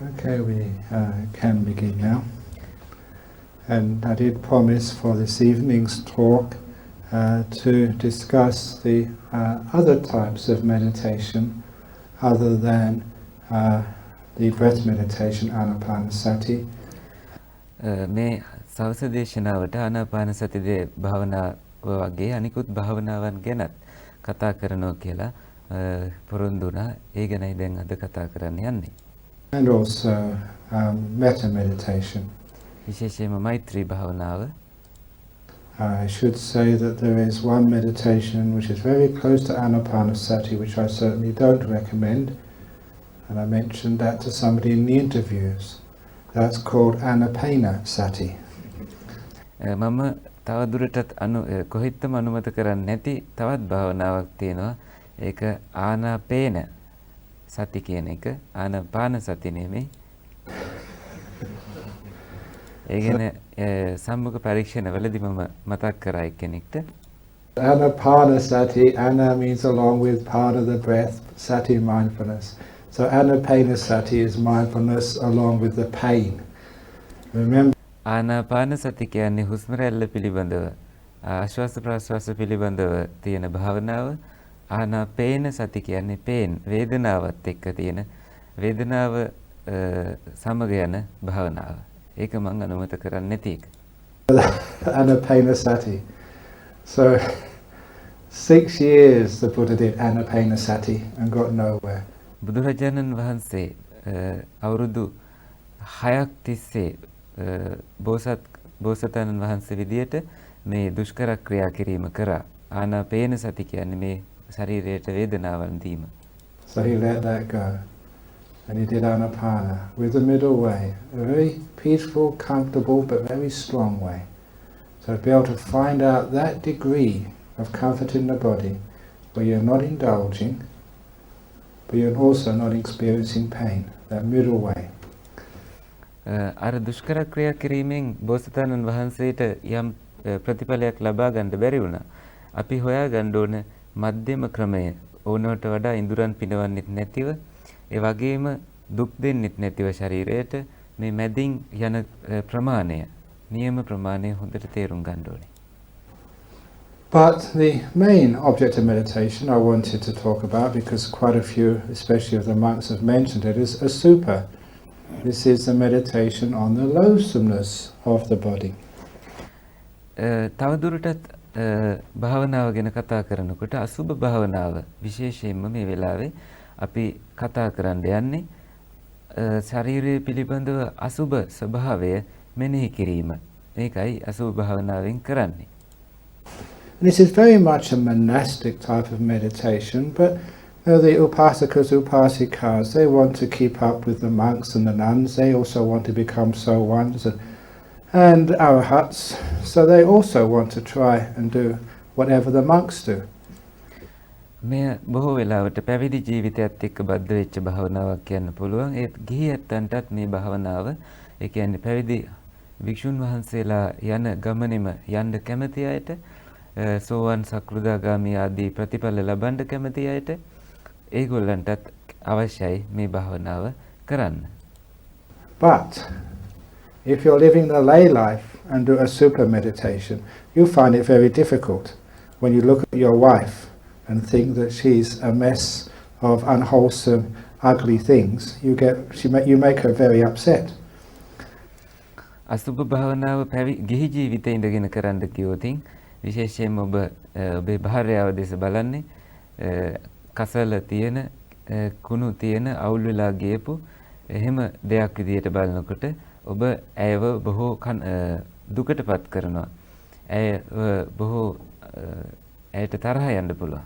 Okay, we can begin now. And I did promise for this evening's talk to discuss the other types of meditation other than the breath meditation, anapanasati. මේ සවස දේශනාවට ආනාපාන සති භාවනාව වගේ අනිකුත් භාවනාවන් ගැනත් කතා කරනවා කියලා පොරොන්දු වුණා. ඒ ගැනයි දැන් අද කතා කරන්න යන්නේ. And also metta meditation. විශේෂයෙන්ම මෛත්‍රී භාවනාව. I should say that there is one meditation which is very close to anapanasati, which I certainly don't recommend, and I mentioned that to somebody in the interviews. That's called anapanasati. මම තව දුරටත් කොහෙත්ම අනුමත කරන්නේ නැති තවත් භාවනාවක් තියෙනවා. ඒක ආනාපේන සති කියන එක. ආනාපාන සති නෙමෙයි. ඒ කියන්නේ සම්මුඛ පරීක්ෂණවලදී මම මතක් කරා එක්කෙනෙක්ට. Anapanasati, ana means along with part of the breath, sati mindfulness. So anapanasati is mindfulness along with the pain. Remember, ආනාපාන සති කියන්නේ හුස්ම රැල්ල පිළිබඳව ආශ්වාස ප්‍රශ්වාස පිළිබඳව තියෙන භාවනාව. ආනාපේන සති කියන්නේ පේන් වේදනාවත් එක්ක තියෙන වේදනාව සමග යන භාවනාව. ඒක මම අනුමත කරන්නේ නැති එක. anapanasati. So 6 years the Buddha did anapanasati and got nowhere. බුදුරජාණන් වහන්සේ අවුරුදු 6ක් තිස්සේ බෝසතාණන් වහන්සේ විදියට මේ දුෂ්කර ක්‍රියා කිරීම කරා. ආනාපේන සති කියන්නේ මේ ශරීරයට වේදනාවන් දීම. So he let that go. And he did anapana with the middle way, a very peaceful, comfortable, but very strong way. So to be able to find out that degree of comfort in the body, where you're not indulging, but you're also not experiencing pain, that middle way. අර දුෂ්කර ක්‍රියා කිරීමෙන් බෝසතාණන් වහන්සේට යම් ප්‍රතිඵලයක් ලබා ගන්න බැරි වුණා. අපි හොයා ගන්න ඕන මධ්‍යම ක්‍රමය. ඕනවට වඩා ඉඳුරන් පිනවන්නෙත් නැතිව, ඒ වගේම දුක් දෙන්නෙත් නැතිව ශරීරයට මේ මැදින් යන ප්‍රමාණය, නියම ප්‍රමාණය හොඳට තේරුම් ගන්න ඕනේ. But the main object of meditation I wanted to talk about, because quite a few, especially of the monks, have mentioned it, is asupa. This is the meditation on the loathsomeness of the body. තවදුරටත් භාවනාව ගැන කතා කරනකොට අසුබ භාවනාව විශේෂයෙන්ම මේ වෙලාවේ අපි කතා කරන්න යන්නේ ශරීරය පිළිබඳව අසුබ ස්වභාවය මෙනෙහි කිරීම. මේකයි අසුබ භාවනාවෙන් කරන්නේ. This is very much a monastic type of meditation, but the upasakas, upasikas, they want to keep up with the monks and the nuns. They also want to become so ones and arahats. So they also want to try and do whatever the monks do. මේ බොහෝ වෙලාවට පැවිදි ජීවිතයත් එක්ක බද්ධ වෙච්ච භාවනාවක් කියන්න පුළුවන්. ඒත් ගිහියන්ටත් මේ භාවනාව, ඒ කියන්නේ පැවිදි වික්ෂුන් වහන්සේලා යන ගමනේම යන්න කැමති අයට, සෝවන් සකෘදාගාමී ආදී ප්‍රතිඵල ලබන්න කැමති අයට ඒගොල්ලන්ටත් අවශ්‍යයි මේ භාවනාව කරන්න. But if you're living the lay life and do a super meditation, you find it very difficult when you look at your wife and think that she's a mess of unwholesome, ugly things. You make her very upset. අසුභ භාවනාව ගිහි ජීවිතේ ඉඳගෙන කරන්න කිව්වොතින් විශේෂයෙන්ම ඔබේ භාර්යාව දෙස බලන්නේ කසල තියෙන කුණු තියෙන අවුල් වෙලා ගියපු එහෙම දෙයක් විදියට බලනකොට ඔබ ඇයව බොහෝ දුකටපත් කරනවා. ඇය බොහෝ ඇයට තරහ යන්න පුළුවන්.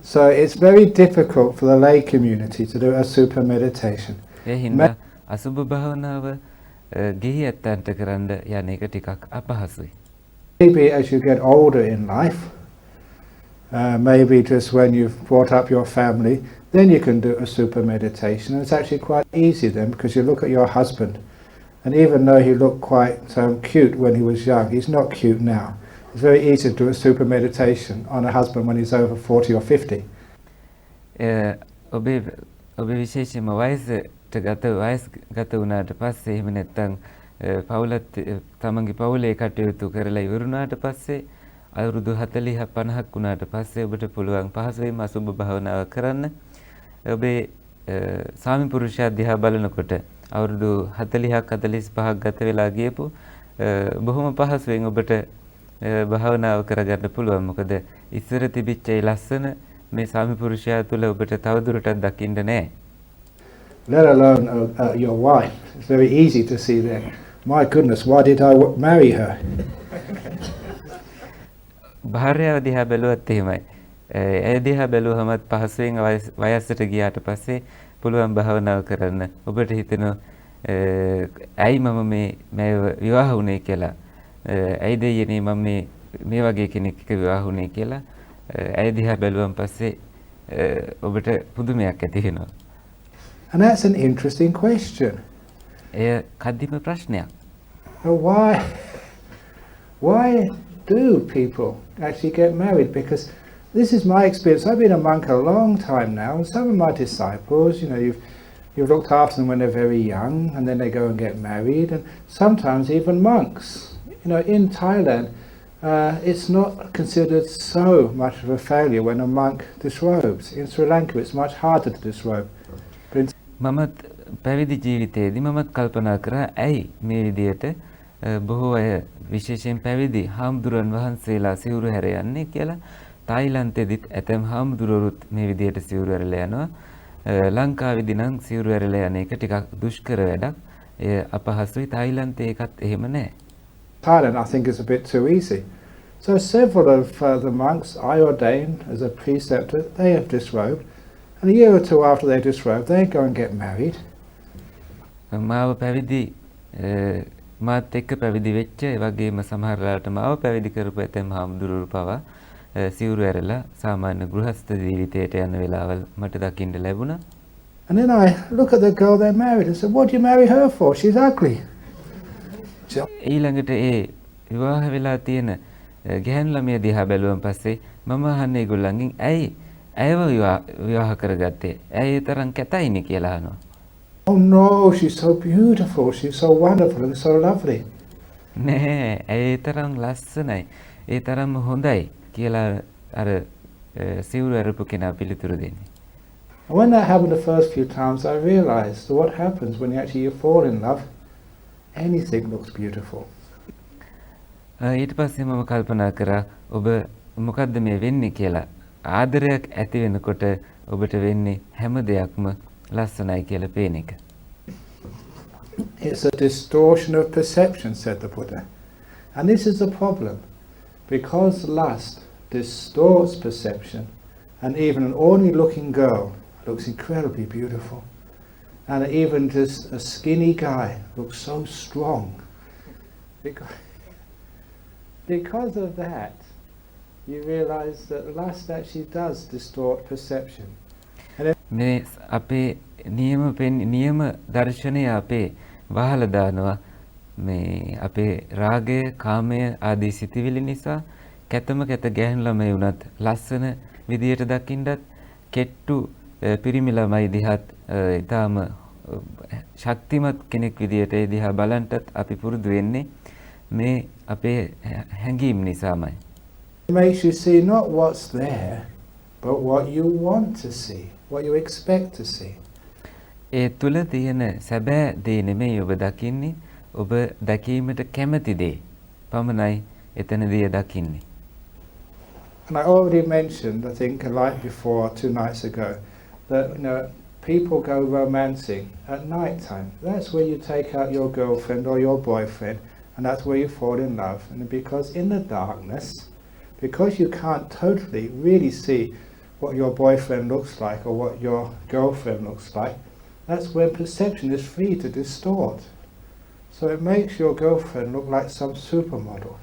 So it's very difficult for the lay community to do a super meditation. ඒ හින්දා අසුභ භාවනාව ගිහි ඇත්තන්ට කරන්න යන එක ටිකක් අපහසුයි. Maybe as you get older in life, maybe just when you've brought up your family, then you can do a super meditation. And it's actually quite easy then, because you look at your husband, and even though he looked quite cute when he was young, he's not cute now. It's very easy to do a super meditation on a husband when he's over 40 or 50. ඔබේ ඔබ විශේෂයෙන්ම වයස්ගත වුණාට පස්සේ එහෙම නැත්නම් පවුලත් තමන්ගේ පවුලේ කටයුතු කරලා ඉවරුණාට පස්සේ අවුරුදු 40ක් 50ක් වුණාට පස්සේ ඔබට පුළුවන් පහසුවෙන්ම අසුබ භාවනාව කරන්න. ඔබේ ස්වාමි පුරුෂයා දිහා බලනකොට අවුරුදු 40ක් 45ක් ගත වෙලා ගියපු බොහොම පහසුවෙන් ඔබට භාවනාව කරගන්න පුළුවන්. මොකද ඉස්සර තිබිච්ච ඒ ලස්සන මේ ස්වාමි පුරුෂයා තුළ ඔබට තවදුරටත් දකින්න නැහැ. Let alone your wife. It's very easy to see that. My goodness, why did I marry her? භාර්යාව දිහා බැලුවත් එහෙමයි. ඒ දිහා බැලුවහමත් පහසුවෙන් වයසට ගියාට පස්සේ පුළුවන් භාවනාව කරන්න. ඔබට හිතෙනවා ඇයි මම මේ විවාහ වුණේ කියලා. ඇයි දෙයනේ මම මේ වගේ කෙනෙක් එක්ක විවාහ වුණේ කියලා. ඇයි දිහා බැලුවන් පස්සේ ඔබට පුදුමයක් ඇති වෙනවා. And that's an interesting question. එය කදිම ප්‍රශ්නයක්. Why do people actually get married? Because this is my experience. I've been a monk a long time now, and some of my disciples, you've looked after them when they're very young, and then they go and get married, and sometimes even monks. In Thailand, it's not considered so much of a failure when a monk disrobes. In Sri Lanka, it's much harder to disrobe. මමත් පැවිදි ජීවිතයේදී මමත් කල්පනා කරා ඇයි මේ විදියට බොහෝ අය විශේෂයෙන් පැවිදි හාමුදුරන් වහන්සේලා සිවුරු හැර යන්නේ කියලා. තායිලන්තයේදීත් ඇතැම් හාමුදුරුවරුත් මේ විදියට සිවුරු හැරලා යනවා. ලංකාවේදී නම් සිවුරු හැරලා යන එක ටිකක් දුෂ්කර වැඩක්. එය අපහසුයි. තායිලන්තයේ එකත් එහෙම නැහැ. Thailand, I think, is a bit too easy. So several of the monks I ordained as a preceptor, they have disrobed. And a year or two after they disrobe, they go and get married. මාව පැවිදි මාත් එක්ක පැවිදි වෙච්ච ඒ වගේම සමහරලාට මාව පැවිදි කරපු ඇතැම් හාමුදුරුවෝ පවා සිවුරු ඇරලා සාමාන්‍ය ගෘහස්ත ජීවිතයට යන වෙලාවල් මට දකින්න ලැබුණා. And then I look at the girl they're married and say, what do you marry her for? She's ugly. ඊළඟට ඒ විවාහ වෙලා තියෙන ගැහැණු ළමිය දිහා බැලුවන් පස්සේ මම අහන්නේ ඒගොල්ලන්ගෙන් ඇයි ඇයව විවාහ කරගත්තේ? ඇයි ඒ තරම් කැතයිනේ කියලා අහනවා. Oh no, she's so beautiful, she's so wonderful and so lovely. නෑ, ඇයි ඒ තරම් ලස්සනයි, ඒ තරම්ම හොඳයි කියලා අර සිවුරු අරපු කෙනා පිළිතුරු දෙන්නේ. When that happened the first few times, I realized what happens when you fall in love. Anything looks beautiful. ඊට පස්සේ මම කල්පනා කරා ඔබ මොකද්ද මේ වෙන්නේ කියලා. ආදරයක් ඇති වෙනකොට ඔබට වෙන්නේ හැම දෙයක්ම ලස්සනයි කියලා පේන එක. It's a distortion of perception, said the Buddha. And this is the problem. Because lust distorts perception, and even an ordinary looking girl looks incredibly beautiful. And even just a skinny guy looks so strong. Because of that, you realize that lust actually does distort perception. මේ අපේ නියම දර්ශනය අපේ වහලා දානවා. මේ අපේ රාගය, කාමය ආදී සිතිවිලි නිසා කැතම කැත ගැහැණු ළමයි වුණත් ලස්සන විදියට දකින්නත් කෙට්ටු පිරිමි ළමයි දිහාත් ඊටාම ශක්තිමත් කෙනෙක් විදියට ඒ දිහා බලන්ටත් අපි පුරුදු වෙන්නේ මේ අපේ හැඟීම් නිසාමයි. It makes you see not what's there, but what you want to see, what you expect to see. ඒ තුල තියෙන සැබෑ දේ නෙමෙයි ඔබ දකින්නේ, ඔබ දැකීමට කැමති දේ පමණයි එතනදී දකින්නේ. And I already mentioned, I think, like before, 2 nights ago, that people go romancing at night time. That's where you take out your girlfriend or your boyfriend, and that's where you fall in love. And because in the darkness, because you can't totally really see what your boyfriend looks like or what your girlfriend looks like, that's when perception is free to distort. So it makes your girlfriend look like some supermodel.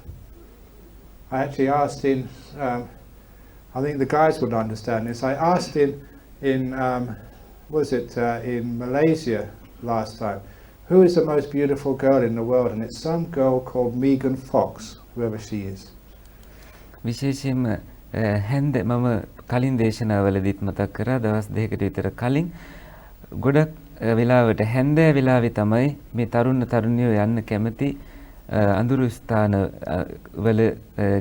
I actually asked I think the guys would understand this. I asked in Malaysia last time, who is the most beautiful girl in the world? And it's some girl called Megan Fox, whoever she is. විශේෂයෙන්ම හැන්ද මම කලින් දේශනාවලදීත් මතක් කරා දවස් දෙකකට විතර කලින් ගොඩක් වෙලාවට හැන්දෑ වෙලාවේ තමයි මේ තරුණ තරුණියෝ යන්න කැමති අඳුරු ස්ථාන වල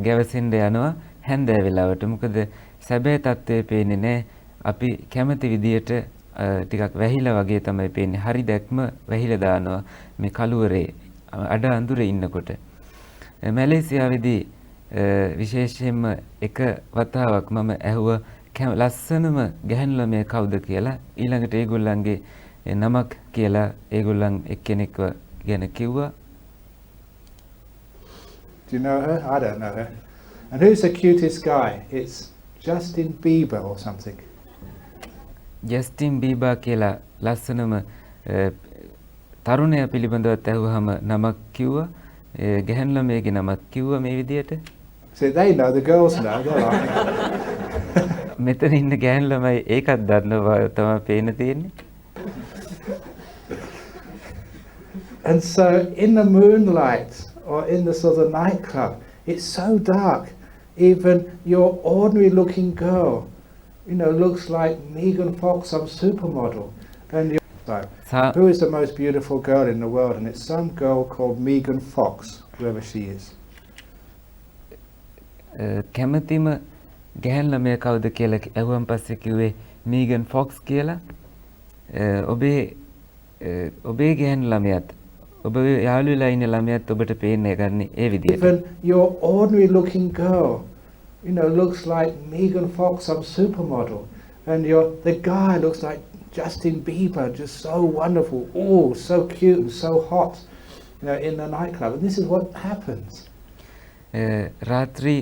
ගැවසෙන්න යනවා හැන්දෑ වෙලාවට. මොකද සැබෑ තත්ත්වය පේන්නේ නැහැ. අපි කැමති විදියට ටිකක් වැහිලා වගේ තමයි පේන්නේ. හරි දැක්ම වැහිලා දානවා මේ කළුවරේ අඩ අඳුරේ ඉන්නකොට. මැලේසියාවේදී විශේෂයෙන්ම එක වතාවක් මම ඇහුවා ලස්සනම ගැහැණු ළමයා කවුද කියලා. ඊළඟට ඒගොල්ලන්ගේ නමක් කියලා ඒගොල්ලන් එක්කෙනෙක්ව ගැන කිව්වා. Do you know her? I don't know her. And who's the cutest guy? It's Justin Bieber or something. Justin Bieber කියලා ලස්සනම තරුණයා පිළිබඳව ඇහුවහම නමක් කිව්වා. ගැහැණු ළමයාගේ නමක් කිව්වා මේ විදියට. So they know, the girls know, they're laughing. මෙතන ඉන්න ගැහැණු ළමයි ඒකත් දන්නවා තමයි පේන්න තියෙන්නේ. And so in the moonlight or in the sort of nightclub, it's so dark. Even your ordinary looking girl, you know, looks like Megan Fox, some supermodel. And you're like, who is the most beautiful girl in the world? And it's some girl called Megan Fox, whoever she is. කැමතිම ගැහැණු ළමයා කවුද කියලා ඇහුවන් පස්සේ කිව්වේ මීගන් fox කියලා. ඔබේ ගැහැණු ළමයාත් ඔබ යාළු වෙලා ඉන්න ළමයාත් ඔබට පේන්නේ ගන්නේ ඒ විදියට. Even your ordinary looking girl, you know, looks like Megan Fox, some supermodel, and the guy looks like Justin Bieber, just so wonderful, oh, so cute and so hot, you know, in the nightclub. And this is what happens. රාත්‍රී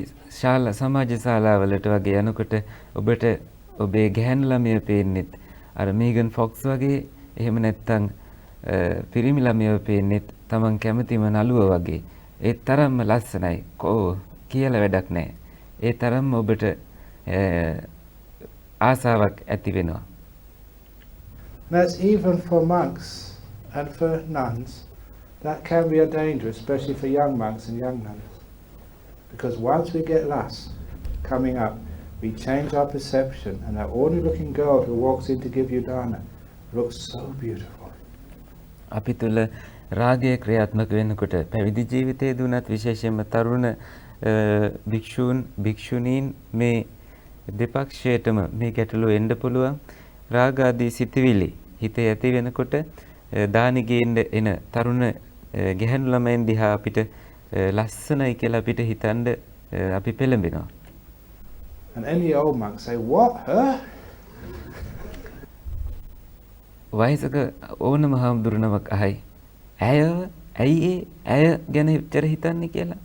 සමාජ ශාලාවලට වගේ යනකොට ඔබට ඔබේ ගැහැණු ළමයා පේන්නෙත් අර මීගන් fox වගේ, එහෙම නැත්නම් පිරිමි ළමයා පේන්නෙත් තමන් කැමතිම නළුවා වගේ. ඒ තරම්ම ලස්සනයි. කියලා වැඩක් නැහැ. ඒ තරම්ම ඔබට ආසාවක් ඇති වෙනවා. That's even for monks and for nuns. That can be a danger, especially for young monks and young nuns. Because once we get lust coming up, we change our perception, and that ordinary looking girl who walks in to give you dana looks so beautiful. අපි තුල රාගය ක්‍රියාත්මක වෙනකොට පැවිදි ජීවිතයේ දුනත් විශේෂයෙන්ම තරුණ භික්ෂුණීන් මේ දෙපක්ෂයටම මේ ගැටලුව එන්න පුළුවන්. රාග ආදී සිතුවිලි හිතේ ඇති වෙනකොට දානි ගේන්න එන තරුණ ගැහැණු ළමයින් දිහා අපිට ලස්සනයි කියලා අපිට හිතන්න අපි පෙළඹෙනවා. And any old monk say, what, her? වයසක ඕනම හාමුදුරු නමක් අහයි. ඇයි ඇය ගැන විතර හිතන්නේ කියලා.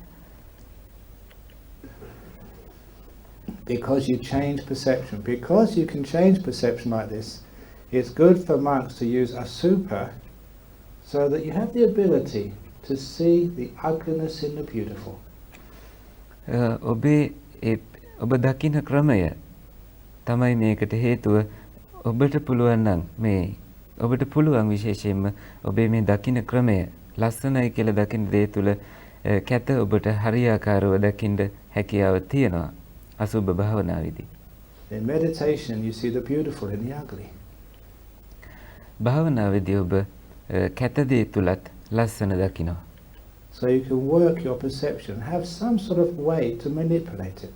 Because you change perception. Because you can change perception like this, it's good for monks to use a super so that you have the ability to see the ugliness in the beautiful. ඔබ දකින්න ක්‍රමය තමයි මේකට හේතුව. ඔබට පුළුවන් විශේෂයෙන්ම ඔබේ මේ දකින්න ක්‍රමය ලස්සනයි කියලා දකින්න දේ තුල කැත ඔබට හරියාකාරව දකින්න හැකියාව තියෙනවා අසුබ භාවනාවේදී. In meditation you see the beautiful in the ugly. භාවනාවේදී ඔබ කැත දේ තුලත් ලස්සන දකිනවා. So you can work your perception, have some sort of way to manipulate it.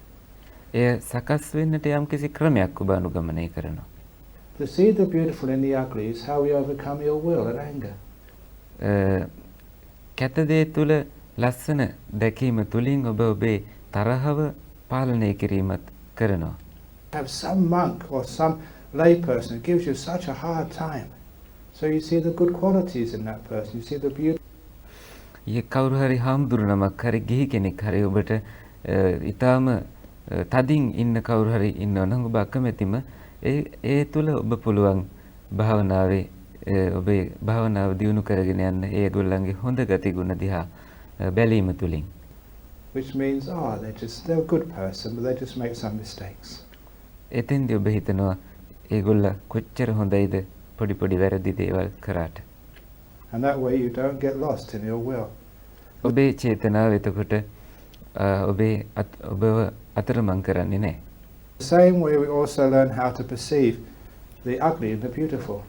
එය සකස් වෙන්නට යම්කිසි ක්‍රමයක් ඔබ අනුගමනය කරනවා. To see the beautiful in the ugly is how we overcome your will and anger. කැත දේ තුල ලස්සන දැකීම තුලින් ඔබ ඔබේ තරහව පාලනය කිරීමත් කරනවා. Have some monk or some lay person who gives you such a hard time. So you see the good qualities in that person. You see the beauty. කවුරු හරි හාමුදුරු නමක් හරි ගිහි කෙනෙක් හරි ඔබට ඊටාම තදින් ඉන්න කවුරු හරි ඉන්නවා නම් ඔබ අකමැතිම ඒ තුල ඔබ පුළුවන් භාවනාවේ ඔබේ භාවනාව දියුණු කරගෙන යන්න ඒගොල්ලන්ගේ හොඳ ගති ගුණ දිහා බැලීම තුලින්. Which means, they're a good person, but they just make some mistakes. එතෙන්දී ඔබ හිතනවා ඒගොල්ල කොච්චර හොඳයිද පොඩි පොඩි වැරදි දේවල් කරාට. And that way you don't get lost in your will. ඔබේ චේතනාව එතකොට ඔබව අතරමං කරන්නේ නැහැ. The same way we also learn how to perceive the ugly and the beautiful.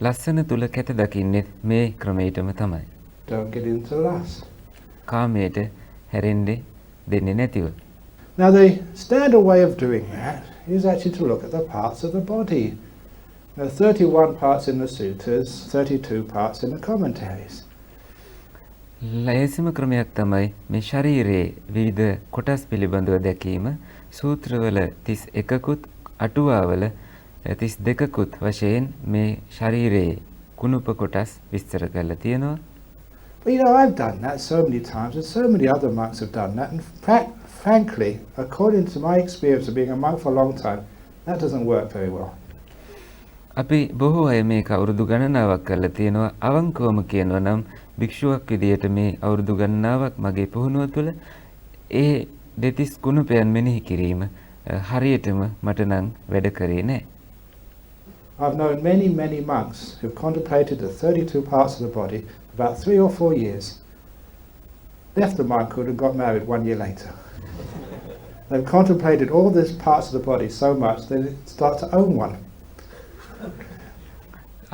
ලස්සන තුල කැත දකින්නේ මේ ක්‍රමයටම තමයි. Don't get into lust. කාමයට හැරෙන්නේ දෙන්නේ නැතිව. Now the standard way of doing that is actually to look at the parts of the body. There are 31 parts in the sutras, 32 parts in the commentaries. ලයසම ක්‍රමයක් තමයි මේ ශරීරයේ විවිධ කොටස් පිළිබඳව දැකීම. සූත්‍රවල 31කුත් අටුවාවල 32කුත් වශයෙන් මේ ශරීරයේ කුණුප කොටස් විස්තර කරලා තියෙනවා. But I've done that so many times, and so many other monks have done that, and frankly, according to my experience of being a monk for a long time, that doesn't work very well. අපි බොහෝ අය මේක අවුරුදු ගණනාවක් කරලා තියෙනවා. අවංකවම කියනවා නම් භික්ෂුවක් විදියට මේ අවුරුදු ගණනාවක් මගේ පුහුණුව තුළ ඒ දෙතිස් කුණුපයන් මෙනෙහි කිරීම හරියටම මට නම් වැඩ කරේ නැහැ. I've known many monks who've contemplated the 32 parts of the body for about 3 or 4 years, left the monkhood and got married 1 year later. They've contemplated all these parts of the body so much they start to own one.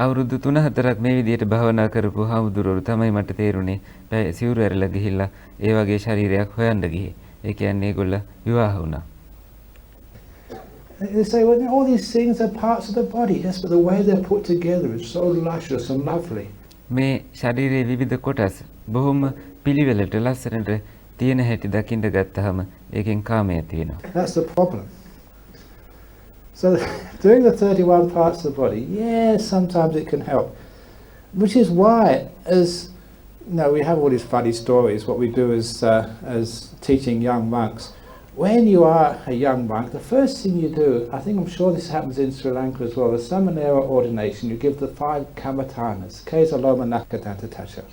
අවුරුදු 3-4ක් මේ විදියට භාවනා කරපු හාමුදුරුවෝ තමයි මට තේරුනේ සිවුරු ඇරලා ගිහිල්ලා ඒ වගේ ශරීරයක් හොයන්න ගියේ. ඒ කියන්නේ ඒගොල්ල විවාහ වුණා. They say, well, all these things are parts of the body. Yes, but the way they're put together is so luscious and lovely. මේ ශරීරයේ විවිධ කොටස් බොහොම පිළිවෙලට ලස්සනට තියෙන හැටි දකින්න ගත්තාම ඒකෙන් කාමය තියෙනවා. That's the problem. So doing the 31 parts of the body, yes, sometimes it can help. Which is why, we have all these funny stories, what we do as teaching young monks. When you are a young monk, the first thing you do, I'm sure this happens in Sri Lanka as well, the Samanera ordination, you give the 5 kamatanas, Kesa Loma Nakadanta Tacha.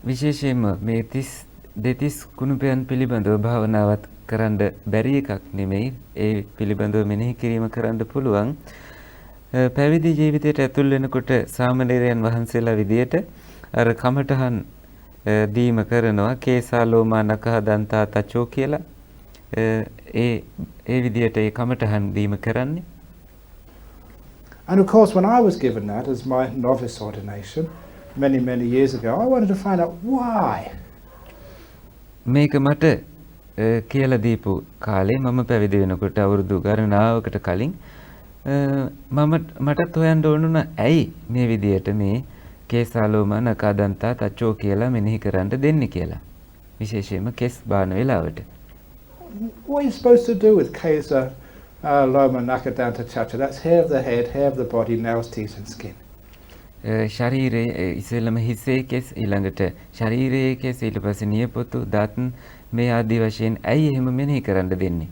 විශේෂයෙන්ම මේ 32 කුණුපයන් පිළිබඳව භාවනාවත් කරන්න බැරි එකක් නෙමෙයි. ඒ පිළිබඳව මෙනෙහි කිරීම කරන්න පුළුවන්. පැවිදි ජීවිතයට ඇතුල් වෙනකොට සාමණේරයන් වහන්සේලා විදියට අර කමඨහන් දීම කරනවා. කේසා ලෝමා නඛ දන්තා තචෝ කියලා. ඒ විදියට ඒ කමඨහන් දීම කරන්නේ. And of course, when I was given that as my novice ordination many years ago, I wanted to find out why. මේක මට කියලා දීපු කාලේ මම පැවිදි වෙනකොට අවුරුදු ගණනාවකට කලින් මටත් හොයන්න ඕනුණා ඇයි මේ විදියට මේ කේසාලෝම නකාදන්තා තචෝ කියලා මෙනෙහි කරන්න දෙන්නේ කියලා. විශේෂයෙන්ම කෙස් බාන වෙලාවට. What are you supposed to do with Kesa Loma Nakadanta Chacha? That's hair of the head, hair of the body, nails, teeth and skin. ශරීරයේ ඉස්සෙල්ලම හිසේ කෙස් ඊළඟට ශරීරයේ කෙස් ඊට පස්සේ නියපොතු දත් මේ ආදී වශයෙන් ඇයි එහෙම මෙනෙහි කරන්න දෙන්නේ?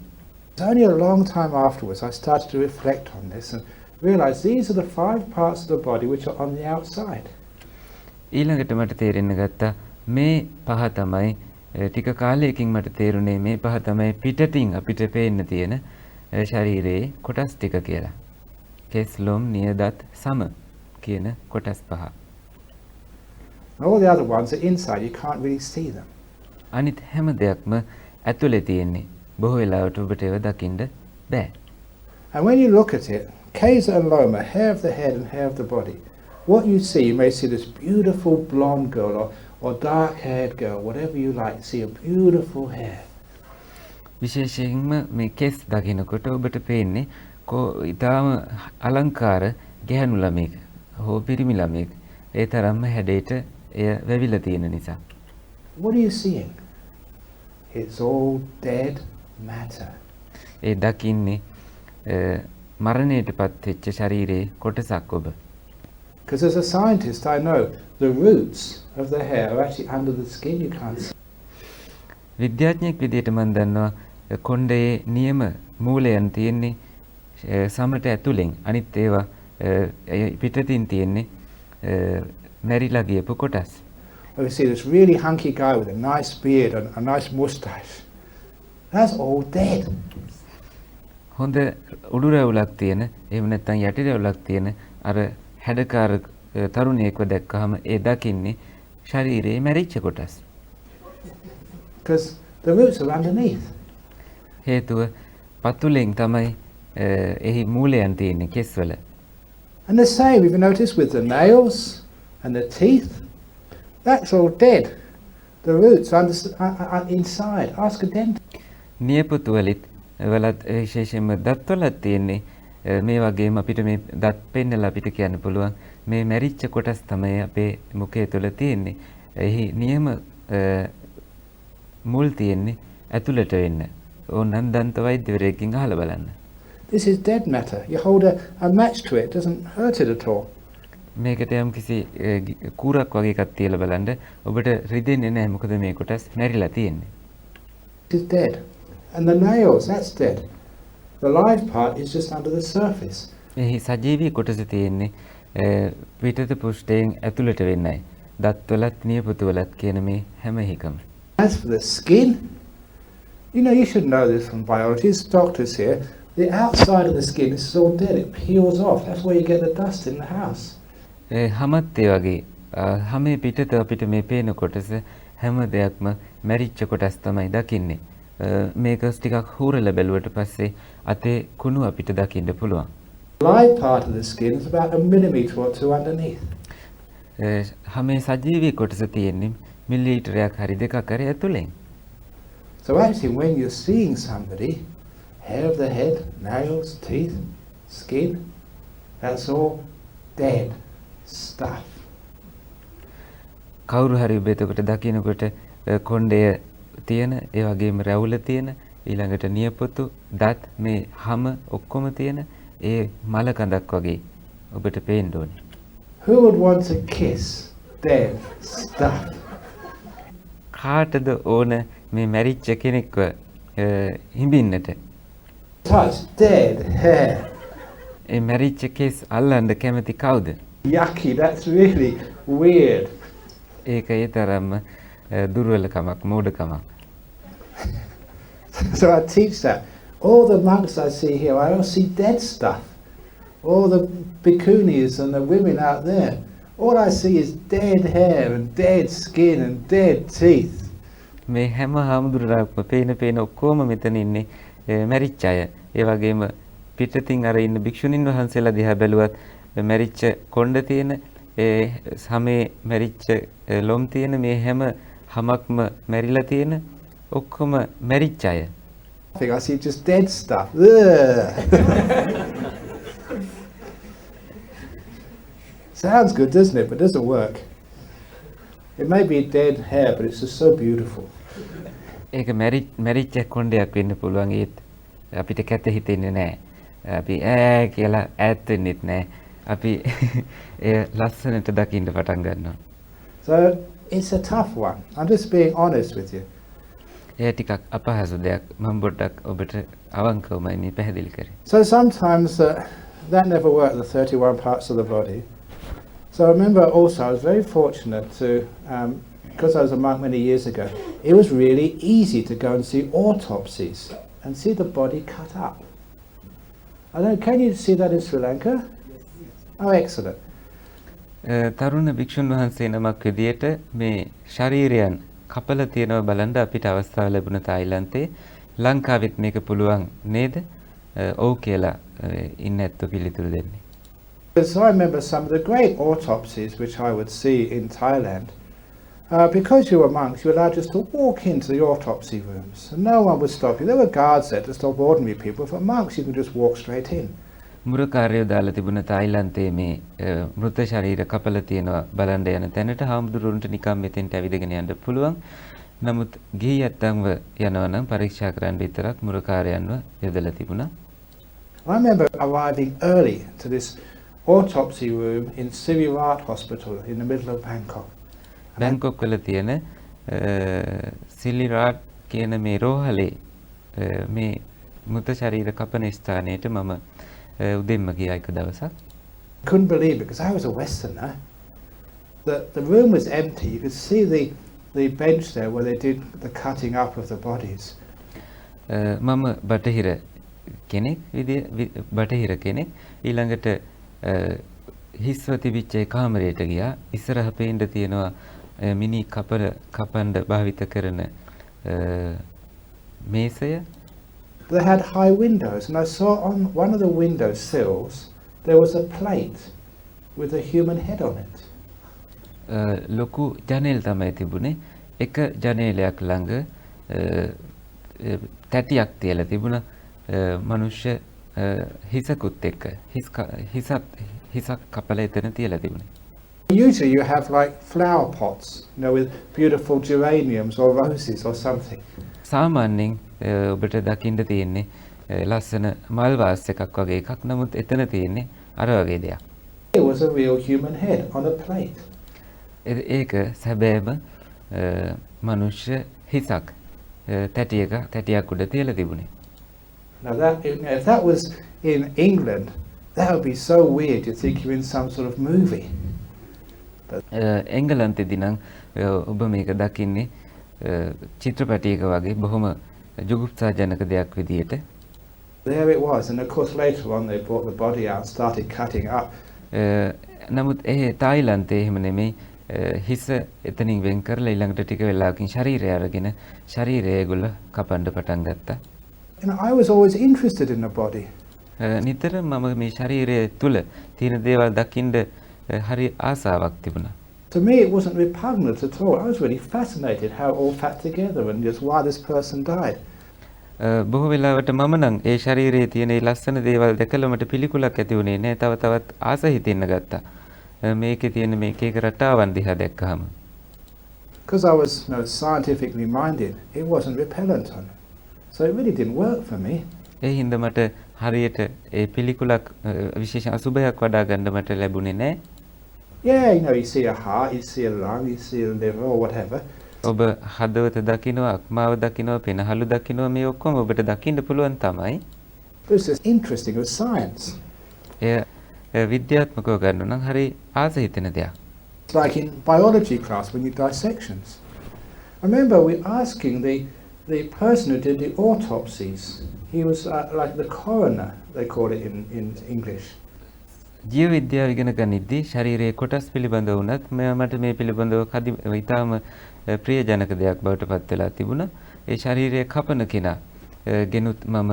It's only a long time afterwards I started to reflect on this and realize these are the 5 parts of the body which are on the outside. ඊළඟට මට තේරෙන්න ගත්තා මේ පහ තමයි ටික කාලයකින් මට තේරුනේ මේ පහ තමයි පිටතින් අපිට පේන්න තියෙන ශරීරයේ කොටස් ටික කියලා. කෙස් ලොම් නියදත් සම කියන කොටස් පහ. All the other ones are inside, you can't really see them. අනිත් හැම දෙයක්ම ඇතුලේ තියෙන්නේ. බොහෝ වෙලාවට ඔබට ඒව දකින්න බෑ. And when you look at it, Kesa and Loma, hair of the head and hair of the body, what you see, you may see this beautiful blonde girl or dark-haired girl, whatever you like, see a beautiful hair. විශේෂයෙන්ම මේ කෙස් දකිනකොට ඔබට පේන්නේ ඊටාම අලංකාර ගැහැණු ළමෙක් හෝ පිරිමි ළමෙක් ඒ තරම්ම හැඩයට එය වැවිලා තියෙන නිසා. What are you seeing? It's all dead matter. ඒ දකින්නේ මරණයටපත් වෙච්ච ශරීරයේ කොටසක් ඔබ. Because as a scientist I know the roots of the hair are actually under the skin, you can't see. විද්‍යාඥයෙක් විදිහට මම දන්නවා කොණ්ඩේ නියම මූලයන් තියෙන්නේ සමට ඇතුලෙන් අනිත් ඒවා පිටතින් තියෙන්නේ මැරිලා ගියපු කොටස්. Well, you see this really hunky guy with a nice beard and a nice moustache. That's all dead. හොඳ උඩු රැවුලක් තියෙන එහෙම නැත්නම් යටි රැවුලක් තියෙන අර හැඩකාර තරුණයෙක්ව දැක්කහම ඒ දකින්නේ ශරීරයේ මැරිච්ච කොටස්. Because the roots are underneath. හේතුව පතුලෙන් තමයි එහි මූලයන් තියෙන්නේ කෙස්වල. And the same, if you notice, with the nails and the teeth, that's all dead. The roots inside. Ask a dentist. නියපොතු වලිත් වලත් විශේෂයෙන්ම දත්වලත් තියෙන්නේ මේ වගේම අපිට මේ දත් පෙන්නලා අපිට කියන්න පුළුවන් මේ මැරිච්ච කොටස් තමයි අපේ මුඛය තුළ තියෙන්නේ. එහි නියම මුල් තියෙන්නේ ඇතුළට වෙන්න. ඕනනම් දන්ත වෛද්‍යවරයෙක්ගෙන් අහලා බලන්න. This is dead matter. You hold a match to it, it doesn't hurt it at all. මේකට යම් කිසි කූරක් වගේ එකක් තියලා බලන්න ඔබට රිදෙන්නේ නැහැ මොකද මේ කොටස් මැරිලා තියෙන්නේ. It is dead. And the nails, that's dead. The live part is just under the surface. එහි සජීවී කොටස තියෙන්නේ පිටත පෘෂ්ඨයෙන් ඇතුළට වෙන්නයි. දත්වලත් නියපොතුවලත් කියන මේ හැම එකම. As for the skin, you know, you should know this from biology. As doctors here, the outside of the skin is all dead. It peels off. That's where you get the dust in the house. හැමත් ඒ වගේ හැමේ පිටත අපිට මේ පේන කොටස හැම දෙයක්ම මැරිච්ච කොටස් තමයි දකින්නේ. මේක ටිකක් හූරලා බැලුවට පස්සේ අතේ කුණු අපිට දකින්න පුළුවන්. Live part of the skin is about a millimetre or two underneath. හැමේ සජීවී කොටස තියෙන්නේ මිලිමීටරයක් හරි දෙකක් හරි ඇතුලෙන්. So actually when you're seeing somebody, hair of the head, nails, teeth, skin, that's all dead stuff. කවුරු හරි ඔබ එතකොට දකින්නකොට කොණ්ඩය තියෙන ඒ වගේම රැවුල තියෙන ඊළඟට නියපොතු දත් මේ හැම ඔක්කොම තියෙන ඒ මල කඳක් වගේ ඔබට පේන්න ඕනේ. Who would want to kiss dead stuff? කාටද ඕන මේ මැරිච්ච කෙනෙක්ව හිඹින්නට? Touch dead hair. ඒ මැරිච්ච කෙස් අල්ලන්න කැමති කවුද? Yucky, that's really weird. ඒක ඒ තරම්ම දුර්වලකමක් මෝඩකමක්. So I teach that. All the monks I see here, I all see dead stuff. All the bhikkhunis and the women out there, all I see is dead hair and dead skin and dead teeth. මේ හැම හාමුදුරුවෝම පේන ඔක්කොම මෙතන ඉන්නේ මැරිච්ච අය. ඒ වගේම පිටතින් අර ඉන්න භික්ෂුණීන් වහන්සේලා දිහා බැලුවත් මැරිච්ච කොණ්ඩ තියෙන හැමේ මැරිච්ච ලොම් තියෙන මේ හැම හැමක්ම මැරිලා තියෙන ඔක්කොම මැරිච්ච අය. I think I see just dead stuff. Ugh. Sounds good, doesn't it? But it doesn't work. It may be dead hair, but it's just so beautiful. ඒක මැරිච්ච කොණ්ඩයක් වෙන්න පුළුවන් ඒත් අපිට කැත හිතෙන්නේ නැහැ. අපි කියලා ඈත් වෙන්නෙත් නැහැ. අපි ඒ ලස්සනට දකින්න පටන් ගන්නවා. So it's a tough one. I'm just being honest with you. ඒ ටිකක් අපහසු දෙයක්. මම පොඩ්ඩක් ඔබට අවංකවමයි මේ පැහැදිලි කරේ. So sometimes that never worked, the 31 parts of the body. So I remember also I was very fortunate to, because I was a monk many years ago, it was really easy to go and see autopsies and see the body cut up. I don't know, can you see that in Sri Lanka? Oh, excellent. තරුණ භික්ෂුන් වහන්සේ නමක් විදියට මේ ශරීරයන් කපලා තියෙනවා බලන්න අපිට අවස්ථාව ලැබුණ තායිලන්තේ ලංකාවෙත් මේක පුළුවන් නේද? ඔව් කියලා ඉන්න ඇත්තෝ පිළිතුරු දෙන්නේ. So I remember some of the great autopsies which I would see in Thailand. Because you were monks, you were allowed just to walk into the autopsy rooms and no one would stop you. There were guards there to stop ordinary people. For monks, you could just walk straight in. මුරකාරයෝ දාලා තිබුණ තායිලන්තයේ මේ මෘත ශරීර කපලා තියෙනවා බලන්න යන තැනට හාමුදුරුවන්ට නිකම් මෙතෙන්ට ඇවිදගෙන යන්න පුළුවන්. නමුත් ගිහි ඇත්තන්ව යනවා නම් පරීක්ෂා කරන්න විතරක් මුරකාරයන්ව යොදලා තිබුණා. I remember arriving early to this autopsy room in Sirirat Hospital in the middle of Bangkok. Bangkok වල තියෙන සිලිරාට් කියන මේ රෝහලේ මේ මෘත ශරීර කපන ස්ථානයට මම උදෙන්ම ගියා එක දවසක්. Couldn't believe it because I was a Westerner. The room was empty. You could see the bench there where they did the cutting up of the bodies. මම බටහිර කෙනෙක් බටහිර කෙනෙක් ඊළඟට හිස්ව තිබිච්ච කාමරයට ගියා. ඉස්සරහ පේන්න තියෙනවා මිනි කපන්න භාවිත කරන මේසය. They had high windows and I saw on one of the window sills there was a plate with a human head on it. ලොකු ජනේල් තමයි තිබුණේ. එක ජනේලයක් ළඟ තැටියක් තියලා තිබුණා මනුෂ්‍ය හිසකුත් එක්ක හිසක් කපලා එතන තියලා තිබුණේ. Usually you have like flower pots, with beautiful geraniums or roses or something. සාමාන්‍යයෙන් ඔබට දකින්න තියෙන්නේ ලස්සන මල් වාස් එකක් වගේ එකක්. නමුත් එතන තියෙන්නේ අර වගේ දෙයක්. It was a real human head on a plate. ඒක සැබෑම මනුෂ්‍ය හිසක් තැටියක් උඩ තියලා තිබුණේ. Now if that was in England, that would be so weird. You'd think you're in some sort of movie. එංගලන්තෙදී නම් ඔබ මේක දකින්නේ චිත්‍රපටයක වගේ බොහොම ජුගුප්සාජනක දෙයක් විදියට. There it was, and of course later on they brought the body out and started cutting up. නමුත් තායිලන්තයේ එහෙම නෙමෙයි. හිස එතනින් වෙන් කරලා ඊළඟට ටික වෙලාවකින් ශරීරය අරගෙන ශරීරය ඒගොල්ල කපන්න පටන් ගත්තා. I was always interested in the body. නිතරම මම මේ ශරීරය තුල තියෙන දේවල් දකින්න හරි ආසාවක් තිබුණා. To me it wasn't repugnant at all. I was really fascinated how it all fit together and just why this person died. බොහෝ වෙලාවට මම නම් ඒ ශරීරයේ තියෙන ඒ ලස්සන දේවල් දැකලා මට පිළිකුලක් ඇති වුණේ නෑ. තවත් ආස හිතෙන්න ගත්තා. මේකේ තියෙන මේක එක රටාවන් දිහා දැක්කහම. Because I was scientifically minded, it wasn't repellent on it. So it really didn't work for me. ඒ හින්දා මට හරියට ඒ පිළිකුලක් විශේෂ අසුබයක් වඩා ගන්න මට ලැබුණේ නෑ. Yeah, you see a heart, you see a lung, you see a liver or whatever. ඔබ හදවත දකිනවා, අක්මාව දකිනවා, පෙනහළු දකිනවා, මේ ඔක්කොම ඔබට දකින්න පුළුවන් තමයි. It was just interesting with science. විද්‍යාත්මකව ගන්න නම් හරි ආස හිතෙන දෙයක්. It's like in biology class when you dissections. I remember we asking the person who did the autopsies. He was like the coroner, they call it in English. ජීව විද්‍යාව ඉගෙන ගනිද්දී ශරීරයේ කොටස් පිළිබඳව වුණත් මට මේ පිළිබඳව ඉතාම ප්‍රියජනක දෙයක් බවට පත් වෙලා තිබුණා. ඒ ශරීරයේ කපන කෙනා ගෙනුත් මම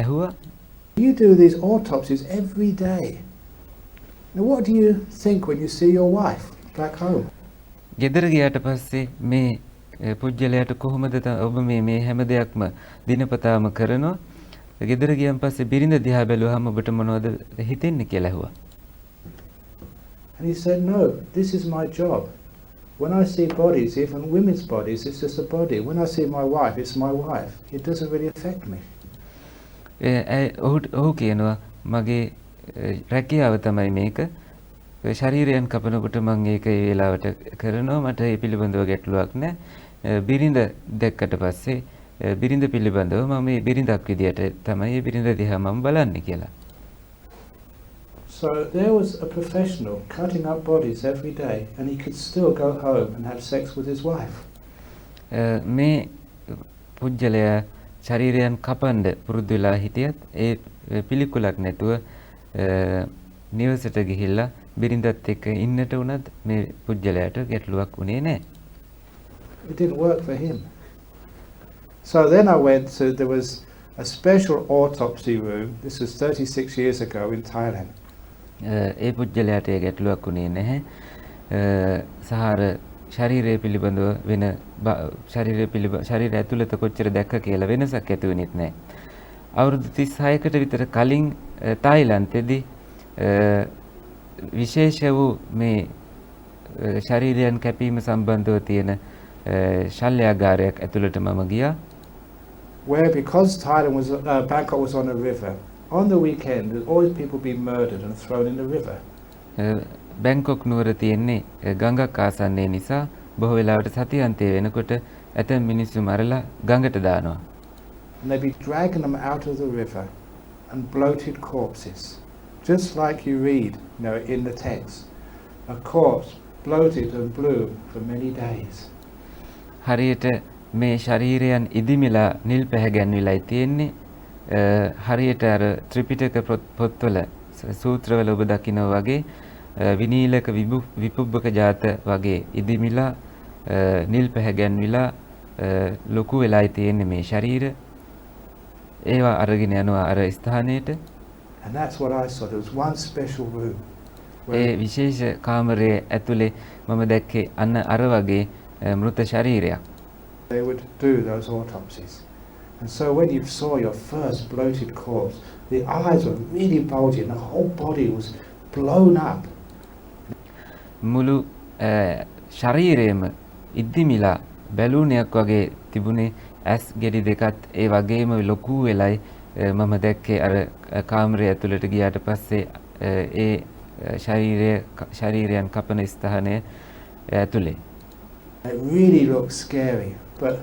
ඇහුවා. You do these autopsies every day. Now what do you think when you see your wife back home? ගෙදර ගියාට පස්සේ මේ පුජ්‍යලයට කොහොමද ඔබ මේ හැම දෙයක්ම දිනපතාම කරනවා? ගෙදර ගියන් පස්සේ බිරිඳ දිහා බැලුවාම ඔබට මොනවද හිතෙන්නේ කියලා ඇහුවා. And he said, no, this is my job. When I see bodies, even women's bodies, it's just a body. When I see my wife, it's my wife. It doesn't really affect me. ඔහු කියනවා මගේ රැකියාව තමයි මේක. ශරීරයන් කපනකොට මම ඒක ඒ වෙලාවට කරනවා. මට ඒ පිළිබඳව ගැටලුවක් නැහැ. බිරිඳ දැක්කට පස්සේ බිරිඳ පිළිබඳව මම මේ බිරිඳක් විදියට තමයි ඒ බිරිඳ දිහා මම බලන්නේ කියලා. So there was a professional cutting up bodies every day and he could still go home and have sex with his wife. මේ පුජ්‍යලයා ශරීරයන් කපන්න පුරුදු වෙලා හිටියත් ඒ පිළිකුලක් නැතුව නිවසට ගිහිල්ලා බිරිඳත් එක්ක ඉන්නට උනත් මේ පුජ්‍යලයාට ගැටලුවක් උනේ නැහැ. It didn't work for him. So then I went to, there was a special autopsy room. This was 36 years ago in Thailand. ඒ පුජ්‍යලයාට ඒ ගැටලුවක් උනේ නැහැ. සහාර ශරීරය පිළිබඳව වෙන ශරීරය ඇතුළත කොච්චර දැක්ක කියලා වෙනසක් ඇති වෙන්නේ නැහැ. අවුරුදු 36කට විතර කලින් තායිලන්තයේදී විශේෂ වූ මේ ශරීරයන් කැපීම සම්බන්ධව තියෙන ශල්‍යාගාරයක් ඇතුළට මම ගියා. Where because Thailand was Bangkok was on a river, on the weekend there'd always people be murdered and thrown in the river. Bangkok නුවර තියෙන්නේ ගඟක් ආසන්නයේ නිසා බොහෝ වෙලාවට සතියන්තය වෙනකොට ඇතැම් මිනිස්සු මරලා ගඟට දානවා. And they'd be dragging them out of the river and bloated corpses, just like you read, in the text. A corpse bloated and blue for many days. හරියට මේ ශරීරයන් ඉදිමිලා නිල් පැහැගැන්විලා තියෙන්නේ හරියට අර ත්‍රිපිටක පොත්වල සූත්‍රවල ඔබ දකිනවා වගේ විනීලක විපුබ්බක ජාත වගේ ඉදිමිලා නිල් පැහැගැන්විලා ලොකු වෙලා තියෙන්නේ මේ ශරීර. ඒවා අරගෙන යනවා අර ස්ථානයට. And that's what I saw. There was one special room ඒ විශේෂ කාමරයේ ඇතුලේ මම දැක්කේ අන්න අර වගේ මෘත ශරීරයක්. They would do those autopsies. And so when you saw your first bloated corpse, the eyes were really bulging, the whole body was blown up. මුළු ශරීරයේම ඉද්දිමිලා බැලූනයක් වගේ තිබුණේ ඇස් ගෙඩි දෙකත් ඒ වගේම ලොකු වෙලයි මම දැක්කේ අර කාමරය ඇතුළට ගියාට පස්සේ ඒ ශරීරයන් කපන ස්ථානය ඇතුලේ. It really looked scary, but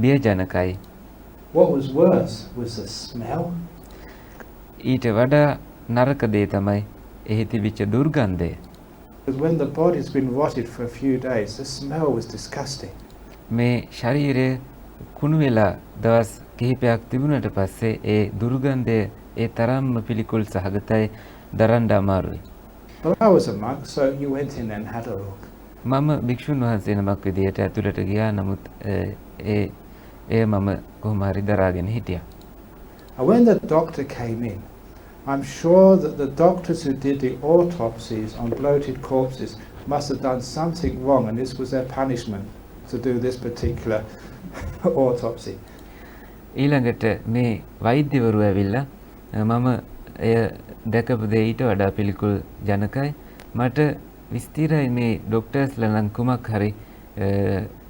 බියජනකයි. what was worse was the smell. ඊට වඩා නරක දේ තමයි එහි තිබිච්ච දුර්ගන්ධය. Because when the body's been rotted for a few days, the smell was disgusting. මේ ශරීරය කුණු වෙලා දවස් කිහිපයක් තිබුණට පස්සේ ඒ දුර්ගන්ධය ඒ තරම්ම පිළිකුල් සහගතයි, දරන්න අමාරුයි. But I was a monk, so you went in and had a look. මම භික්ෂුන් වහන්සේ නමක් විදියට ඇතුළට ගියා, නමුත් ඒ මම කොහොම හරි දරාගෙන හිටියා. And when the doctor came in, I'm sure that the doctors who did the autopsies on bloated corpses must have done something wrong, and this was their punishment to do this particular autopsy. ඊළඟට මේ වෛද්‍යවරු ඇවිල්ලා මම එය දැකපු දේ ඊට වඩා පිළිකුල් ජනකයි. මට විස්තරයි මේ ડોක්ටර්ස්ලා නම් කුමක් හරි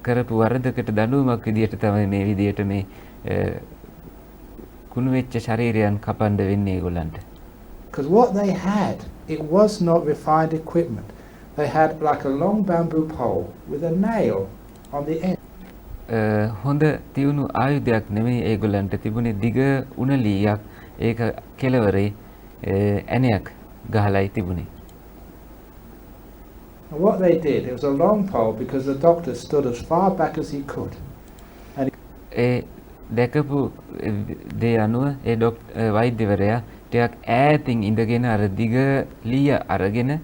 කරපු වරදකට දඬුවමක් විදියට තමයි මේ විදියට මේ කුණු වෙච්ච ශරීරයන් කපන්න වෙන්නේ ඒගොල්ලන්ට. Because what they had, it was not refined equipment. They had like a long bamboo pole with a nail on the end. හොඳ තියුණු ආයුධයක් නෙමෙයි ඒගොල්ලන්ට තිබුණේ, දිග උණලියක්, ඒක කෙළවරේ ඇණයක් ගහලායි තිබුණේ. And what they did, it was a long pole because the doctor stood as far back as he could. And ඒ දැකපු දේ අනුව ඒ වෛද්‍යවරයා ටිකක් ඈතින් ඉඳගෙන අර දිග ලිය අරගෙන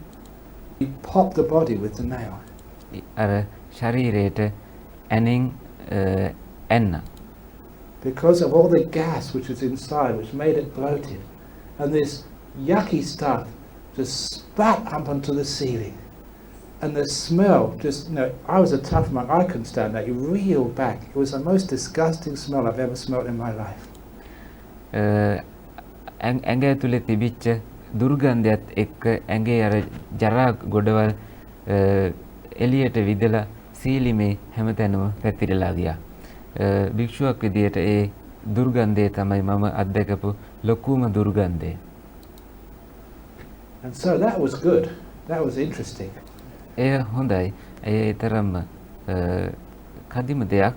he popped the body with the nail. අර ශරීරයට ඇණෙන් ඇන්න. Because of all the gas which was inside, which made it bloated. And this yucky stuff just spat up onto the ceiling. And the smell just, I was a tough monk, I couldn't stand that. You reel back. It was the most disgusting smell I've ever smelled in my life. ඇඟ ඇතුලේ තිබිච්ච දුර්ගන්ධයත් එක්ක ඇඟේ අර ජරා ගොඩවල් එළියට විදලා සීලිමේ හැමතැනම පැතිරලා ගියා. භික්ෂුවක් විදියට ඒ දුර්ගන්ධය තමයි මම අත්දැකපු ලොකුම දුර්ගන්ධය. And so that was good. That was interesting. එය හොඳයි. ඒ තරම්ම කදිම දෙයක්.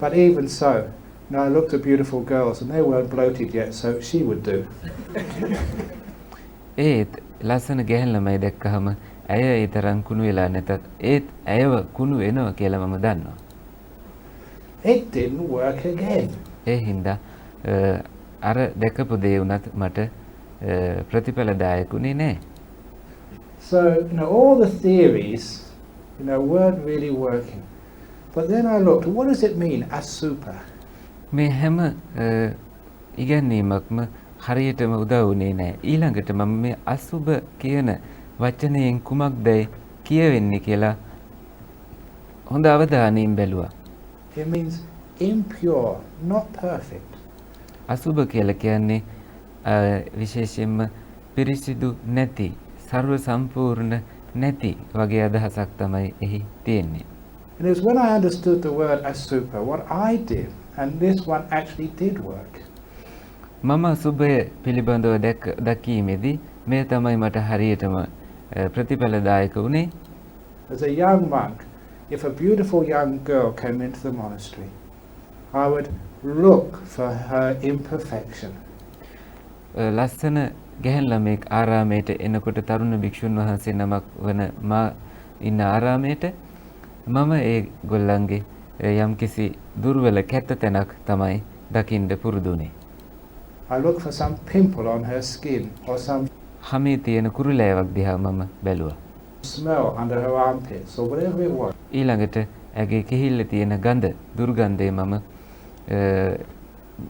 But even so, I looked at beautiful girls and they weren't bloated yet, so she would do. ඒත් ලස්සන ගැහැණු ළමයි දැක්කහම ඇය ඒ තරම් කුණු වෙලා නැතත් ඒත් ඇයව කුණු වෙනවා කියලා මම දන්නවා. It didn't work again. ඒ හින්දා අර දැකපු දේ උනත් මට ප්‍රතිඵලදායකුනේ නෑ. So, all the theories, weren't really working. But then I looked, what does it mean, asupa? මේ හැම ඉගැන්වීමක්ම හරියටම උදව් වුණේ නෑ. ඊළඟට මම මේ අසුබ කියන වචනයෙන් කුමක්දයි කියවෙන්නේ කියලා හොඳ අවධානයෙන් බැලුවා. It means impure, not perfect. අසුබ කියලා කියන්නේ විශේෂයෙන්ම පිරිසිදු නැති, සර්ව සම්පූර්ණ නැති වගේ අදහසක් තමයි එහි තියෙන්නේ. And it was when I understood the word asupa, what I did, and this one actually did work. මම අසුබය පිළිබඳව දැකීමේදී මේ තමයි මට හරියටම ප්‍රතිඵලදායක වුණේ. As a young monk, if a beautiful young girl came into the monastery, I would look for her imperfection. ලස්සන ගැහැණු ළමෙක් ආරාමයට එනකොට තරුණ භික්ෂුන් වහන්සේ නමක් වන මා ඉන්න ආරාමයට මම ඒ ගොල්ලන්ගේ යම්කිසි දුර්වල කැත තැනක් තමයි දකින්න පුරුදු වුණේ. I look for some pimple on her skin or some හමේ තියෙන කුරුලෑවක් දිහා මම බැලුවා. smell under her armpits or whatever it was. ඊළඟට ඇගේ කිහිල්ල තියෙන ගඳ දුර්ගන්ධය මම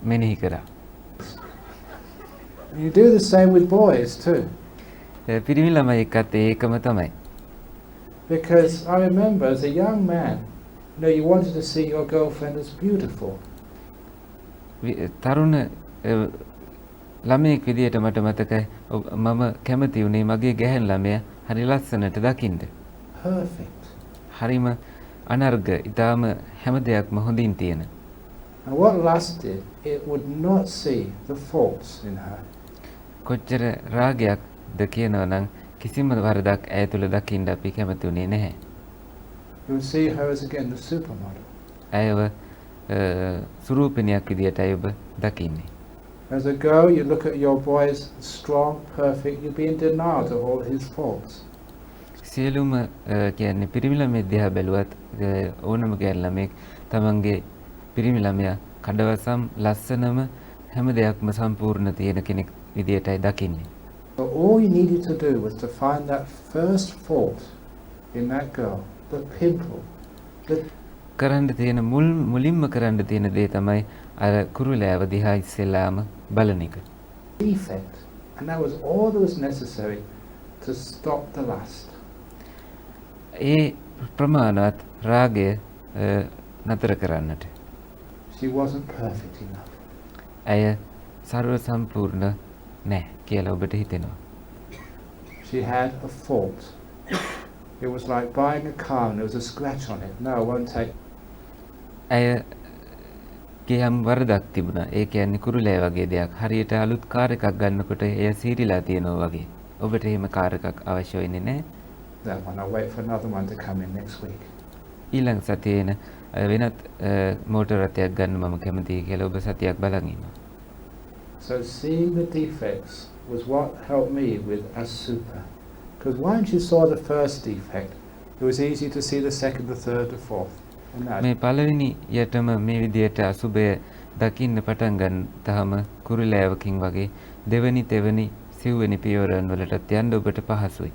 මෙනෙහි කරා. You do the same with boys too. පිරිමි ළමයි එක්කත් ඒකම තමයි. Because I remember as a young man, you wanted to see your girlfriend as beautiful. තරුණ ළමයෙක් විදියට මට මතකයි මම කැමති වුණේ මගේ ගැහැණු ළමයා හරි ලස්සනට දකින්න. Perfect. හරිම අනර්ග, ඊටාම හැම දෙයක්ම හොඳින් තියෙන. And what lust did, it would not see the faults in her. කොච්චර රාගයක්ද කියනවා නම් කිසිම වරදක් ඇය තුළ දකින්න අපි කැමති වුණේ නැහැ. You would see her as again the supermodel. ඇයව සුරූපිනියක් විදියට අයව දකින්නේ. As a girl, you look at your boy as strong, perfect, you'd be in denial to all his faults. සියලුම කියන්නේ පිරිමි ළමයෙක් දිහා බැලුවත් ඕනම ගැහැණු ළමයෙක් තමන්ගේ පිරිමි ළමයා කඩවසම් ලස්සනම හැම දෙයක්ම සම්පූර්ණ තියෙන කෙනෙක් විදියටයි දකින්නේ. So all you needed to do was to find that first fault in that girl, the pimple, කරන්න තියෙන මුලින්ම කරන්න තියෙන දේ තමයි අර කුරුලෑව දිහා ඉස්සෙල්ලාම බලන එක. defect, and that was all that was necessary to stop the lust. ඒ ප්‍රමාණවත් රාගය නතර කරන්නට. She wasn't perfect enough. ඇය සර්ව සම්පූර්ණ නැහැ කියලා ඔබට හිතෙනවා. She had a fault. It was like buying a car and there was a scratch on it. No, it won't take. ඇයගේ යම් වරදක් තිබුණා. ඒ කියන්නේ කුරුලෑ වගේ දෙයක්. හරියට අලුත් කාර් එකක් ගන්නකොට එය සීරිලා තියෙනවා වගේ. ඔබට එහෙම කාර් එකක් අවශ්‍ය වෙන්නේ නැහැ. That one, I'll wait for another one to come in next week. ඊළඟ සතියේ එන වෙනත් මෝටර් රථයක් ගන්න මම කැමතියි කියලා ඔබ සතියක් බලන් ඉන්නවා. So seeing the defects was what helped me with Asupa. Because once you saw the first defect, it was easy to see the second, the third, the fourth. මේ පළවෙනි යටම මේ විදියට අසුබය දකින්න පටන් ගන්නතහම කුරුලෑවකින් වගේ දෙවෙනි තෙවෙනි සිව්වෙනි පියවරන් වලටත් යන්න ඔබට පහසුයි.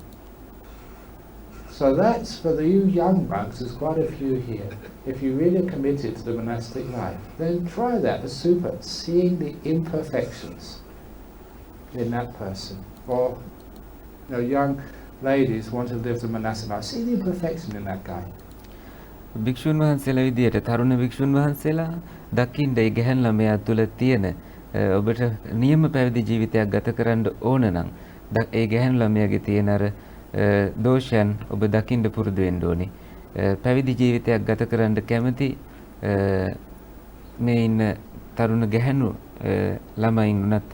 So that's for the you young monks, there's quite a few here. If you really committed to the monastic life, then try that, the super, seeing the imperfections in that person. Or, young ladies want to live the monastic life, see the imperfection in that guy. භික්ෂුන් වහන්සේලා විදියට තරුණ භික්ෂුන් වහන්සේලා දකින්න ඒ ගැහැණු ළමයා තුළ තියෙන ඔබට නියම පැවිදි ජීවිතයක් ගත කරන්න ඕන නම් ඒ ගැහැණු ළමයාගේ තියෙන අර දෝෂයන් ඔබ දකින්න පුරුදු වෙන්න ඕනේ. පැවිදි ජීවිතයක් ගත කරන්න කැමති මේ ඉන්න තරුණ ගැහැණු ළමයින් උනත්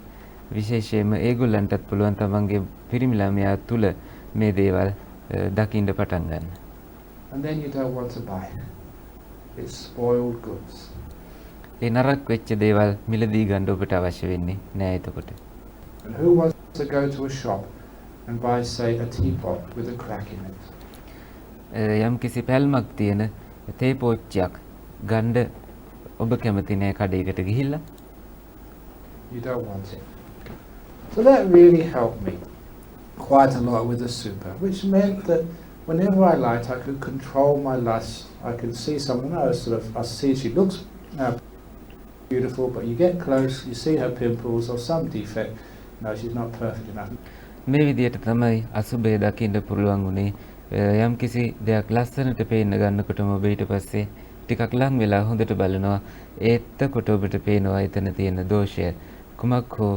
විශේෂයෙන්ම ඒගොල්ලන්ටත් පුළුවන් තමන්ගේ පිරිමි ළමයා තුළ මේ දේවල් දකින්න පටන් ගන්න. And then you don't want to buy it. It's spoiled goods. ඒ නරක වෙච්ච දේවල් මිලදී ගන්න ඔබට අවශ්‍ය වෙන්නේ නෑ එතකොට. And who wants to go to a shop and buy, say, a teapot with a crack in it? යම් කිසි පැල්මක් තියෙන තේ පෝච්චියක් ගන්න ඔබ කැමති නෑ කඩේකට ගිහිල්ලා. You don't want it. So that really helped me quite a lot with the super, which meant that whenever I liked, I could control my lust. I could see someone else, I see she looks beautiful, but you get close, you see her pimples or some defect. No, she's not perfect enough. මේ විදියට තමයි අසුබය දකින්න පුළුවන් උනේ. යම් කිසි දෙයක් ලස්සනට පේන්න ගන්නකොටම ඔබ ඊට පස්සේ ටිකක් ලං වෙලා හොඳට බලනවා. ඒත්තකොට ඔබට පේනවා එතන තියෙන දෝෂය. කුමක් හෝ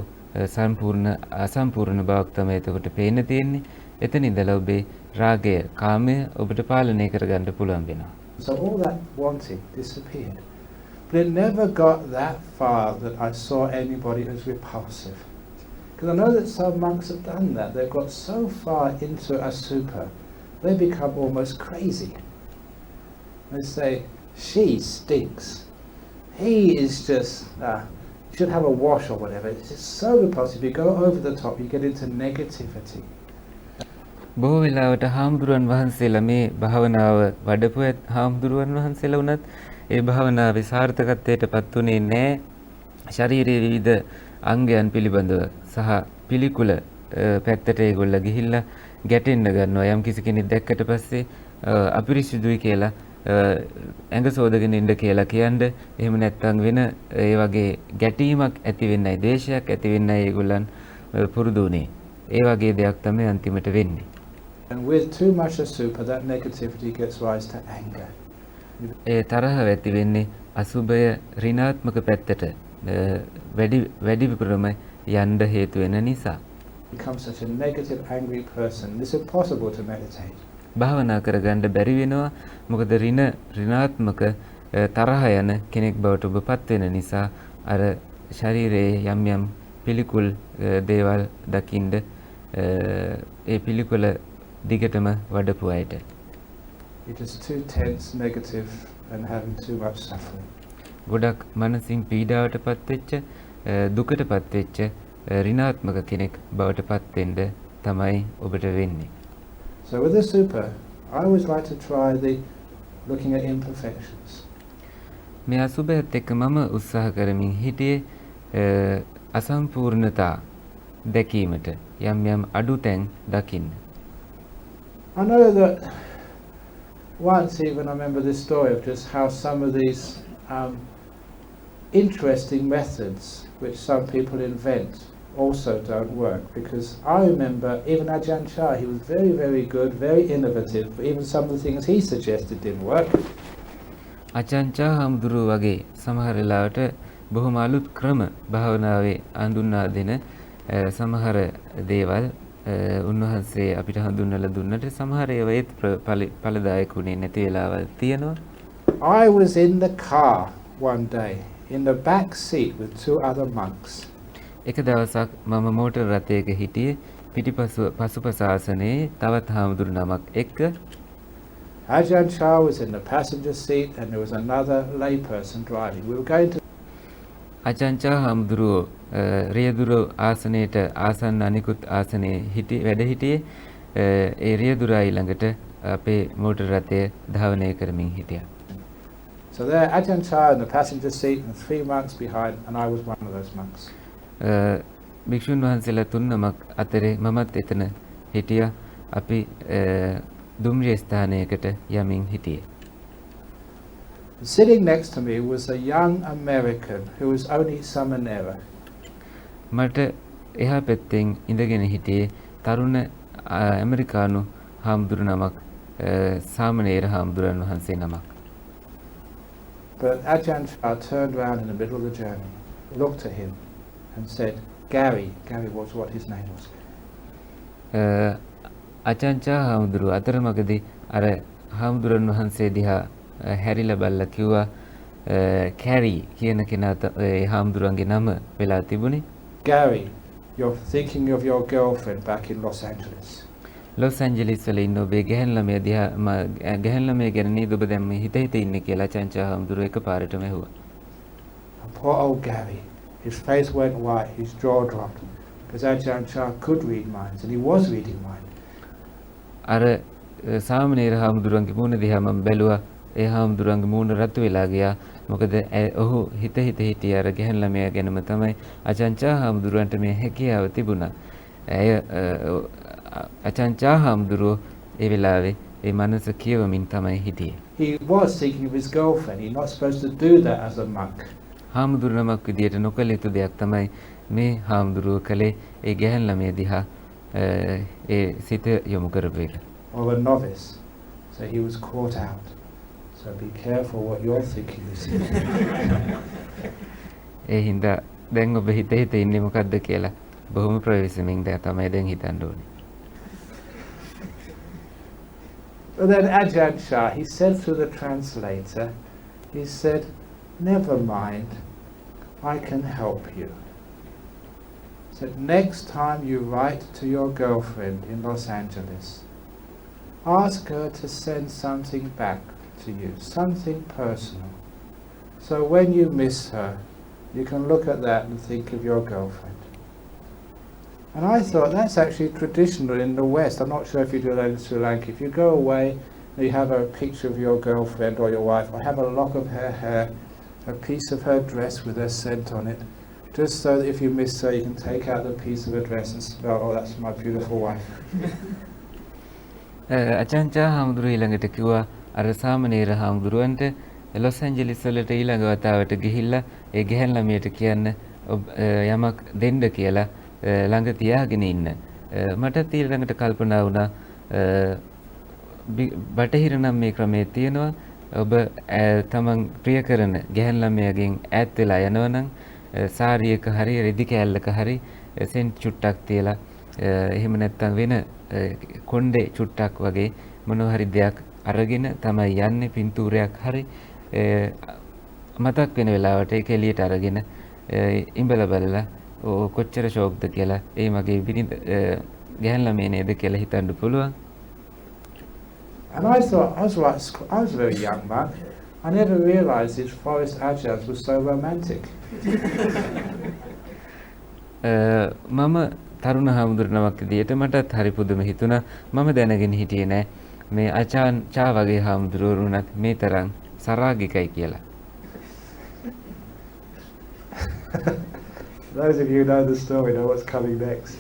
සම්පූර්ණ අසම්පූර්ණ බවක් තමයි එතකොට පේන්න තියෙන්නේ. එතන ඉඳලා ඔබේ රාගය, කාමය ඔබට පාලනය කරගන්න පුළුවන් වෙනවා. So all that wanting disappeared. But it never got that far that I saw anybody as repulsive. Because I know that some monks have done that. They've got so far into Asupa, they become almost crazy. They say, she stinks. He is just, should have a wash or whatever. It's just so repulsive. You go over the top, you get into negativity. බොහෝ වෙලාවට හාමුදුරුවන් වහන්සේලා මේ භාවනාව වඩපු හාමුදුරුවන් වහන්සේලා වුණත් ඒ භාවනාවේ සාර්ථකත්වයට පත් වුණේ නැහැ. ශරීරයේ විවිධ අංගයන් පිළිබඳව සහ පිළිකුල පැත්තට ඒගොල්ලෝ ගිහිල්ලා ගැටෙන්න ගන්නවා. යම් කිසි කෙනෙක් දැක්කට පස්සේ අපිරිසිදුයි කියලා ඇඟ සෝදගෙන ඉන්න කියලා කියන්නේ. එහෙම නැත්නම් වෙන ඒ වගේ ගැටීමක් ඇති වෙන්නයි, ද්වේෂයක් ඇති වෙන්නයි ඒගොල්ලන් පුරුදු වුණේ. ඒ වගේ දෙයක් තමයි අන්තිමට වෙන්නේ. And with too much asubha, that negativity gets rise to anger. ඒ තරහ ඇති වෙන්නේ අසුභය ඍණාත්මක පැත්තට වැඩිපුරම යන්න හේතු වෙන නිසා. Become such a negative, angry person. It's impossible to meditate. භාවනා කරගන්න බැරි වෙනවා. මොකද ඍණාත්මක තරහ යන කෙනෙක් බවට ඔබපත් වෙන නිසා අර ශරීරයේ යම් පිළිකුල් දේවල් දකින්න ඒ පිළිකුල දිගටම වඩපු අයට. It is too tense, negative, and having too much suffering. ගොඩක් මනසින් පීඩාවටපත් වෙච්ච දුකටපත් වෙච්ච ඍණාත්මක කෙනෙක් බවටපත් වෙන්න තමයි ඔබට වෙන්නේ. So with the super, I always like to try the looking at imperfections. මේ අසුබයත් එක්ක මම උත්සාහ කරමින් හිටියේ අසම්පූර්ණතා දැකීමට යම් අඩුතැන් දකින්න. I know that once even I remember this story of just how some of these interesting methods which some people invent also don't work, because I remember even Ajahn, he was very, very good, very innovative, but even some of the things he suggested didn't work. Ajahn හාමුදුරුවෝ වගේ සමහර වෙලාවට බොහොම අලුත් ක්‍රම භාවනාවේ අඳුන්වා දෙන සමහර දේවල් උන්වහන්සේ අපිට හඳුන්වලා දුන්නට සමහර ඒවා ඒත් ඵලදායකුනේ නැති වෙලාවල් තියෙනවා. I was in the car one day in the back seat with two other monks. එක දවසක් මම මෝටර් රථයක හිටියේ පසුපස ආසනයේ තවත් හාමුදුරු නමක් එක්ක. Ajahn was in the passenger seat and there was another lay person driving. We were going to Ajahn හාමුදුරුවෝ රියදුරු ආසනයේට ආසන්න අනිකුත් ආසනයේ වැඩ හිටියේ. ඒ රියදුරා ළඟට අපේ මෝටර් රථය ධාවනය කරමින් හිටියා. So there Ajahn in the passenger seat and three monks behind, and I was one of those monks. භික්ෂුන් වහන්සේලා තුන් නමක් අතරේ මමත් එතන හිටියා. අපි දුම්රිය ස්ථානයකට යමින් හිටියේ. Sitting next to me was a young American who was only Samanera. මට එහා පැත්තෙන් ඉඳගෙන හිටියේ තරුණ ඇමරිකානු හාමුදුරු නමක්, සාමණේර හාමුදුරන් වහන්සේ නමක්. But Ajahn turned around in the middle of the journey, looked at him and said, Gary was what his name was. Ajahn හාමුදුරුව අතරමඟදී අර හාමුදුරන් වහන්සේ දිහා හැරිලා බලලා කිව්වා කැරි කියන කෙනා හාමුදුරන්ගේ නම වෙලා තිබුණේ. Gary, you're thinking of your girlfriend back in Los Angeles. Los Angeles වල ඉන්න ඔබේ ගැහැණු ළමයා දිහා ගැහැණු ළමයා ගැන නේද ඔබ දැන් මේ හිත ඉන්නේ කියලා Ajahn හාමුදුරුව එකපාරටම ඇහුවා. Poor old Gary, his face went white, his jaw dropped, because Ajahn could read minds and he was reading minds. අර සාමණේර හාමුදුරන්ගේ මූණ දිහා මම බැලුවා. ඒ හාමුදුරන්ගේ මූණ රතු වෙලා ගියා. මොකද ඔහු හිත හිටිය අර ගැහැණු ළමයා ගැනම තමයි Ajahn හාමුදුරන්ට මේ හැකියාව තිබුණා. Ajahn හාමුදුරුවෝ ඒ වෙලාවේ ඒ මනස කියවමින් තමයි හිටියේ. He was thinking of his girlfriend. He's not supposed to do that as a monk. හාමුදුරු නමක් විදියට නොකළ යුතු දෙයක් තමයි මේ හාමුදුරුවෝ කළේ. ඒ ගැහැණු ළමයා දිහා ඒ සිත යොමු කරපු එක. Or a novice. So he was caught out. So be careful what you're thinking this is. ඒ හින්දා දැන් ඔබ හිත ඉන්නේ මොකද්ද කියලා බොහොම ප්‍රවේශමෙන් තමයි දැන් හිතන්න ඕනේ. But then Ajahn he said through the translator, he said, never mind, I can help you. He said, next time you write to your girlfriend in Los Angeles, ask her to send something back to you, something personal. So when you miss her, you can look at that and think of your girlfriend. And I thought that's actually traditional in the West. I'm not sure if you do that in Sri Lanka. If you go away and you have a picture of your girlfriend or your wife, or have a lock of her hair, a piece of her dress with her scent on it, just so that if you miss her, you can take out the piece of her dress and smell, oh, that's my beautiful wife. Ajahn හාමුදුරුවෝ ඊළඟට කිව්වා අර සාමණේර හාමුදුරුවන්ට Los Angeles වලට ඊළඟ වතාවට ගිහිල්ලා ඒ ගැහැණු ළමයට කියන්න යමක් දෙන්න කියලා ළඟ තියාගෙන ඉන්න. මටත් ඊළඟට කල්පනා වුණා බටහිර නම් මේ ක්‍රමයේ තියෙනවා. ඔබ තමන් ප්‍රිය කරන ගැහැණු ළමයාගෙන් ඈත් වෙලා යනවා නම් සාරියක හරි රෙදි කෑල්ලක හරි සෙන්ට් චුට්ටක් තියලා එහෙම නැත්නම් වෙන කොණ්ඩේ චුට්ටක් වගේ මොනවා හරි දෙයක් අරගෙන තමයි යන්නේ. පින්තූරයක් හරි මතක් වෙන වෙලාවට ඒක එළියට අරගෙන ඉඹලා බලලා කොච්චර ෂෝක්ද කියලා ඒ මගේ බිරිඳ ගැහැණු ළමයි නේද කියලා හිතන්න පුළුවන්. And I thought, I was a very young monk. I never realised these forest ajahns were so romantic. මම තරුණ හාමුදුරුවමක් විදියට මටත් හරි පුදුම හිතුණා. මම දැනගෙන හිටියේ නෑ මේ ආචාන් චා වගේ හාමුදුරුවරුණත් මේ තරම් සරාගිකයි කියලා. Those of you who know the story know what's coming next.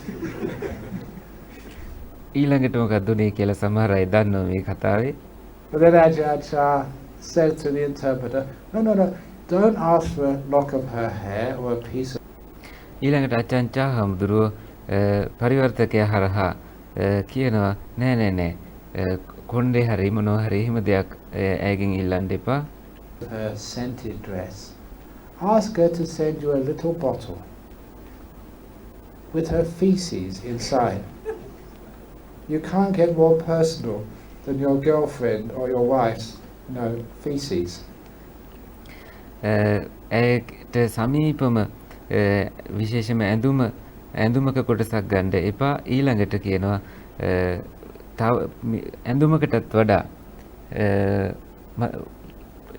ඊළඟට මොකක්ද උනේ කියලා සමහර අය දන්නවා මේ කතාවේ. But then Ajahn said to the interpreter, no, don't ask for a lock of her hair or a piece of... ඊළඟට ආචාන් චා හාමුදුරුවෝ පරිවර්තකයා හරහා කියනවා නෑ කොණ්ඩේ හරි මොනවා හරි එහෙම දෙයක් ඇයගෙන් ඉල්ලන්න එපා. Her scented dress. Ask her to send you a little bottle with her feces inside. You can't get more personal than your girlfriend or your wife's, feces. ඒකට සමීපම විශේෂම ඇඳුමක කොටසක් ගන්න එපා. ඊළඟට කියනවා තව ඇඳුමකටත් වඩා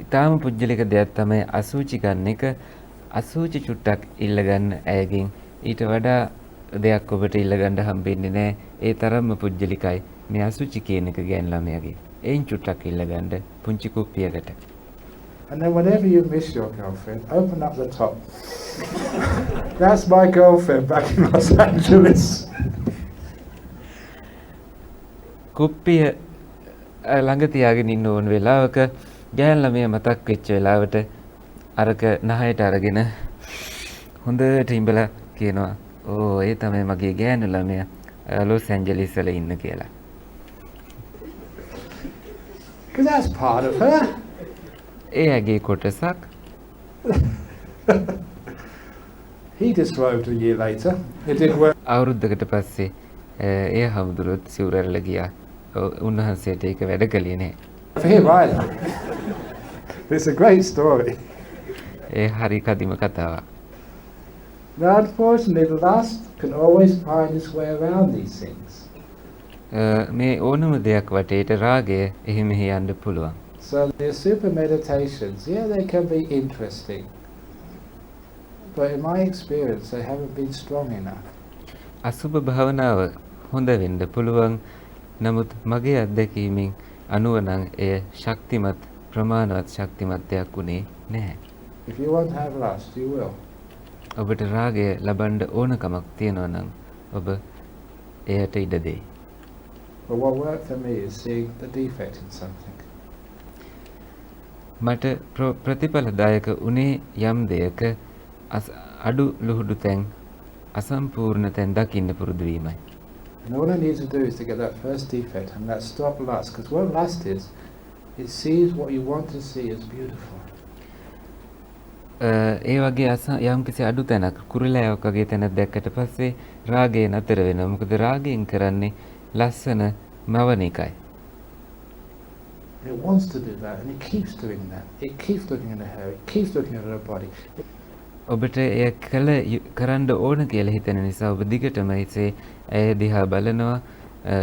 ඉතාම පුජ්‍යලික දෙයක් තමයි අසුචි ගන්න එක. අසුචි චුට්ටක් ඉල්ල ගන්න ඇයගෙන් ඊට වඩා දෙයක් ඔබට ඉල්ල ගන්න හම්බෙන්නේ නැහැ. ඒ තරම්ම පුජ්‍යලිකයි මේ අසුචි කියන එක ගැහැණු ළමයාගේ. එයින් චුට්ටක් ඉල්ල ගන්න පුංචි කුප්පියකට. And then whenever you miss your girlfriend, open up the top. That's my girlfriend back in Los Angeles. කුප්පිය ළඟ තියාගෙන ඉන්න ඕන වෙලාවක ගැහැණු ළමයා මතක් වෙච්ච වෙලාවට අරක නහයට අරගෙන හොඳට ඉඹලා කියනවා ඒ තමයි මගේ ගැහැණු ළමයා ලොස් ඇන්ජලිස් වල ඉන්න කියලා. Because that's part of her. ඒ ඇගේ කොටසක්. He disrobed a year later. It didn't work. අවුරුද්දකට පස්සේ ඒ හමුදුරුවොත් සිවුරැල්ල ගියා. උන්වහන්සේට ඒක වැඩ කළේ නැහැ. For him either. It's a great story. ඒ හරි කදිම කතාවක්. Now unfortunately lust can always find its way around these things. මේ ඕනම දෙයක් වටේට රාගය එහෙ මෙහෙ යන්න පුළුවන්. So the super meditations, they can be interesting. But in my experience they haven't been strong enough. අසුබ භාවනාව හොඳ වෙන්න පුළුවන්. නමුත් මගේ අත්දැකීමෙන් අනුව නම් එය ශක්තිමත් ප්‍රමාණවත් ශක්තිමත් දෙයක් උනේ නැහැ. If you want to have lust, you will. ඔබට රාගය ලබන්න ඕනකමක් තියෙනවා නම් ඔබ එයට ඉඩ දෙයි. But what worked for me is seeing the defect in something. මට ප්‍රතිඵලදායක උනේ යම් දෙයක අඩු ලුහුඩු තැන් අසම්පූර්ණ තැන් දකින්න පුරුදු වීමයි. And all I need to do is to get that first defect and that stop lust. Because what lust is, it sees what you want to see as beautiful. ඒ වගේ යම් කිසි අඩු තැනක් කුරුලෑවක් වගේ තැනක් දැක්කට පස්සේ රාගය නතර වෙනවා. මොකද රාගයෙන් කරන්නේ ලස්සන මවන එකයි. It wants to do that and it keeps doing that. It keeps looking at her, it keeps looking at her body. ඔබට එය කරන්න ඕන කියලා හිතෙන නිසා ඔබ දිගටම ඉසේ ඇය දිහා බලනවා,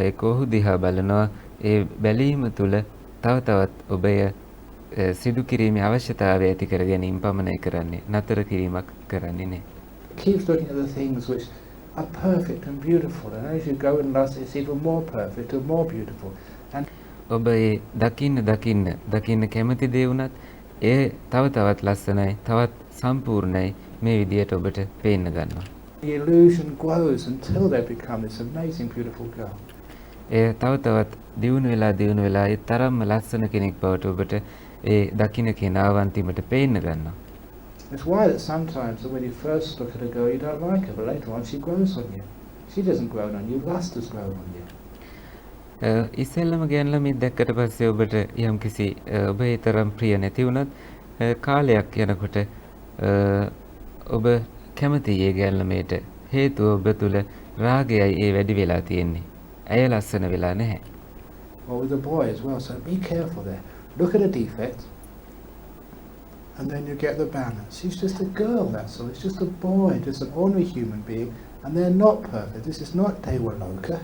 ඒක ඔහු දිහා බලනවා. ඒ බැලීම තුළ තව තවත් ඔබ සිදු කිරීමේ අවශ්‍යතාවය ඇති කර ගැනීම පමණයි කරන්නේ. නතර කිරීමක් කරන්නේ නැහැ. It keeps looking at the things which are perfect and beautiful, and as you go in lust it's even more perfect and more beautiful. And ඔබ ඒ දකින්න කැමති දේ වුණත් ඒ තව තවත් ලස්සනයි, තවත් සම්පූර්ණයි මේ විදියට ඔබට පේන්න ගන්නවා. the illusion grows until they become this amazing beautiful girl. ඒ තව තවත් දියුණු වෙලා ඒ තරම්ම ලස්සන කෙනෙක් බවට ඔබට ඒ දකින්න කෙනාව අන්තිමට පේන්න ගන්නවා. It's why that sometimes when you first look at a girl you don't like her, but later on she grows on you. She doesn't grow on you, lust has grown on you. ඉස්සෙල්ලම ගෑන් ළමයි දැක්කට පස්සේ ඔබට යම්කිසි ඔබ ඒ තරම් ප්‍රිය නැති වුණත් කාලයක් යනකොට ඔබ කැමති ඒ ගෑන් ළමයට හේතුව ඔබ තුල රාගයයි ඒ වැඩි වෙලා තියෙන්නේ. ඇය ලස්සන වෙලා නැහැ. Or with a boy as well, so be careful there. Look at a defect and then you get the balance. She's just a girl, that's all. It's just a boy, just an ordinary human being, and they're not perfect. This is not Devaloka.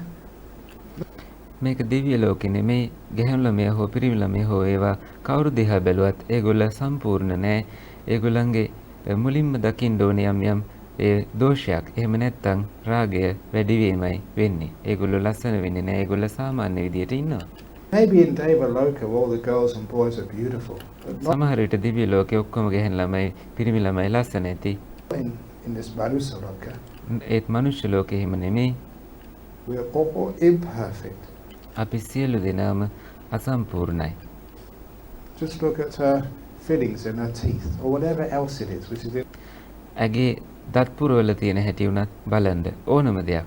මේක දිව්‍ය ලෝකෙ නෙමෙයි. ගැහැණු ළමයා හෝ පිරිමි ළමයා හෝ ඒවා කවුරු දිහා බැලුවත් ඒගොල්ල සම්පූර්ණ නැහැ. ඒගොල්ලන්ගේ මුලින්ම දකින්න ඕනේ යම් ඒ දෝෂයක්. එහෙම නැත්නම් රාගය වැඩි වීමයි වෙන්නේ. ඒගොල්ලෝ ලස්සන වෙන්නේ නැහැ. ඒගොල්ල සාමාන්‍ය විදියට ඉන්නවා. Maybe in Devaloka all the girls and boys are beautiful. But not සමහර විට දිව්‍ය ලෝකෙ ඔක්කොම ගැහැණු ළමයි පිරිමි ළමයි ලස්සන ඇති. in this Manusaloka. ඒත් මනුෂ්‍ය ලෝකෙ එහෙම නෙමෙයි. We're all imperfect. අපි සියලු දෙනාම අසම්පූර්ණයි. Just look at her fillings in her teeth, or whatever else it is, which is ඇගේ දත් පුරවල තියෙන හැටි උනත් බලන්න ඕනම දෙයක්.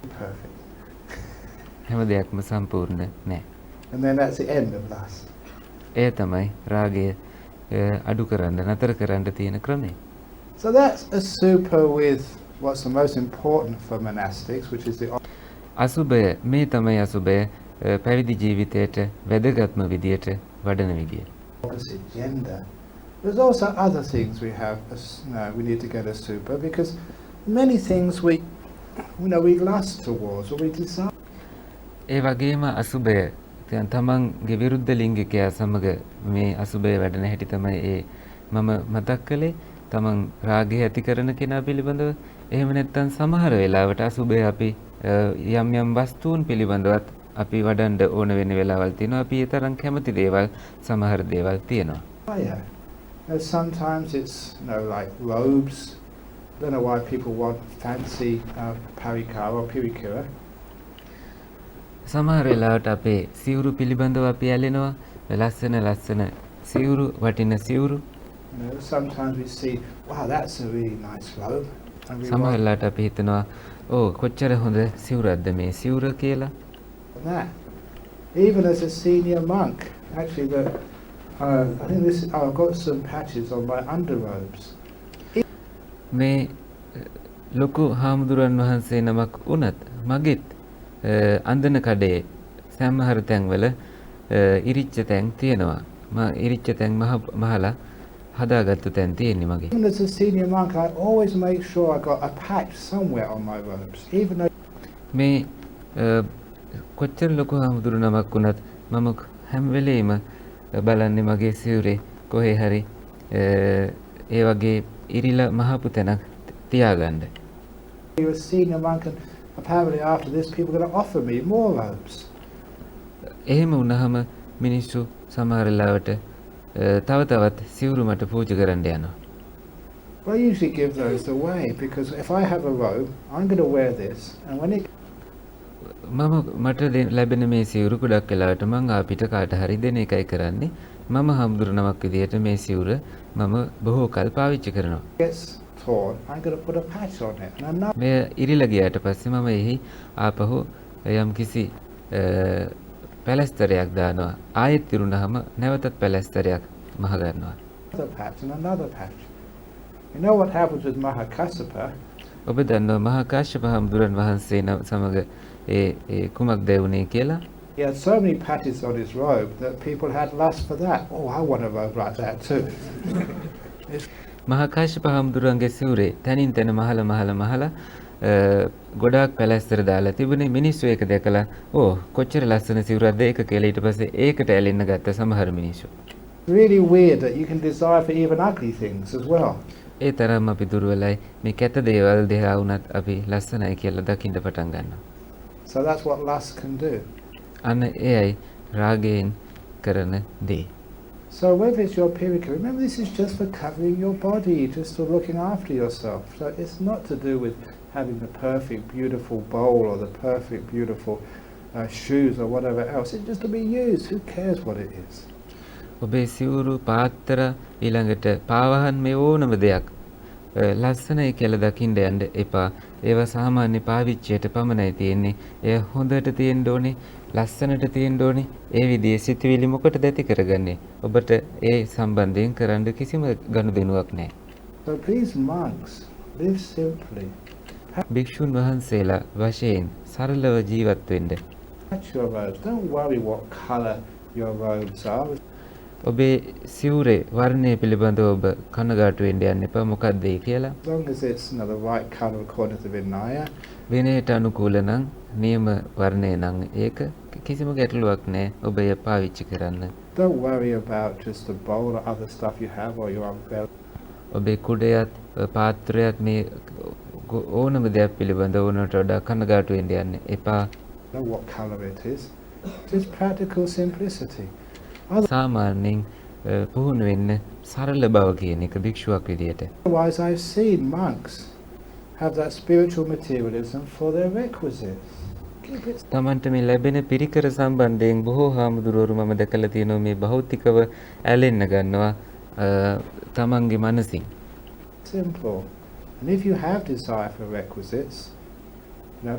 imperfect. හැම දෙයක්ම සම්පූර්ණ නැහැ. And then that's the end of lust. එය තමයි රාගය අඩු කරන්න නතර කරන්න තියෙන ක්‍රමය. So that's a super with what's the most important for monastics, which is the අසුබය මේ තමයි අසුබය පැවිදි ජීවිතයට වැදගත්ම විදියට වඩන විදිය. opposite gender. There's also other things we have, we need to get a super, because many things we lust towards or we desire. ඒ වගේම අසුබය තමන්ගේ විරුද්ධ ලිංගිකයා සමග මේ අසුබය වැඩෙන හැටි තමයි ඒ මම මතක් කළේ. තමන් රාගය ඇති කරන කෙනා පිළිබඳව එහෙම නැත්නම් සමහර වෙලාවට අසුබය අපි යම් වස්තුන් පිළිබඳවත් අපි වඩන්න ඕන වෙන වෙලාවල් තියෙනවා. අපි ඒ තරම් කැමති දේවල් සමහර දේවල් තියෙනවා. Sometimes it's like robes. I don't know why people want fancy parikara or pirikura. සමහර වෙලාවට අපේ සිවුරු පිළිබඳව අපි ඇලෙනවා. ලස්සන සිවුරු වටින සිවුරු. Sometimes we see, wow, that's a really nice robe. සමහර වෙලාවට අපි හිතනවා කොච්චර හොඳ සිවුරක්ද මේ සිවුර කියලා. That. Even as a senior monk, actually, I think I've got some patches on my underrobes. මේ ලොකු හාමුදුරන් වහන්සේ නමක් වුණත් මගෙත් අන්දන කඩේ සමහර තැන්වල ඉරිච්ච තැන් තියෙනවා. ඉරිච්ච තැන් මහලා හදාගත්තු තැන් තියෙන්නේ මගේ. Even as a senior monk, I always make sure I got a patch somewhere on my robes, even though මේ කොච්චර ලොකු හාමුදුරු නමක් වුණත් මම හැම වෙලේම බලන්නේ මගේ සිවුරේ කොහේ හරි ඒ වගේ ඉරිලා මහපු තැනක් තියාගන්න. you're a senior monk, and apparently after this people are going to offer me more robes. එහෙම වුණාම මිනිස්සු සමහර වෙලාවට තව තවත් සිවුරු මට පූජා කරන්න යනවා. Well, I usually give those away, because if I have a robe, I'm going to wear this, and when it මට ලැබෙන මේ සිවුරු ගොඩක් වෙලාවට මම අපිට කාට හරි දෙන එකයි කරන්නේ. මම හාමුදුරු නමක් විදියට මේ සිවුර මම බොහෝ කල් පාවිච්චි කරනවා. gets torn, I'm going to put a patch on it. And I'm not මේ ඉරිලා ගියාට පස්සේ මම එහි ආපහු යම්කිසි පැලස්තරයක් දානවා. ආයෙත් ඉරුණාම නැවතත් පැලස්තරයක් මහ ගන්නවා. another patch and another patch. You know what happens with Mahakassapa? ඔබ දන්නවා මහා කාශ්‍යප හාමුදුරන් වහන්සේ සමග ඒ කුමක්ද වුනේ කියලා? He had so many patches on his robe that people had lust for that. Oh, I want a robe like that too. මහා කාශ්‍යප හාමුදුරන්ගේ සිවුරේ තනින් තන මහලා ගොඩාක් පැලැස්තර දාලා තිබුණේ. මිනිස්සු ඒක දැකලා කොච්චර ලස්සන සිවුරක්ද ඒක කියලා ඊට පස්සේ ඒකට ඇලෙන්න ගත්ත සමහර මිනිස්සු. Really weird that you can desire for even ugly things as well. ඒ තරම් අපි දුර්වලයි. මේ කැත දේවල් දෙහා වුණත් අපි ලස්සනයි කියලා දකින්න පටන් ගන්නවා. So that's what lust can do. අන්න එයයි රාගයෙන් කරන දේ. So whether it's your pirika, remember this is just for covering your body, just for looking after yourself. So it's not to do with having the perfect, beautiful bowl or the perfect, beautiful shoes or whatever else. It's just to be used. Who cares what it is? ඔබේ සිවුරු පාත්තර ඊළඟට පාවහන් මේ ඕනම දෙයක් ලස්සනයි කියලා දකින්න යන්න එපා. ඒවා සාමාන්‍ය පාවිච්චියට පමණයි තියෙන්නේ. එය හොඳට තියෙන්න ඕනේ, ලස්සනට තියෙන්න ඕනේ. ඒ විදිහේ සිතුවිලි මොකටද ඇති කරගන්නේ? ඔබට ඒ සම්බන්ධයෙන් කරන්න කිසිම ගනුදෙනුවක් නැහැ. So please monks, live simply. භික්ෂුන් වහන්සේලා වශයෙන් සරලව ජීවත් වෙන්න. Patch your robes. Don't worry what colour your robes are. ඔබේ සිවුරේ වර්ණය පිළිබඳව ඔබ කනගාටු වෙන්න යන්න එපා. මොකක්ද ඒ කියලා? As long as it's the right colour according to Vinaya. විනයට අනුකූල නම් නියම වර්ණය නම් ඒක කිසිම ගැටලුවක් නැහැ. ඔබ එය පාවිච්චි කරන්න. Don't worry about just the bowl or other stuff you have or your umbrella. ඔබේ කුඩයත් පාත්‍රයත් මේ ඕනම දෙයක් පිළිබඳව ඕනට වඩා කනගාටු වෙන්න යන්න එපා. Know what colour it is. Just practical simplicity. සාමාන්‍යයෙන් පුහුණු වෙන්න සරල බව කියන එක භික්ෂුවක් විදියට. Otherwise I've seen monks have that spiritual materialism for their requisites. තමන්ට මේ ලැබෙන පිරිකර සම්බන්ධයෙන් බොහෝ හාමුදුරුවරු මම දැකලා තියෙනවා මේ භෞතිකව ඇලෙන්න ගන්නවා තමන්ගේ මනසින්. Simple. And if you have desire for requisites,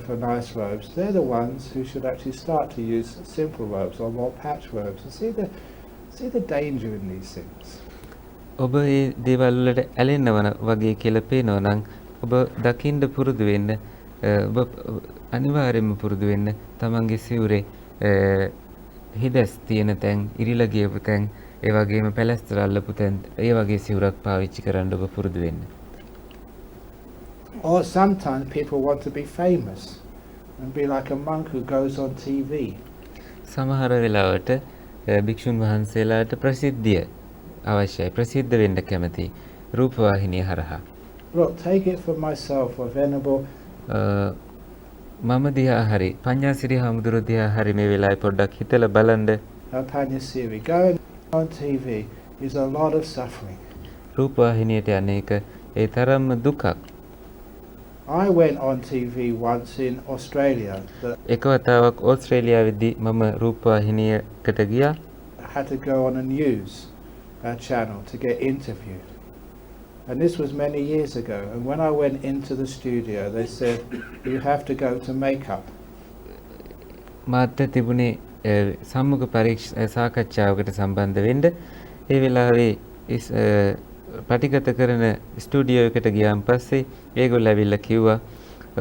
for nice robes, they're the ones who should actually start to use simple robes or more patch robes and see the danger in these things. ඔබ මේ දේවල් වලට ඇලෙන්නවන වගේ කියලා පේනවා නම් ඔබ දකින්න පුරුදු වෙන්න ඔබ අනිවාර්යයෙන්ම පුරුදු වෙන්න තමන්ගේ සිවුරේ හිදස් තියෙන තැන් ඉරිලා ගියපු තැන් ඒ වගේම පැලැස්තර අල්ලපු තැන් ඒ වගේ සිවුරක් පාවිච්චි කරන්න ඔබ පුරුදු වෙන්න. Or sometimes people want to be famous and be like a monk who goes on TV. සමහර වෙලාවට භික්ෂුන් වහන්සේලාට ප්‍රසිද්ධිය අවශ්‍යයි. ප්‍රසිද්ධ වෙන්න කැමති රූපවාහිනිය හරහා. Look, take it for myself or Venerable. මම දිහා හරි පඤ්ඤාසිරි හාමුදුරුවෝ දිහා හරි මේ වෙලාවේ පොඩ්ඩක් හිතලා බලන්න. Panyasiri, going on TV is a lot of suffering. රූපවාහිනියට යන එක ඒ තරම්ම දුකක්. I went on TV once in Australia. එක වතාවක් ඕස්ට්‍රේලියාවේදී මම රූපවාහිනියකට ගියා. I had to go on a news channel to get interviewed. And this was many years ago. And when I went into the studio, they said, you have to go to makeup. මාත් තිබුණේ සම්මුඛ සාකච්ඡාවකට සම්බන්ධ වෙන්න. ඒ වෙලාවේ පටිගත කරන studio එකට ගියාන් පස්සේ ඒගොල්ලෝ ඇවිල්ලා කිව්වා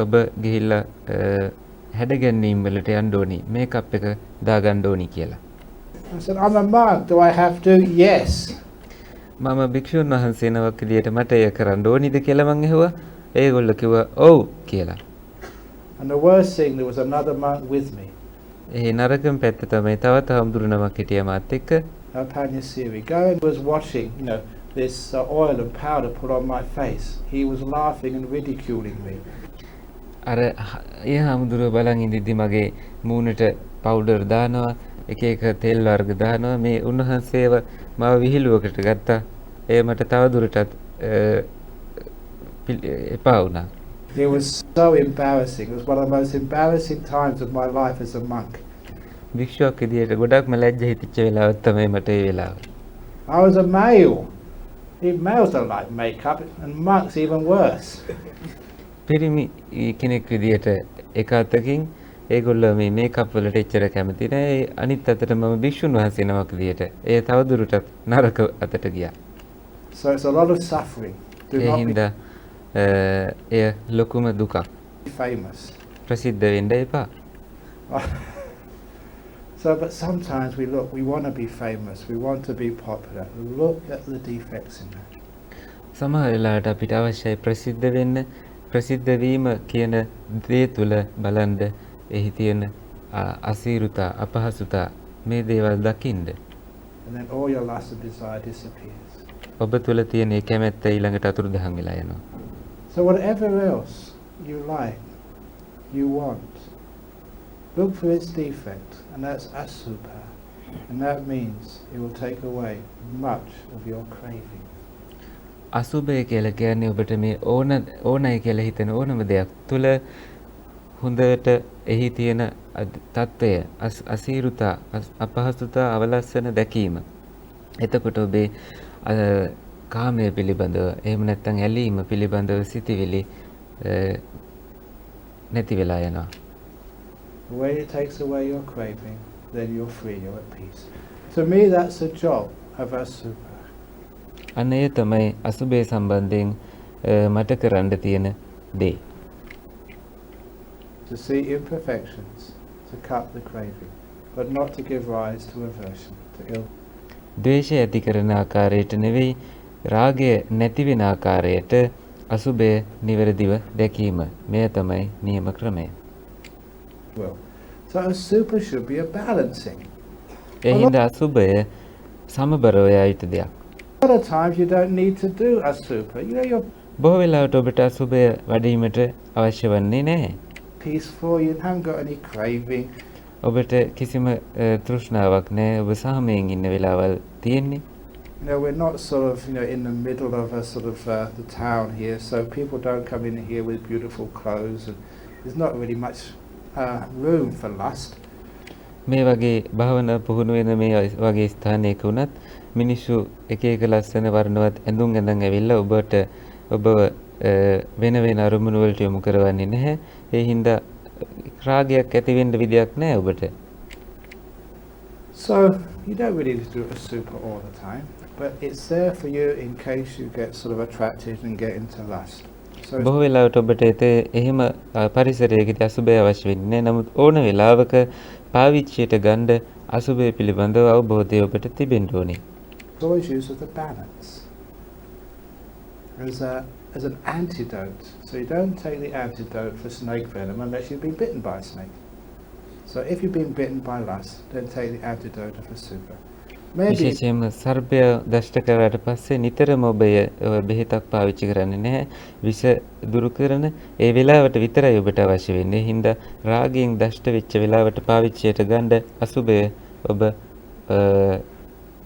ඔබ ගිහිල්ලා හැඩගැන්වීම් වලට යන්න ඕනි මේකප් එක දාගන්න ඕනි කියලා. I said, I'm a monk, do I have to? Yes. මම භික්ෂුන් වහන්සේ නමක් විදියට මට එය කරන්න ඕනිද කියලා මං ඇහුවා. ඒගොල්ලෝ කිව්වා ඔව් කියලා. And the worst thing, there was another monk with me. ඒ නරකම පැත්ත තමයි තවත් හාමුදුරු නමක් හිටියා මාත් එක්ක. Panyasiri, going was watching, this oil and powder put on my face. He was laughing and ridiculing me. අර ඒ හාමුදුරුව බලන් ඉඳිද්දි මගේ මූණට පවුඩර් දානවා එක එක තෙල් වර්ග දානවා මේ උන්වහන්සේව මාව විහිළුවකට ගත්තා. ඒ මට තවදුරටත් එපා වුණා. It was so embarrassing. It was one of the most embarrassing times of my life as a monk. භික්ෂුවක් විදියට ගොඩක්ම ලැජ්ජ හිතිච්ච වෙලාවක් තමයි මට ඒ වෙලාව. I was a male. Males don't like makeup, and monks even worse. පිරිමි කෙනෙක් විදියට එක අතකින් ඒගොල්ලෝ මේ මේකප් වලට එච්චර කැමති නෑ. අනිත් අතට මම භික්ෂුන් වහන්සේ නමක් විදියට ඒ තවදුරටත් නරක අතට ගියා. So it's a lot of suffering. Do A not හින්දා එය ලොකුම දුකක්. be famous. ප්‍රසිද්ධ වෙන්න එපා. But sometimes we want to be famous, we want to be popular. Look at the defects in that. සමහර වෙලාවට අපිට අවශ්‍යයි ප්‍රසිද්ධ වෙන්න. ප්‍රසිද්ධ වීම කියන දේ තුල බලන්න එහි තියෙන අසීරුතා අපහසුතා මේ දේවල් දකින්න. And then all your lust and desire disappears. ඔබ තුල තියෙන ඒ කැමැත්ත ඊළඟට අතුරුදහන් වෙලා යනවා. So whatever else you like, you want, look for its defect, and that's asubha. And that means it will take away much of your craving. අසුභය කියලා කියන්නේ ඔබට මේ ඕනයි කියලා හිතන ඕනම දෙයක් තුල හොඳට එහි තියෙන තත්ත්වය අසීරුතා අපහසුතා අවලස්සන දැකීම. එතකොට ඔබේ කාමයේ පිළිබඳව එහෙම නැත්නම් ඇලීම පිළිබඳව සිටිවිලි නැති වෙලා යනවා. When it takes away your craving, then you're free, you're at peace. To me, that's the job of a super. අන්න ඒ තමයි අසුබේ සම්බන්ධයෙන් මට කරන්න තියෙන දේ. To see imperfections, to cut the craving, but not to give rise to aversion, to ill. ද්වේෂය ඇති කරන ආකාරයට නෙවෙයි, රාගය නැති වෙන ආකාරයට අසුබය නිවැරදිව දැකීම. මෙය තමයි නියම ක්‍රමය. Well, so a super should be a balancing. ඒ හින්දා අසුබය සමබරව යා යුතු දෙයක්. A lot of times you don't need to do a super. You know, you're බොහෝ වෙලාවට ඔබට අසුබය වඩීමට අවශ්‍ය වන්නේ නැහැ. peaceful, you haven't got any craving. ඔබට කිසිම තෘෂ්ණාවක් නැහැ. ඔබ සාමයෙන් ඉන්න වෙලාවල් තියෙන්නේ. You know, we're not sort of, in the middle of a sort of the town here, so people don't come in here with beautiful clothes, and there's not really much room for lust. මේ වගේ භාවනා පුහුණු වෙන මේ වගේ ස්ථානයක වුණත් මිනිස්සු එක එක ලස්සන වර්ණවත් ඇඳුම් ඇවිල්ලා ඔබව වෙන වෙන අරමුණු වලට යොමු කරවන්නේ නැහැ. ඒ හින්දා රාගයක් ඇති වෙන්න විදියක් නැහැ ඔබට. So you don't really need to do a super all the time, but it's there for you in case you get sort of attracted and get into lust. So බොහෝ වෙලාවට ඔබට එහෙම පරිසරයකදී අසුබය අවශ්‍ය වෙන්නේ නැහැ. නමුත් ඕන වෙලාවක පාවිච්චියට ගන්න අසුබය පිළිබඳව අවබෝධය ඔබට තිබෙන්න ඕනේ. it's always used as a balance, as an antidote. So you don't take the antidote for snake venom unless you've been bitten by a snake. So if you've been bitten by lust, then take the antidote of a super. Maybe විශේෂයෙන්ම සර්පය දෂ්ට කරාට පස්සේ නිතරම ඔබ බෙහෙතක් පාවිච්චි කරන්නේ නැහැ. විෂ දුරු කරන ඒ වෙලාවට විතරයි ඔබට අවශ්‍ය වෙන්නේ. හින්දා රාගයෙන් දෂ්ට වෙච්ච වෙලාවට පාවිච්චියට ගන්න අසුබය ඔබ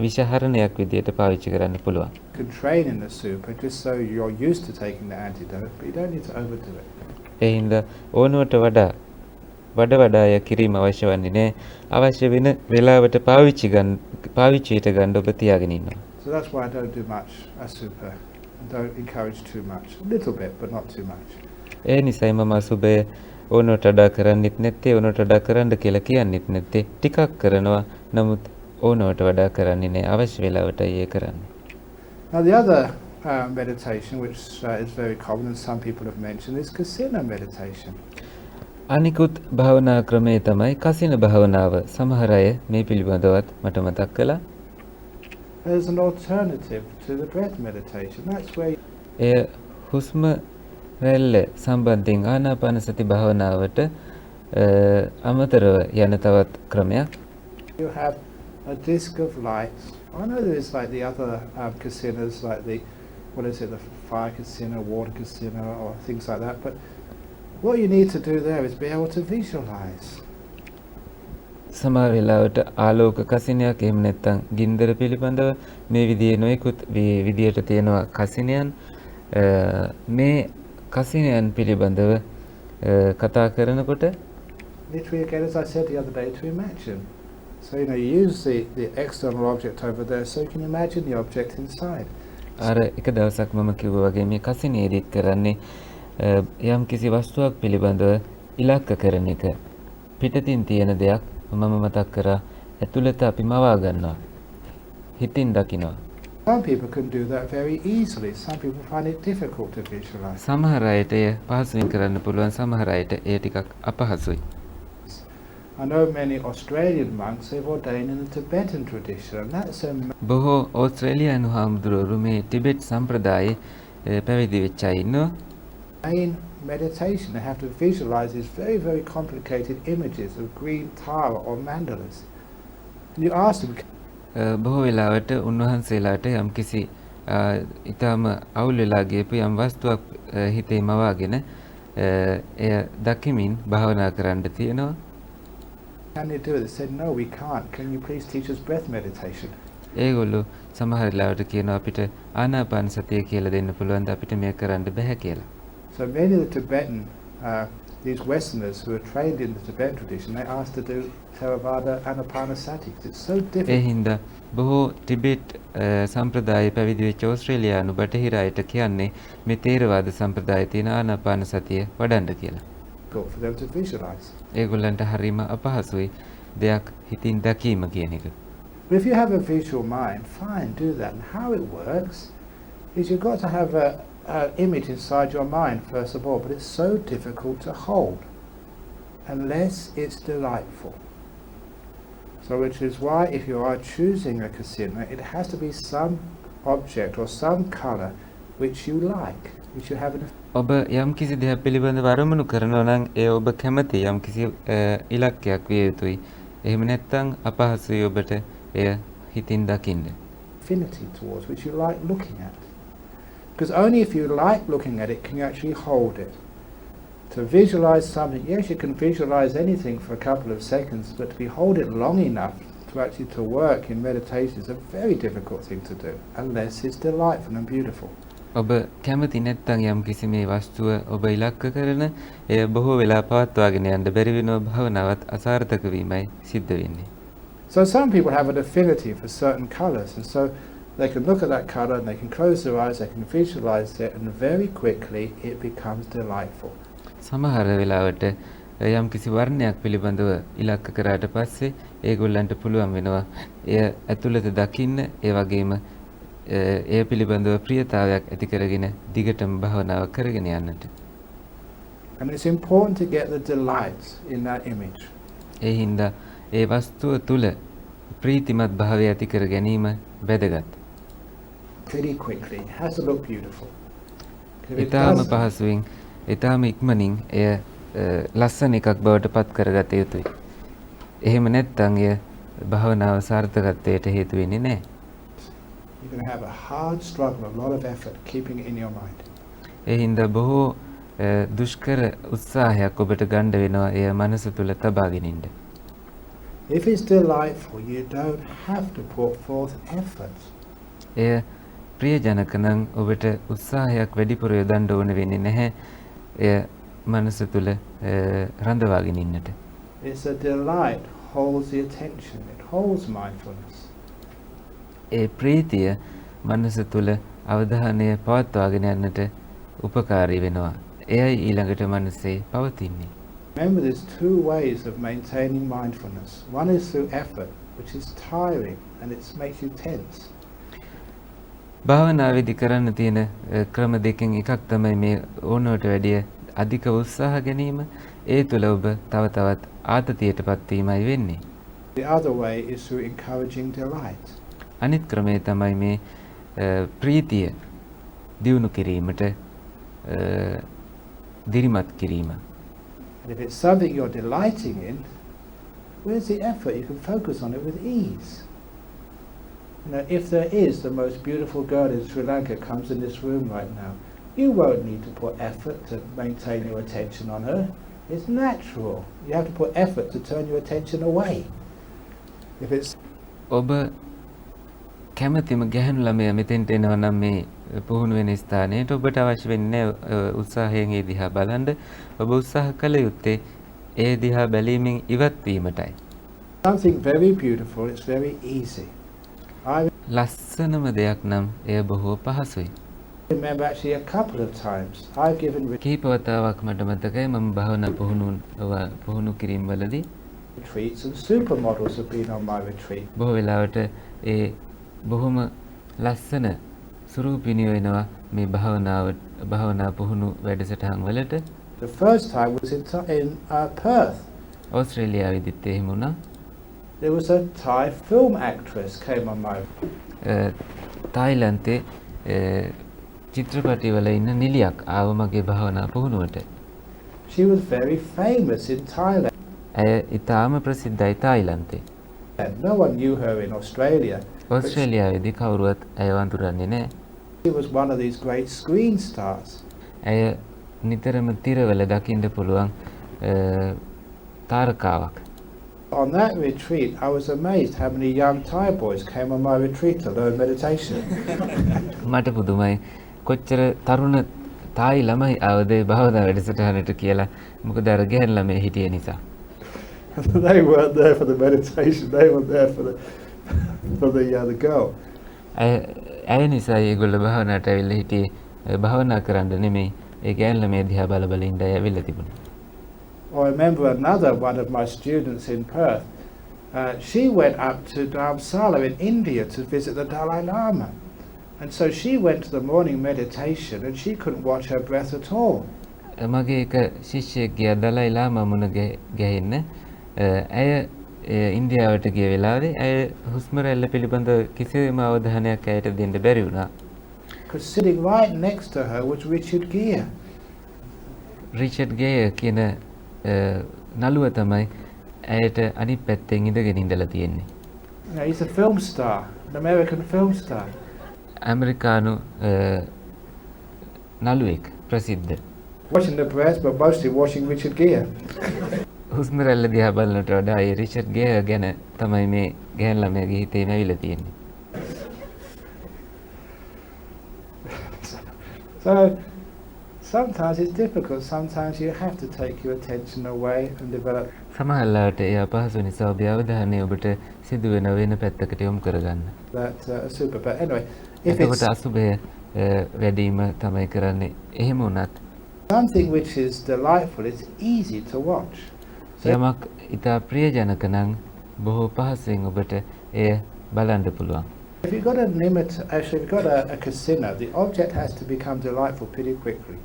විෂහරණයක් විදියට පාවිච්චි කරන්න පුළුවන්. you can train in the super just so you're used to taking the antidote, but you don't need to overdo it. ඒ හින්දා ඕනවට වඩා කිරීම අවශ්‍ය වන්නේ නැහැ. අවශ්‍ය වෙන වෙලාවට පාවිච්චියට ගන්න ඔබ තියාගෙන ඉන්නවා. So that's why I don't do much a super. I don't encourage too much. A little bit, but not too much. ඒ නිසයි මම අසුබය ඕනවට වඩා කරන්නෙත් නැත්තේ, ඕනවට වඩා කරන්න කියලා කියන්නෙත් නැත්තේ. ටිකක් කරනවා. නමුත් ඕනවට වඩා කරන්නේ නැහැ. අවශ්‍ය වෙලාවටයි ඒ කරන්නේ. Now the other meditation, which is very common and some people have mentioned, is kasina meditation. අනිකුත් භාවනා ක්‍රමය තමයි කසින භාවනාව. සමහර අය මේ පිළිබඳවත් මට මතක් කළා. There's an alternative to the breath meditation. That's where එය හුස්ම රැල්ල සම්බන්ධයෙන් ආනාපාන සති භාවනාවට අමතරව යන තවත් ක්‍රමයක්. you have a disc of light. I know there is like the other casinas, like the the fire casino, water casino, or things like that. But what you need to do there is be able to visualize. සමහර වෙලාවට ආලෝක කසිනයක් එහෙම නැත්නම් ගින්දර පිළිබඳව මේ විදිහේ නොයෙකුත් විදියට තියෙනවා කසිනයන්. මේ කසිනයන් පිළිබඳව කතා කරනකොට Literally again, as I said the other day, to imagine. So you use the external object over there so you can imagine the object inside. අර එක දවසක් මම කිව්වා වගේ මේ කසිනේදිත් කරන්නේ යම් කිසි වස්තුවක් පිළිබඳව ඉලක්ක කරන එක. පිටතින් තියෙන දෙයක් මම මතක් කරා ඇතුළත අපි මවා ගන්නවා. හිතින් දකිනවා. Some people can do that very easily. Some people find it difficult to visualize. සමහර අයට එය පහසුවෙන් කරන්න පුළුවන්, සමහර අයට එය ටිකක් අපහසුයි. I know many Australian monks, they've ordained in the Tibetan tradition, and that's a බොහෝ ඕස්ට්‍රේලියානු හාමුදුරුවෝ මේ ටිබෙට් සම්ප්‍රදායේ පැවිදි වෙච්ච අය ඉන්නවා. main meditation. They have to visualize these very, very complicated images of green tara or mandalas. And you ask them, බොහෝ වෙලාවට උන්වහන්සේලාට යම් කිසි ඊටම අවුල් වෙලා ගියපු යම් වස්තුවක් හිතේ මවාගෙන එය දකිමින් භාවනා කරන්න තියෙනවා. can you do it? They said, no, we can't. Can you please teach us breath meditation? ඒගොල්ලෝ සමහර වෙලාවට කියනවා අපිට ආනාපාන සතිය කියලා දෙන්න පුළුවන්ද අපිට මේක කරන්න බෑ කියලා. So many of the Tibetan these Westerners who are trained in the Tibetan tradition, they asked to do Theravada Anapanasati because it's so A difficult. හින්දා බොහෝ ටිබෙට් සම්ප්‍රදාය පැවිදි වෙච්ච ඕස්ට්‍රේලියානු බටහිර අයට කියන්නේ මේ තේරවාද සම්ප්‍රදායේ තියෙන ආනාපාන සතිය වඩන්න කියලා. For them to visualize. ඒගොල්ලන්ට හරීම අපහසුයි දෙයක් හිතින් දැකීම කියන එක. But if you have a visual mind, fine, do that. And how it works is you've got to have an image inside your mind first of all, but it's so difficult to hold unless it's delightful. So which is why if you are choosing a kasina, it has to be some object or some colour which you like, which you have an ඔබ යම් කිසි දෙයක් පිළිබඳව අරමුණු කරනවා නම් ඒ ඔබ කැමති යම් කිසි ඉලක්කයක් විය යුතුයි. එහෙම නැත්නම් අපහසුයි ඔබට එය හිතින් දකින්න. affinity towards, which you like looking at. Because only if you like looking at it can you actually hold it. To visualize something, yes, you can visualize anything for a couple of seconds, but to hold it long enough to actually to work in meditation is a very difficult thing to do, unless it's delightful and beautiful. ඔබ කැමති නැත්නම් යම් කිසි මේ වස්තුව ඔබ ඉලක්ක කරන එය බොහෝ වෙලා පවත්වාගෙන යන්න බැරි වෙනවා භවනාවත් අසාර්ථක වීමයි සිද්ධ වෙන්නේ. So some people have an affinity for certain colours, and so they can look at that colour and they can close their eyes, they can visualize it, and very quickly it becomes delightful. සමහර වෙලාවට යම් කිසි වර්ණයක් පිළිබඳව ඉලක්ක කරාට පස්සේ ඒගොල්ලන්ට පුළුවන් වෙනවා එය ඇතුළත දකින්න ඒ වගේම එය පිළිබඳව ප්‍රියතාවයක් ඇති කරගෙන දිගටම භාවනාව කරගෙන යන්නට. And it's important to get the delight in that image. ඒ හින්දා ඒ වස්තුව තුල ප්‍රීතිමත් භාවය ඇති කර ගැනීම වැදගත්. Pretty quickly. It has to look beautiful. If it ඊටාම doesn't, පහසුවෙන් ඊටාම ඉක්මනින් එය ලස්සන එකක් බවට පත් කරගත යුතුයි. එහෙම නැත්නම් එය භාවනාව සාර්ථකත්වයට හේතු වෙන්නේ නැහැ. you're going to have a hard struggle, a lot of effort keeping it in your mind. ඒ හින්දා බොහෝ දුෂ්කර උත්සාහයක් ඔබට ගන්න වෙනවා එය මනස තුල තබාගෙන ඉන්න. If it's delightful, you don't have to put forth effort. එය ප්‍රියජනක නම් ඔබට උත්සාහයක් වැඩිපුර යොදන්න ඕන වෙන්නේ නැහැ. එය මනස තුල රඳවාගෙන ඉන්නට. It's a delight, holds the attention, it holds mindfulness. ඒ ප්‍රීතිය මනස තුල අවධානය පවත්වාගෙන යන්නට උපකාරී වෙනවා. එයයි ඊළඟට මනසේ පවතින්නේ. Remember, there's two ways of maintaining mindfulness. One is through effort, which is tiring and it makes you tense. භාවනාවේදී කරන්න තියෙන ක්‍රම දෙකෙන් එකක් තමයි මේ ඕනවට වැඩිය අධික උත්සාහ ගැනීම. ඒ තුළ ඔබ තව තවත් ආතතියටපත් වීමයි වෙන්නේ. The other way is through encouraging delight. අනිත් ක්‍රමය තමයි මේ ප්‍රීතිය දියුණු කිරීමට දිරිමත් කිරීම. And if it's something you're delighting in, where's the effort? You can focus on it with ease. You know, if there is the most beautiful girl in Sri Lanka comes in this room right now, you won't need to put effort to maintain your attention on her. It's natural. You have to put effort to turn your attention away. If it's ඔබ කැමතිම ගැහැණු ළමයා මෙතෙන්ට එනවා නම් මේ පුහුණු වෙන ස්ථානයට ඔබට අවශ්‍ය වෙන්නේ උත්සාහයෙන් ඒ දිහා බලන්න. ඔබ උත්සාහ කළ යුත්තේ ඒ දිහා බැලීමෙන් ඉවත් වීමටයි. something very beautiful, it's very easy. I ලස්සනම දෙයක් නම් එය බොහෝ පහසුයි. remember actually a couple of times I've given කීප වතාවක් මට මතකයි මම භාවනා පුහුණු කිරීම වලදී retreats and supermodels have been on my retreat. බොහෝ වෙලාවට ඒ බොහොම ලස්සන ස්වරූපිනියෝ එනවා මේ භාවනා පුහුණු වැඩසටහන් වලට. The first time was in Perth. ඕස්ට්‍රේලියාවේදීත් එහෙම වුණා. There was a Thai film actress came on my තායිලන්තේ චිත්‍රපටි වල ඉන්න නිලියක් ආව මගේ භාවනා පුහුණුවට. She was very famous in Thailand. ඇය ඉතාම ප්‍රසිද්ධයි තායිලන්තේ. No one knew her in Australia. ඕස්ට්‍රේලියාවේදී කවුරුවත් ඇය වඳුරන්නේ නැහැ. She was one of these great screen stars. ඇය නිතරම තිරවල දකින්න පුළුවන් තාරකාවක්. On that retreat, I was amazed how many young Thai boys came on my retreat to learn meditation. මට පුදුමයි කොච්චර තරුණ තායි ළමයි ආවද භාවනා වැඩසටහනට කියලා. මොකද අර ගැහැණු ළමයි හිටිය නිසා. They weren't there for the meditation, they were there for the girl. ඇය නිසා ඒගොල්ලෝ භාවනාවට ඇවිල්ලා හිටියේ භාවනා කරන්න නෙමෙයි. ඒ ගැහැණු ළමයි දිහා බල බල ඉඳ ඇවිල්ලා තිබුණා. I remember another one of my students in Perth. She went up to Dharamsala in India to visit the Dalai Lama. And so she went to the morning meditation and she couldn't watch her breath at all. මගේ එක ශිෂ්‍යයෙක් ගියා දලයි ලාමා මුණ ගැහෙන්න. ඇය ඉන්දියාවට ගිය වෙලාවේ ඇය හුස්ම රැල්ල පිළිබඳ කිසිම අවධානයක් ඇයට දෙන්න බැරි වුණා. Because sitting right next to her was Richard Gere. Richard ගේ කියන නළුව තමයි ඇයට අනිත් පැත්තෙන් ඉඳගෙන ඉඳලා තියෙන්නේ. He's a film star, an American film star. ඇමරිකානු නළුවෙක් ප්‍රසිද්ධ. Watching the breath, but mostly watching Richard Gere. හුස්ම රැල්ල දිහා බලනට වඩා ඒ රිචඩ් ගේ ගැන තමයි මේ ගැහැණු ළමයාගේ හිතේ නැවිලා තියෙන්නේ. So sometimes it's difficult. Sometimes you have to take your attention away and develop. සමහරවිට ඒ අපහසු නිසා ඔබේ අවධානය ඔබට සිදුවෙන වෙන පැත්තකට යොමු කරගන්න. That super. But anyway, if එතකොට it's අසුබය වැඩිම තමයි කරන්නේ. එහෙම වුණත් something which is delightful, it's easy to watch. යමක් ඉතා ප්‍රියජනක නම් බොහෝ පහසුවෙන් ඔබට එය බලන්න පුළුවන්. If you've got a nimitta, actually, if you've got a casino, the object has to become delightful pretty quickly.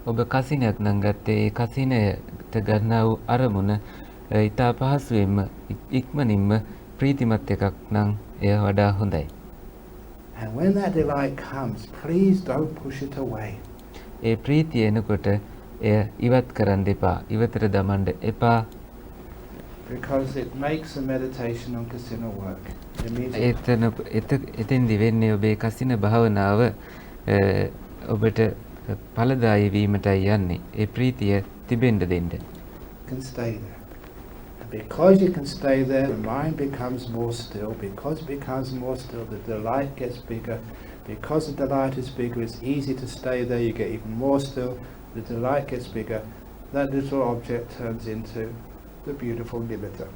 ඔබ කසිනයක් නම් ගත්තේ ඒ කසිනයට ගන්නා වූ අරමුණ ඉතා පහසුවෙන්ම ඉක්මනින්ම ප්‍රීතිමත් එකක් නම් එය වඩා හොඳයි. And when that delight comes, please don't push it away. ඒ ප්‍රීතිය එනකොට එය ඉවත් කරන්න එපා. ඉවතට දමන්න එපා. Because it makes the meditation on casino work. එතෙන්දි වෙන්නේ ඔබේ කසින භාවනාව ඔබට ඵලදායී වීමටයි යන්නේ. ඒ ප්‍රීතිය තිබෙන්න දෙන්න. Can stay there. And because you can stay there, the mind becomes more still. Because it becomes more still, the delight gets bigger. Because the delight is bigger, it's easy to stay there. You get even more still. The delight gets bigger. That little object turns into the beautiful nimitta.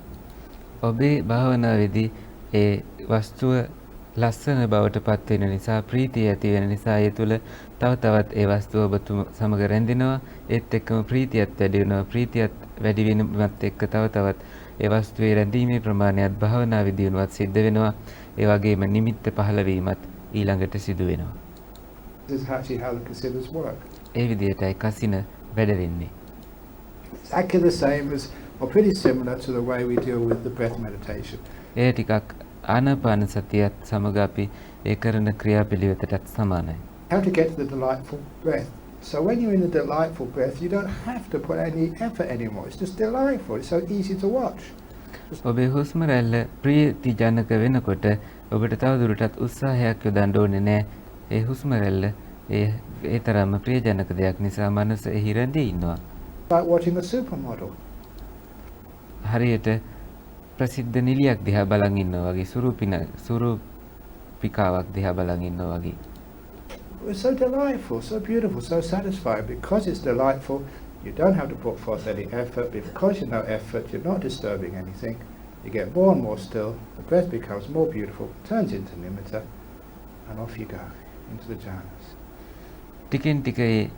ඔබේ භාවනාවේදී ඒ වස්තුව ලස්සන බවට පත් වෙන නිසා ප්‍රීතිය ඇති වෙන නිසා ඒ තුල තව තවත් ඒ වස්තුව ඔබ සමග රැඳෙනවා. ඒත් එක්කම ප්‍රීතියත් වැඩි වෙනවා. ප්‍රීතියත් වැඩි වීමත් එක්ක තව තවත් ඒ වස්තුවේ රැඳීමේ ප්‍රමාණයත් භාවනාවේ දියුණුවත් සිද්ධ වෙනවා. ඒ වගේම නිමිත්ත පහළ වීමත් ඊළඟට සිදු වෙනවා. This is actually how the casinos work. ඒ විදිහටයි කසින වැඩ වෙන්නේ. Exactly the same as, or pretty similar to the way we deal with the breath meditation. ඒ ටිකක් ආනාපාන සතියත් සමග අපි ඒ කරන ක්‍රියාපිළිවෙතටත් සමානයි. How to get to the delightful breath. So when you're in the delightful breath, you don't have to put any effort anymore. It's just delightful. It's so easy to watch. ඔබේ හුස්ම රැල්ල ප්‍රීතිජනක වෙනකොට ඔබට තවදුරටත් උත්සාහයක් යොදන්න ඕනේ නැහැ. ඒ හුස්ම රැල්ල ඒ තරම්ම ප්‍රියජනක දෙයක් නිසා මනස එහි රැඳී ඉන්නවා. Like watching a supermodel. හරියට ප්‍රසිද්ධ නිලියක් දිහා බලන් ඉන්නවා වගේ සුරූපිකාවක් දිහා බලන් ඉන්නවා වගේ. It's so delightful, so beautiful, so satisfying. Because it's delightful, you don't have to put forth any effort. Because you no effort, you're not disturbing anything. You get more and more still. The breath becomes more beautiful, turns into nimitta, and off you go into the jhanas. ටිකෙන් ටික ඒ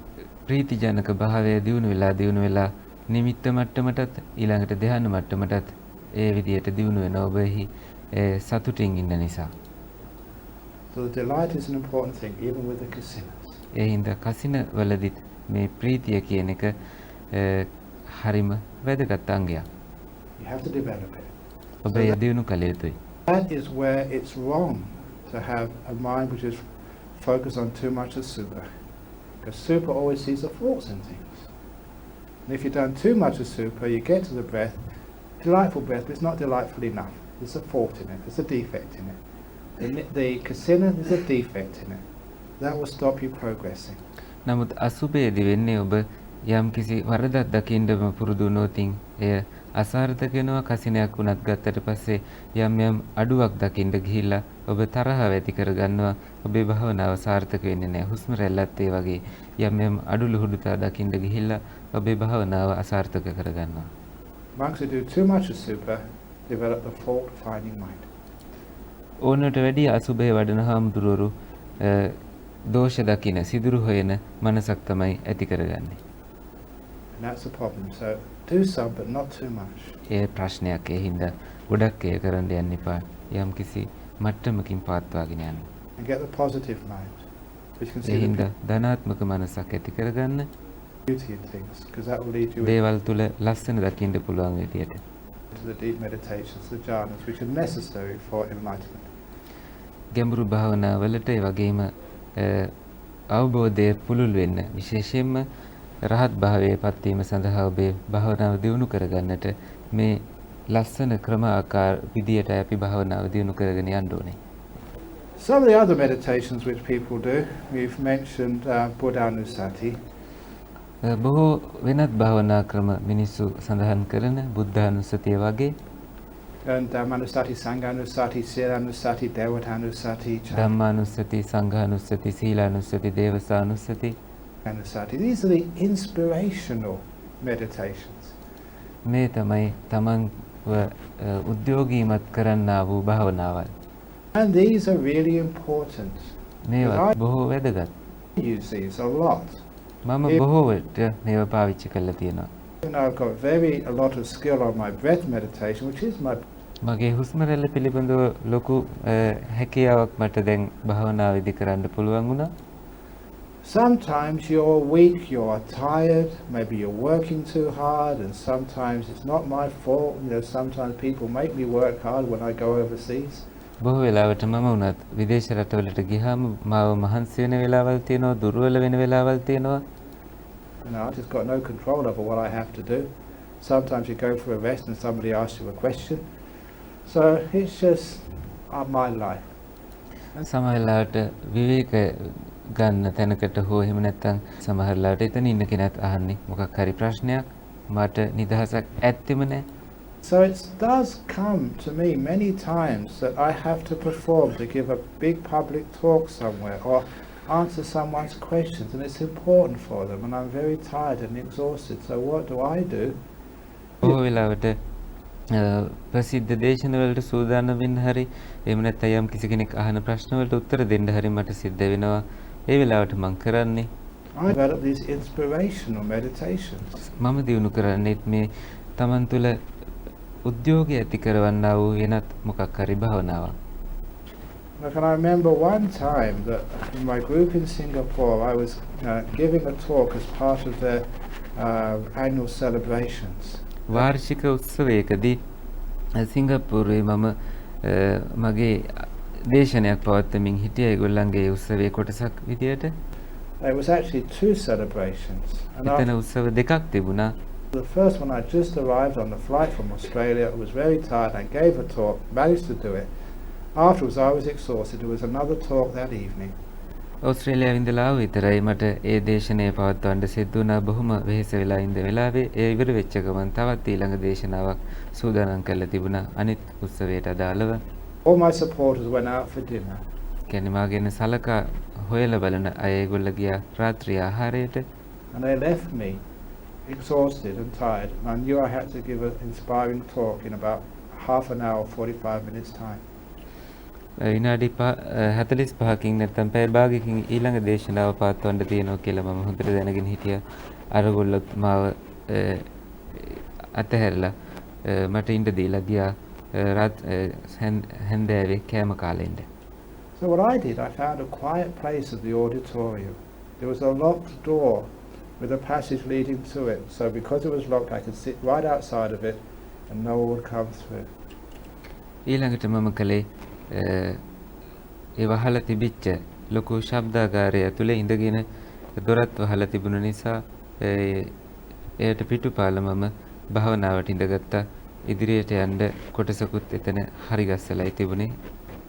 ප්‍රීතිජනක භාවය දියුණු වෙලා නිමිත්ත මට්ටමටත් ඊළඟට ධ්‍යාන මට්ටමටත් ඒ විදියට දියුණු වෙන ඔබෙහි සතුටින් ඉන්න නිසා. So the delight is an important thing, even with the kasinas. ඒ හින්දා කසින වලදීත් මේ ප්‍රීතිය කියන එක හරිම වැදගත් අංගයක්. You have to develop it. ඔබ ඒ දියුණු කළ යුතුයි. That is where it's wrong to have a mind which is focused on too much of super. Because super always sees the faults in things. And if you've done too much of super, you get to the breath, delightful breath, but it's not delightful enough. There's a fault in it, there's a defect in it. The kasina, there's a defect in it. That will stop you progressing. නමුත් අසුබයේදී වෙන්නේ ඔබ යම් කිසි වරදක් දකින්නම පුරුදු වුණොත් එය අසාර්ථක වෙනවා. කසිනයක් වුණත් ගත්තට පස්සේ යම් යම් අඩුවක් දකින්න ගිහිල්ලා ඔබ තරහව ඇති කරගන්නවා. ඔබේ භාවනාව සාර්ථක වෙන්නේ නැහැ. හුස්ම රැල්ලත් ඒ වගේ යම් යම් අඩු ලුහුඩුතා දකින්න ගිහිල්ලා ඔබේ භාවනාව අසාර්ථක කරගන්නවා. Monks who do too much of super develop the fault finding mind. ඕනට වැඩි අසුභය වඩන හාමුදුරුවරු දෝෂ දකින සිදුරු හොයන මනසක් තමයි ඇති කරගන්නේ. And that's the problem. So do some but not too much. ඒ ප්‍රශ්නයක්. ඒ හින්දා ගොඩක් ඒ කරන්න යන්න එපා. යම් කිසි මට්ටමකින් පාත්වාගෙන යන්න. And get the positive mind, which can A see the හින්දා ධනාත්මක මනසක් ඇති කරගන්න. beauty in things, because that will lead you දේවල් තුල ලස්සන දකින්න පුළුවන් විදියට. into the deep meditations, the jhanas, which are necessary for enlightenment. ගැඹුරු භාවනාවලට ඒ වගේම අවබෝධය පුළුල් වෙන්න විශේෂයෙන්ම රහත් භාවයේ පත්වීම සඳහා ඔබේ භාවනාව දියුණු කරගන්නට මේ ලස්සන ක්‍රම ආකාර විදියට අපි භාවනාව දියුණු කරගෙන යන්න ඕනේ. Some of the other meditations which people do, we've mentioned Buddhanussati. බොහෝ වෙනත් භාවනා ක්‍රම මිනිස්සු සඳහන් කරන බුද්ධානුස්සතිය වගේ And Dhammanussati, Sanghanussati, Silanussati, Devatanussati, ධම්මානුස්සති, සංඝානුස්සති, සීලානුස්සති, දේවසානුස්සති. Chanussati. These are the inspirational meditations. මේ තමයි තමන්ව උද්‍යෝගීමත් කරන්නා වූ භාවනාවල්. And these are really important. මේවා බොහෝ වැදගත්. I use these a lot. මම බොහෝ විට මේවා පාවිච්චි කරලා තියෙනවා. And I've got a lot of skill on my breath meditation, which is my මගේ හුස්ම රැල්ල පිළිබඳව ලොකු හැකියාවක් මට දැන් භාවනාවේදී කරන්න පුළුවන් වුණා. Sometimes you're weak, you're tired, maybe you're working too hard, and sometimes it's not my fault. You know, sometimes people make me work hard when I go overseas. බොහෝ වෙලාවට මම වුණත් විදේශ රටවලට ගියාම මාව මහන්සි වෙන වෙලාවල් තියෙනවා, දුර්වල වෙන වෙලාවල් තියෙනවා. You know, I just got no control over what I have to do. Sometimes you go for a rest and somebody asks you a question. So it's just my life. සමහර වෙලාවට විවේක ගන්න තැනකට හෝ එහෙම නැත්නම් සමහර වෙලාවට එතන ඉන්න කෙනාත් අහන්නේ මොකක් හරි ප්‍රශ්නයක් මට නිදහසක් ඇත්තෙම නැහැ. So it does come to me many times that I have to perform to give a big public talk somewhere or answer someone's questions, and it's important for them, and I'm very tired and exhausted. So what do I do? බොහෝ වෙලාවට ප්‍රසිද්ධ දේශනවලට සූදානම් වෙන්න හරි එහෙම නැත්නම් යම් කිසි කෙනෙක් අහන ප්‍රශ්න වලට උත්තර දෙන්න හරි මට සිද්ධ වෙනවා. ඒ වෙලාවට මම කරන්නේ I develop these inspirational meditations. මම දිනු කරන්නේ මේ තමන් තුළ උද්‍යෝගය ඇති කරවන්නා වූ වෙනත් මොකක් හරි භාවනාවක්. Look, and I remember one time that in my group in Singapore I was giving a talk as part of their annual celebrations. වාර්ෂික උත්සවයකදී සිංගප්පූරුවේ මම මගේ දේශනයක් පවත්වමින් හිටිය ඒගොල්ලන්ගේ උත්සවයේ කොටසක් විදියට. It was actually two celebrations. And එතන උත්සව දෙකක් තිබුණා. the first one, I just arrived on the flight from Australia. I was very tired. I gave a talk, managed to do it. Afterwards, I was exhausted. There was another talk that evening. ඕස්ට්‍රේලියාව ඉඳලා විතරයි මට ඒ දේශනය පවත්වන්න සිද්ධ වුණා. බොහොම වෙහෙස වෙලා ඉඳ වෙලාවේ ඒ ඉවර වෙච්ච ගමන් තවත් ඊළඟ දේශනාවක් සූදානම් කරලා තිබුණා අනිත් උත්සවයට අදාළව. All my supporters went out for dinner. කියන්නේ මාගෙන සලකා හොයලා බලන අය ඒගොල්ල ගියා රාත්‍රී ආහාරයට. And they left me exhausted and tired. And I knew I had to give an inspiring talk in about half an hour, 45 minutes time. විනාඩි 45කින් නැත්නම් පැය භාගයකින් ඊළඟ දේශනාව පවත්වන්න තියෙනවා කියලා මම හොඳට දැනගෙන හිටියා. අරගොල්ලොත් මාව අතහැරලා මට ඉන්න දීලා ගියා හැන්දෑවේ කෑම කාලෙන්න. So what I did, I found a quiet place of the auditorium. There was a locked door with a passage leading to it. So because it was locked, I could sit right outside of it and no one would come through. ඊළඟට මම කලේ ඒ වහලා තිබිච්ච ලොකු ශබ්දාගාරය ඇතුලේ ඉඳගෙන දොරත් වහලා තිබුණ නිසා එයට පිටුපාල මම භාවනාවට ඉඳගත්තා. ඉදිරියට යන්න කොටසකුත් එතන හරි ගස්සලා තිබුණේ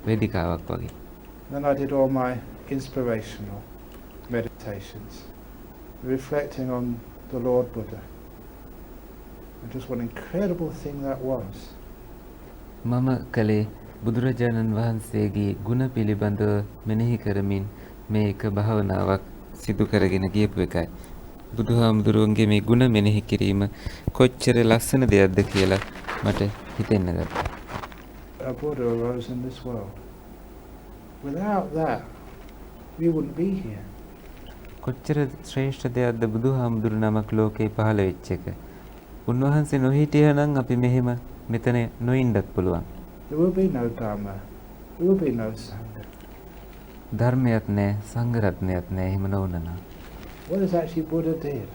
වේදිකාවක් වගේ. Then I did all my inspirational meditations, reflecting on the Lord Buddha, And just what an incredible thing that was. මම කලේ බුදුරජාණන් වහන්සේගේ ගුණ පිළිබඳව මෙනෙහි කරමින් මේ එක භාවනාවක් සිදු කරගෙන ගියපු එකයි. බුදුහාමුදුරුවන්ගේ මේ ගුණ මෙනෙහි කිරීම කොච්චර ලස්සන දෙයක්ද කියලා මට හිතෙන්න ගත්තා. A Buddha arose in this world. Without that, we wouldn't be here. කොච්චර ශ්‍රේෂ්ඨ දෙයක්ද බුදුහාමුදුරු නමක් ලෝකේ පහළ වෙච්ච එක. උන්වහන්සේ නොහිටියා නම් අපි මෙහෙම මෙතන නොඉන්නත් පුළුවන්. There will be no Dharma. There will be no Sangha. ධර්මයක් නැහැ, සංඝ රත්නයක් නැහැ එහෙම නොවුනනම්. What is actually Buddha did?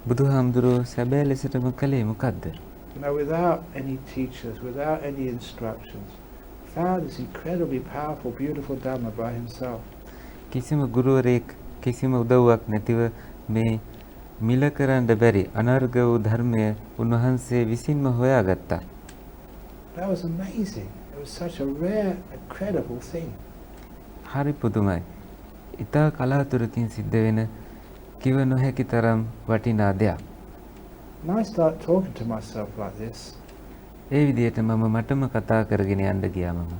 බුදුහාමුදුරුවෝ සැබෑ ලෙසටම කළේ මොකද්ද? Without any teachers, without any instructions, found this incredibly powerful, beautiful Dhamma by himself. කිසිම ගුරුවරයෙක් කිසිම උදව්වක් නැතිව මේ මිල කරන්න බැරි අනර්ග වූ ධර්මය උන්වහන්සේ විසින්ම හොයාගත්තා. That was amazing. It was such a rare, incredible thing. හරි පුදුමයි. ඊතා කලාතුරකින් සිද්ධ වෙන කිව නොහැකි තරම් වටිනා දෙයක්. And I start talking to myself like this. ඒ විදිහට මම මටම කතා කරගෙන යන්න ගියා මම.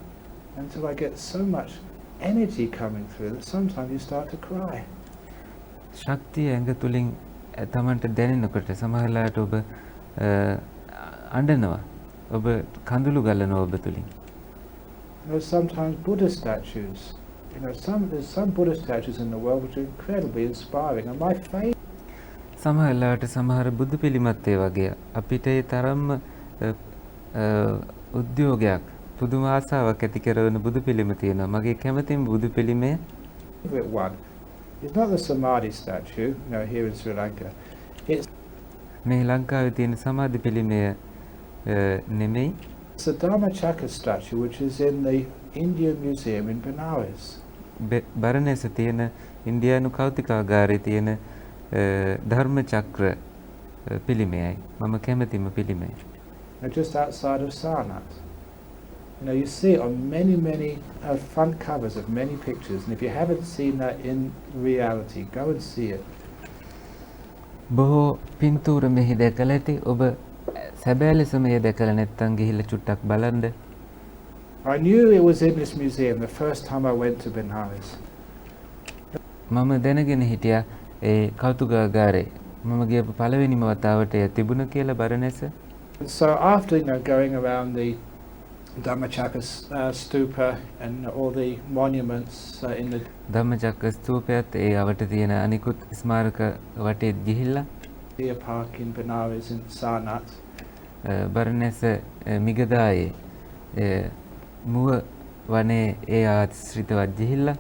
Until I get so much energy coming through that sometimes you start to cry. ශක්තිය ඇඟ තුලින් තමන්ට දැනෙනකොට සමහරලාට ඔබ අඬනවා. ඔබ කඳුළු ගලනවා ඔබ තුලින්. Sometimes Buddha statues. There's some Buddha statues in the world which are incredibly inspiring. And my favorite. සමහරලාට සමහර බුදු පිළිමත් ඒ වගේ අපිට ඒ තරම්ම උද්‍යෝගයක් පුදුම ආසාවක් ඇති කරන බුදු පිළිම තියෙනවා. මගේ කැමතිම බුදු පිළිමය one. It's not the Samadhi statue, here in Sri Lanka. It's මේ ලංකාවේ තියෙන සමාධි පිළිමය නෙමෙයි. It's the Dhammachakra statue which is in the Indian Museum in Benares. බරණැස තියෙන ඉන්දියානු කෞතුකාගාරයේ තියෙන ධර්ම චක්‍ර පිළිමයයි මම කැමතිම පිළිමය. Just outside of Sarnath. You see it on many front covers of many pictures, and if you haven't seen that in reality, go and see it. බොහෝ පින්තූර මෙහි දැකලා ඇති. ඔබ සැබෑ ලෙසම එය දැකලා නැත්නම් ගිහිල්ලා චුට්ටක් බලන්න. I knew it was in this museum the first time I went to Benares. මම දැනගෙන හිටියා ඒ කෞතුකාගාරේ මම ගියපු පළවෙනිම වතාවට එය තිබුණ කියලා බරණැස. So after going around the Dhammachakra stupa and all the monuments in the ධම්මචක්‍ර ස්තූපයත් ඒ අවට තියෙන අනිකුත් ස්මාරක වටේ ගිහිල්ලා Deer Park in Benares in Sarnath. බරණැස මිගදායේ මුව වනේ ඒ ආශ්‍රිතවත් ගිහිල්ලා.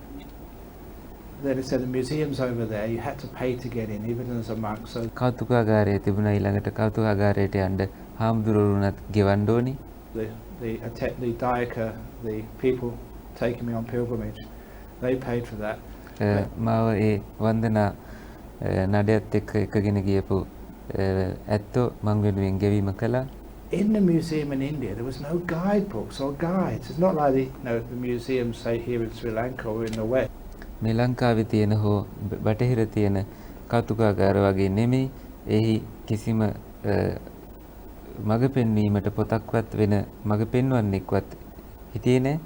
Then it said the museum's over there. You had to pay to get in, even as a monk. So කෞතුකාගාරය තිබුණා. ඊළඟට කෞතුකාගාරයට යන්න හාමුදුරුවරුණත් ගෙවන්න ඕනි. the Dayaka, the people taking me on pilgrimage, they paid for that. මාව ඒ වන්දනා නඩයත් එක්ක එකගෙන ගියපු ඇත්තෝ මං වෙනුවෙන් ගෙවීම කළා. In the museum in India, there was no guidebooks or guides. It's not like the museums, say, here in Sri Lanka or in the West. මේ ලංකාවේ තියෙන හෝ බටහිර තියෙන කෞතුකාගාර වගේ නෙමෙයි. එහි කිසිම මඟ පෙන්වීමට පොතක්වත් වෙන මඟ පෙන්වන්නෙක්වත් හිටියේ නැහැ.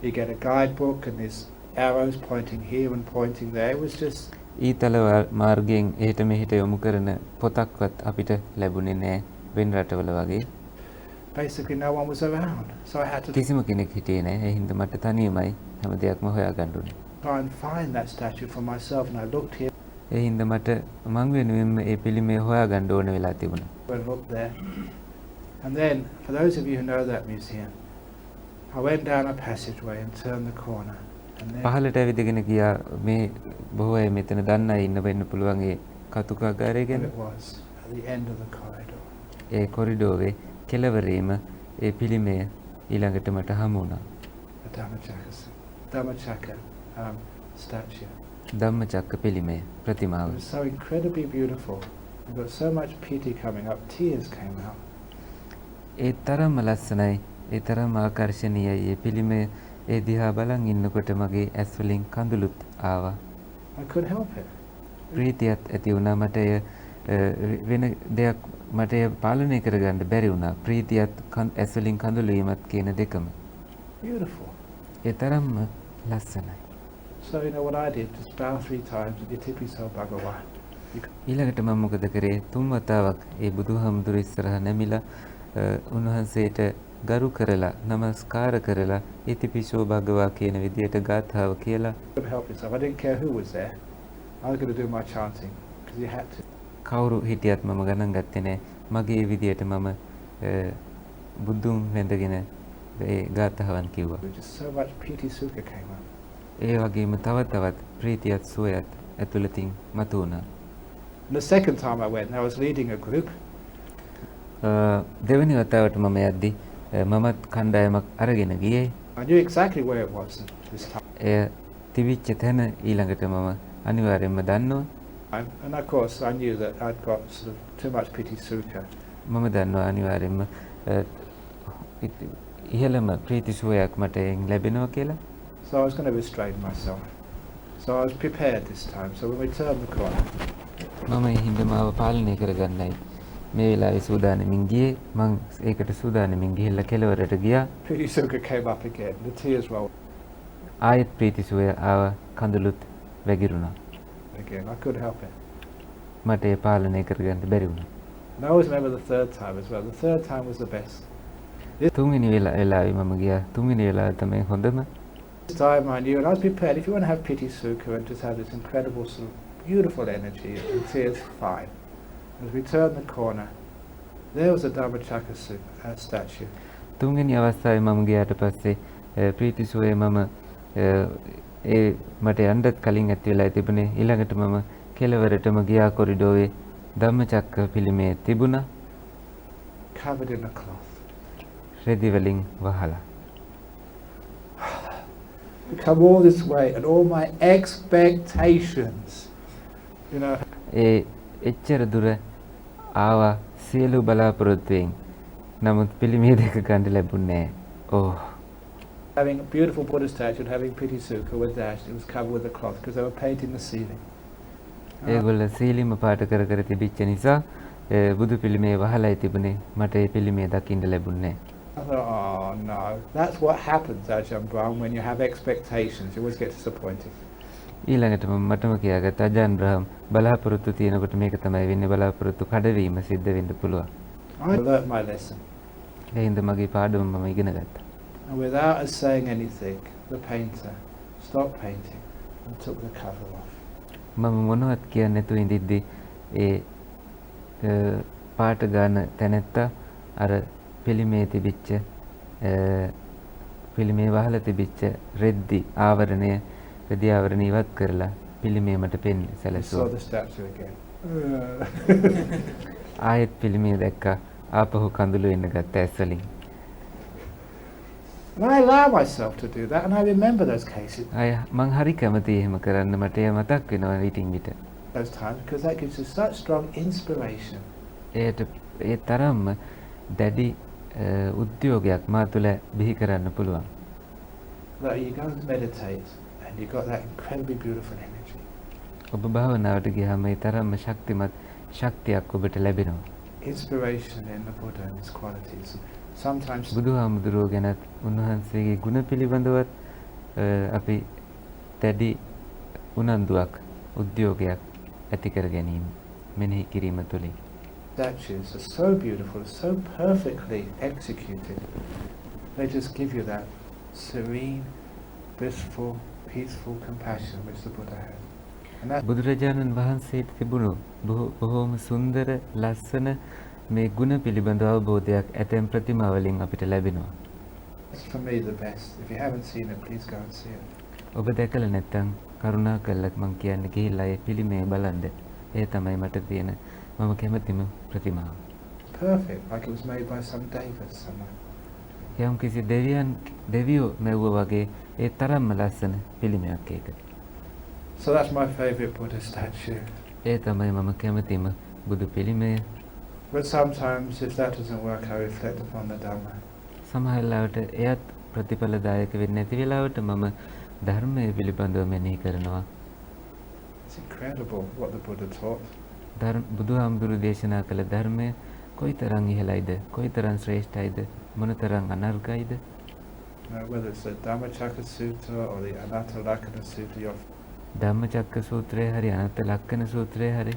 You get a guidebook and there's arrows pointing here and pointing there. It was just ඊතල මාර්ගයෙන් එහෙට මෙහෙට යොමු කරන පොතක්වත් අපිට ලැබුණේ නැහැ වෙන රටවල වගේ. Basically no one was around. So I had to කිසිම කෙනෙක් හිටියේ නැහැ. ඒ හින්දා මට තනියමයි හැම දෙයක්ම හොයාගන්න ඕනේ. try and find that statue for myself, and I looked here. ඒ හින්දා මට මං වෙනුවෙන් ඒ පිළිමය හොයාගන්න ඕන වෙලා තිබුණා. I looked there. And then, for those of you who know that museum, I went down a passageway and turned the corner. පහළට ඇවිදගෙන ගියා. මේ බොහෝ අය මෙතන දන්න අය ඉන්න වෙන්න පුළුවන් ඒ කතුකාගාරය ගැන. It was at the end of the corridor. ඒ කොරිඩෝවේ කෙළවරේම ඒ පිළිමය ඊළඟට මට හමු වුණා. The Dhammachakra statue. ධම්මචක්ක පිළිමය ප්‍රතිමාව. It was so incredibly beautiful. I got so much pity coming up. Tears came out. ඒ තරම්ම ලස්සනයි. ඒ තරම් ආකර්ශනීයයි. ඒ පිළිමය ඒ දිහා බලන් ඉන්නකොට මගේ ඇස් වලින් කඳුළුත් ආවා. I couldn't help it. ප්‍රීතියත් ඇති වුණා. මට එය වෙන දෙයක් මට පාලනය කරගන්න බැරි වුණා. ප්‍රීතියත් ඇස් වලින් කඳුළු වීමත් කියන දෙකම. Beautiful. ඒ තරම්ම ලස්සනයි. So you know what I did? Just bow 3 times and Itipiso Bhagawan. ඊළඟට මම මොකද කරේ? 3 වතාවක් ඒ බුදුහාමුදුරු ඉස්සරහ නැමිලා උන්වහන්සේට ගරු කරලා නමස්කාර කරලා ඉතිපිසෝ භගවා කියන විදියට ගාථාව කියලා. Couldn't help yourself. I didn't care who was there. I was going to do my chanting because you had to. කවුරු හිටියත් මම ගණන් ගත්තේ නැහැ. මගේ විදියට මම බුදුන් වැඳගෙන ඒ ගාථාවන් කිව්වා. Just so much piti sukha came up. ඒ වගේම තව තවත් ප්‍රීතියත් සුවයත් ඇතුළතින් මතුවුණා. The second time I went, I was leading a group. දෙවෙනි වතාවට මම යද්දි මමත් කණ්ඩායමක් අරගෙන ගියේ. I knew exactly where it was this time. එය තිබිච්ච තැන ඊළඟට මම අනිවාර්යෙන්ම දන්නවා. And of course I knew that I'd got sort of too much piti sukha. මම දන්නවා අනිවාර්යෙන්ම ඉහළම ප්‍රීති සුවයක් මට එයින් ලැබෙනවා කියලා. So I was going to restrain myself. So I was prepared this time. So when we turned the corner, මම හින්දා මාව පාලනය කරගන්නයි මේ වෙලාවේ සූදානමින් ගියේ. මං ඒකට සූදානමින් ගිහිල්ලා කෙළවරට ගියා. piti sukha came up again. The tears rolled ආයෙත් ප්‍රීති සුවය ආව, කඳුළුත් වැగిරුණා. again. I couldn't help it. මට ඒ පාලනය කරගන්න බැරි වුණා. And I always remember the third time as well. The third time was the best. තුන්වෙනි වෙලාවේ මම ගියා. තුන්වෙනි වෙලාව තමයි හොඳම. This time I knew, and I was prepared. If you want to have piti sukha and just have this incredible, sort of beautiful energy, and tears, fine. As we turned the corner, there was a Dhammachakra statue. තුන්වෙනි අවස්ථාවේ මම ගියාට පස්සේ ප්‍රීති සුවය මම ඒ මට යන්නත් කලින් ඇති වෙලා තිබුණේ. ඊළඟට මම කෙළවරටම ගියා කොරිඩෝවේ ධම්මචක්‍ර පිළිමය තිබුණා. Covered in a cloth. රෙදි වලින් වහලා. We come all this way, and all my expectations, you know. එච්චර දුර ආවා සියලු බලාපොරොත්තුවෙන්. නමුත් පිළිමය දෙක ගන්න ලැබුණේ නැහැ. Oh. Having a beautiful Buddha statue and having piti sukha were dashed. It was covered with a cloth because they were painting the ceiling. ඒගොල්ල සීලිම පාට කර කර තිබිච්ච නිසා බුදු පිළිමේ වහලායි තිබුණේ. මට ඒ පිළිමේ දකින්න ලැබුණේ නැහැ. I thought, oh no, that's what happens, Ajahn Brahm, when you have expectations. You always get disappointed. ඊළඟට මටම කියාගත්ත අජාන් බ්‍රහම් බලාපොරොත්තු තියෙනකොට මේක තමයි වෙන්නේ. බලාපොරොත්තු කඩවීම සිද්ධ වෙන්න පුළුවන්. I learnt my lesson. ඒ හින්දා මගේ පාඩම මම ඉගෙන ගත්තා. And without us saying anything, the painter stopped painting and took the cover off. මම මොනවත් කියන්නේ නැතුව ඉඳිද්දි ඒ පාට ගන්න තැනැත්තා අර පිළිමේ තිබිච්ච පිළිමේ වහලා තිබිච්ච රෙද්දි ආවරණය රෙදි ආවරණය ඉවත් කරලා පිළිමේ මට පෙන්න I saw සැලසුවා. the statue again. ආයෙත් පිළිමේ දැක්කා. ආපහු කඳුළු එන්න ගත්තා ඇස් වලින්. And I allow myself to do that, and I remember those cases, අය මං හරි කැමතියි එහෙම කරන්න. මට ඒ මතක් වෙනවා විටින් විට. those times, because that gives you such strong inspiration. ඒට ඒ තරම්ම දැඩි උද්‍යෝගයක් මා තුළ බිහි කරන්න පුළුවන්. That you go and meditate, and you got that incredibly beautiful energy. ඔබ භාවනාවට ගියාම ඒ තරම්ම ශක්තිමත් ශක්තියක් ඔබට ලැබෙනවා. Inspiration in the Buddha and his qualities. Sometimes බුදුහාමුදුරුවෝ ගැනත් උන්වහන්සේගේ ගුණ පිළිබඳවත් අපි දැඩි උනන්දුවක් උද්‍යෝගයක් ඇති කර ගැනීම මෙනෙහි කිරීම තුළින්. statues are so beautiful, so perfectly executed. They just give you that serene, blissful, peaceful compassion which the Buddha had. And that බුදුරජාණන් වහන්සේට තිබුණු බොහෝම සුන්දර ලස්සන මේ ගුණ පිළිබඳ අවබෝධයක් ඇතැම් ප්‍රතිමා වලින් අපිට ලැබෙනවා. is for me the best. If you haven't seen it, please go and see it. ඔබ දැකලා නැත්නම් කරුණාකරලා මං කියන්නේ ගිහිල්ලා ඒ පිළිමය බලන්න. ඒ තමයි මට තියෙන මම කැමතිම ප්‍රතිමාව. Perfect, like it was made by some Devas somewhere. යම් කිසි දෙවියෝ මෙව්වා වගේ ඒ තරම්ම ලස්සන පිළිමයක් ඒක. So that's my favourite Buddha statue. ඒ තමයි මම කැමතිම බුදු පිළිමය. But sometimes if that doesn't work, I reflect upon the Dhamma. සමහර වෙලාවට එයත් ප්‍රතිඵලදායක වෙන්නේ නැති වෙලාවට මම ධර්මයේ පිළිබඳව මෙනෙහි කරනවා. It's incredible what the Buddha taught. බුදුහාමුදුරු දේශනා කළ ධර්මය කොයිතරම් ඉහළයිද, කොයිතරම් ශ්‍රේෂ්ඨයිද, මොනතරම් අනර්ගයිද? Whether it's the Dhammacakka Sutta or the Anatta Lakkhana Sutta, your ධම්මචක්ක සූත්‍රය හරි අනත්ත ලක්කන සූත්‍රය හරි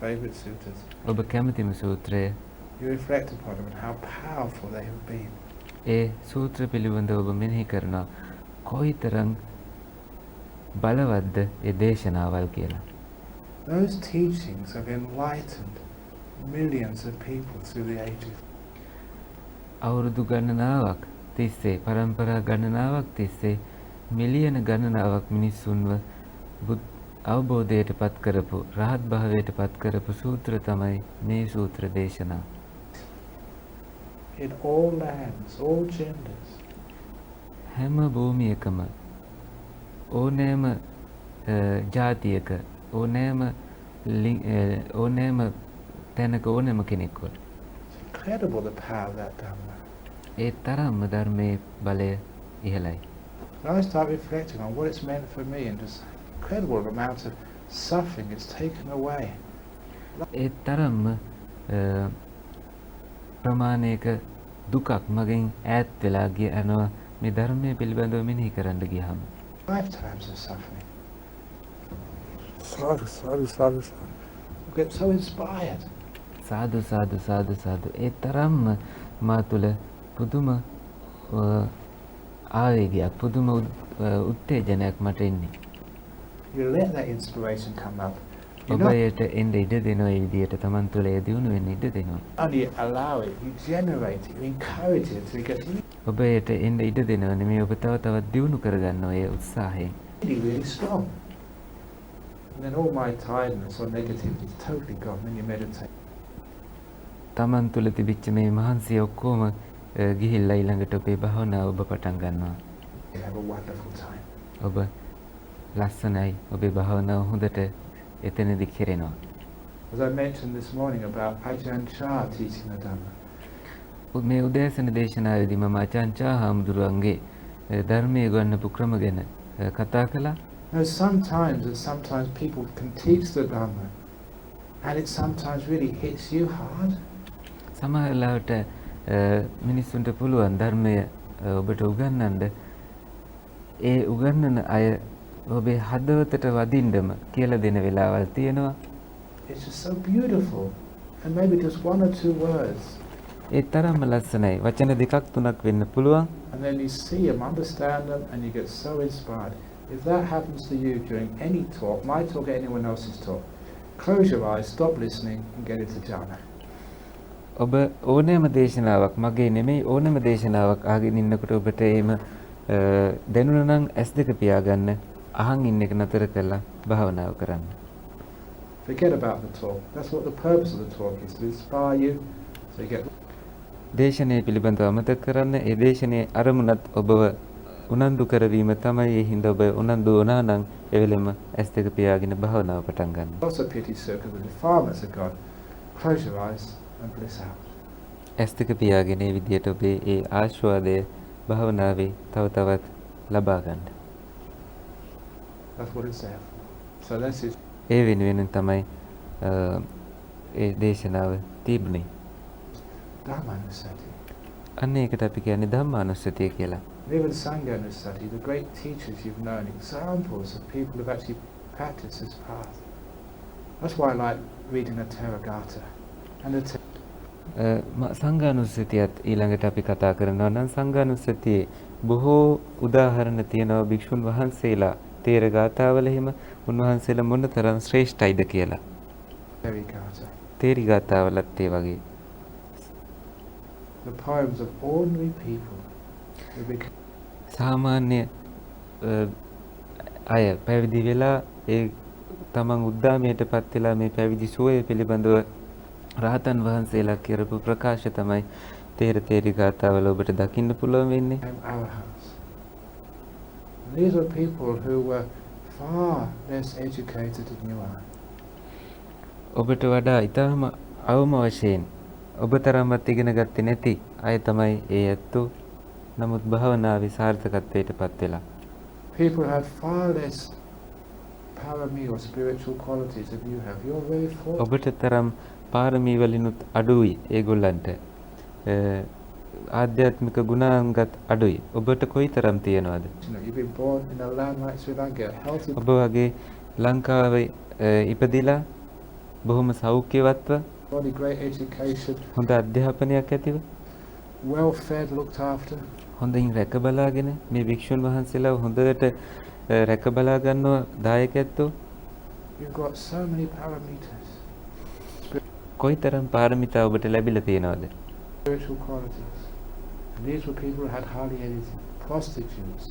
favorite suttas, ඔබ කැමතිම සූත්‍රය, you reflect upon them and how powerful they have been. ඒ සූත්‍ර පිළිබඳව ඔබ මෙනෙහි කරනවා කොයිතරම් බලවත්ද ඒ දේශනාවල් කියලා. Those teachings have enlightened millions of people through the ages. අවුරුදු ගණනාවක් තිස්සේ, පරම්පරා ගණනාවක් තිස්සේ මිලියන ගණනාවක් මිනිස්සුන්ව අවබෝධයට පත් කරපු, රහත් භාවයට පත් කරපු සූත්‍ර තමයි මේ සූත්‍ර දේශනා. In all lands, all genders. හැම භූමියකම ඕනෑම ජාතියක ඕනෑම තැනක ඕනෑම කෙනෙක්වට It's incredible the power of that Dhamma. ඒ තරම්ම ධර්මයේ බලය ඉහළයි. When I start reflecting on what it's meant for me and just incredible amount of suffering it's taken away. ඒ තරම්ම ප්‍රමාණයක දුකක් මගෙන් ඈත් වෙලා යනවා මේ ධර්මයේ පිළිබඳව මෙනෙහි කරන්න ගියාම. Lifetimes of suffering. Sadhu. You get so inspired. සාදු සාදු සාදු සාදු. ඒ තරම්ම මා තුළ පුදුම ආවේගයක්, පුදුම උත්තේජනයක් මට එන්නේ. You let that inspiration come up. ඔබ ඒට එන්න ඉඩ දෙනවා, ඒ විදියට Taman තුළ ඒ දියුණු වෙන්න ඉඩ දෙනවා. Only allow it, you generate it, you encourage it to get ඔබ ඒට එන්න ඉඩ දෙනවා නෙමෙයි, ඔබ තව තවත් දියුණු කරගන්නවා ඒ උත්සාහයෙන්. really strong. And then all my tiredness or negativity is totally gone when you meditate. Taman තුළ තිබිච්ච මේ මහන්සිය ඔක්කොම ගිහිල්ලා ඊළඟට ඔබේ භාවනාව ඔබ පටන් ගන්නවා. You have a wonderful time. ඔබ ලස්සනයි, ඔබේ භාවනාව හොඳට එතනදි කෙරෙනවා. As I mentioned this morning about Ajahn teaching the Dhamma. මේ උදෑසන දේශනාවේදී මම ආචාන් හාමුදුරුවන්ගේ ධර්මයේ ගන්නපු ක්‍රම ගැන කතා කළා. Now sometimes people can teach the Dhamma and it sometimes really hits you hard. සමහර ලාවට මිනිස්සුන්ට පුළුවන් ධර්මය ඔබට උගන්වන්න, ඒ උගන්වන අය ඔබේ හදවතට වදින්නම කියලා දෙන වෙලාවල් තියෙනවා. It's just so beautiful and maybe just one or two words. ඒ තරම්ම ලස්සනයි. වචන දෙකක් තුනක් වෙන්න පුළුවන්. And then you see them, understand them, and you get so inspired. If that happens to you during any talk, my talk or anyone else's talk, close your eyes, stop listening, and get into jhana. ඔබ ඕනෑම දේශනාවක්, මගේ නෙමෙයි ඕනෑම දේශනාවක් අහගෙන ඉන්නකොට ඔබට එහෙම දැනුණා නම් ඇස් දෙක පියාගන්න, අහන් ඉන්න එක නතර කරලා භාවනාව කරන්න. Forget about the talk. That's what the purpose of the talk is, to inspire you, so you get. දේශනයේ පිළිබඳව අමතක කරන්න. ඒ දේශනයේ අරමුණත් ඔබව උනන්දු කරවීම තමයි. ඒ හින්දා ඔබ උනන්දු වුණා නම් ඒ වෙලෙම ඇස් දෙක පියාගෙන භාවනාව පටන් ගන්න. Also pity circle the defilements of God. Close your eyes and bliss out. ඇස් දෙක පියාගෙන ඒ විදියට ඔබේ ඒ ආශාවය භාවනාවේ තව තවත් ලබා ගන්න. That's what it's there for. So this is ඒ වෙනුවෙන් තමයි ඒ දේශනාව තිබුණේ. Dhammanusati. අන්න ඒකට අපි කියන්නේ ධම්මානුස්සතිය කියලා. Even Sanghanusati, the great teachers you've known, examples of people who've actually practiced this path. That's why I like reading the Theragatha. And the සංඝානුස්සතියත් ඊළඟට අපි කතා කරනවා නම් සංඝානුස්සතියේ බොහෝ උදාහරණ තියෙනවා භික්ෂුන් වහන්සේලා තේර ගාථාවල එහෙම උන්වහන්සේලා මොනතරම් ශ්‍රේෂ්ඨයිද කියලා. තේරි ගාථාවලත් ඒ වගේ. The poems of ordinary people. සාමාන්‍ය අය පැවිදි වෙලා ඒ තමන් උද්දාමයටපත් වෙලා මේ පැවිදි සුවය පිළිබඳව රහතන් වහන්සේලා කියපු ප්‍රකාශ තමයි තේරි ගාථාවල ඔබට දකින්න පුළුවන් වෙන්නේ. These are people who were far less educated than you are. ඔබට වඩා ඊටම අවම වශයෙන් ඔබ තරම්වත් ඉගෙන ගත්තේ නැති අය තමයි ඒ ඇත්තෝ. නමුත් භාවනාවේ සාර්ථකත්වයට පත් වෙලා. People have far less parami or spiritual qualities as you have, you're very fortunate. ඔබට තරම් පාරමී වලිනුත් අඩුයි ඒගොල්ලන්ට. ආධ්‍යාත්මික ගුණාංගත් අඩුයි. ඔබට කොයිතරම් තියෙනවද? You've been born in a land like Sri Lanka, healthy. ඔබ වගේ ලංකාවේ ඉපදිලා බොහොම සෞඛ්‍යවත්ව Body, great education, හොඳ අධ්‍යාපනයක් ඇතිව well fed, looked after. හොඳින් රැක බලාගෙන මේ භික්ෂුන් වහන්සේලා හොඳට රැක බලා ගන්නව දායකයෝ. You've got so many parameters. කොයිතරම් පාරමිතා ඔබට ලැබිලා තියෙනවද? Spiritual qualities. And these were people who had hardly anything. Prostitutes.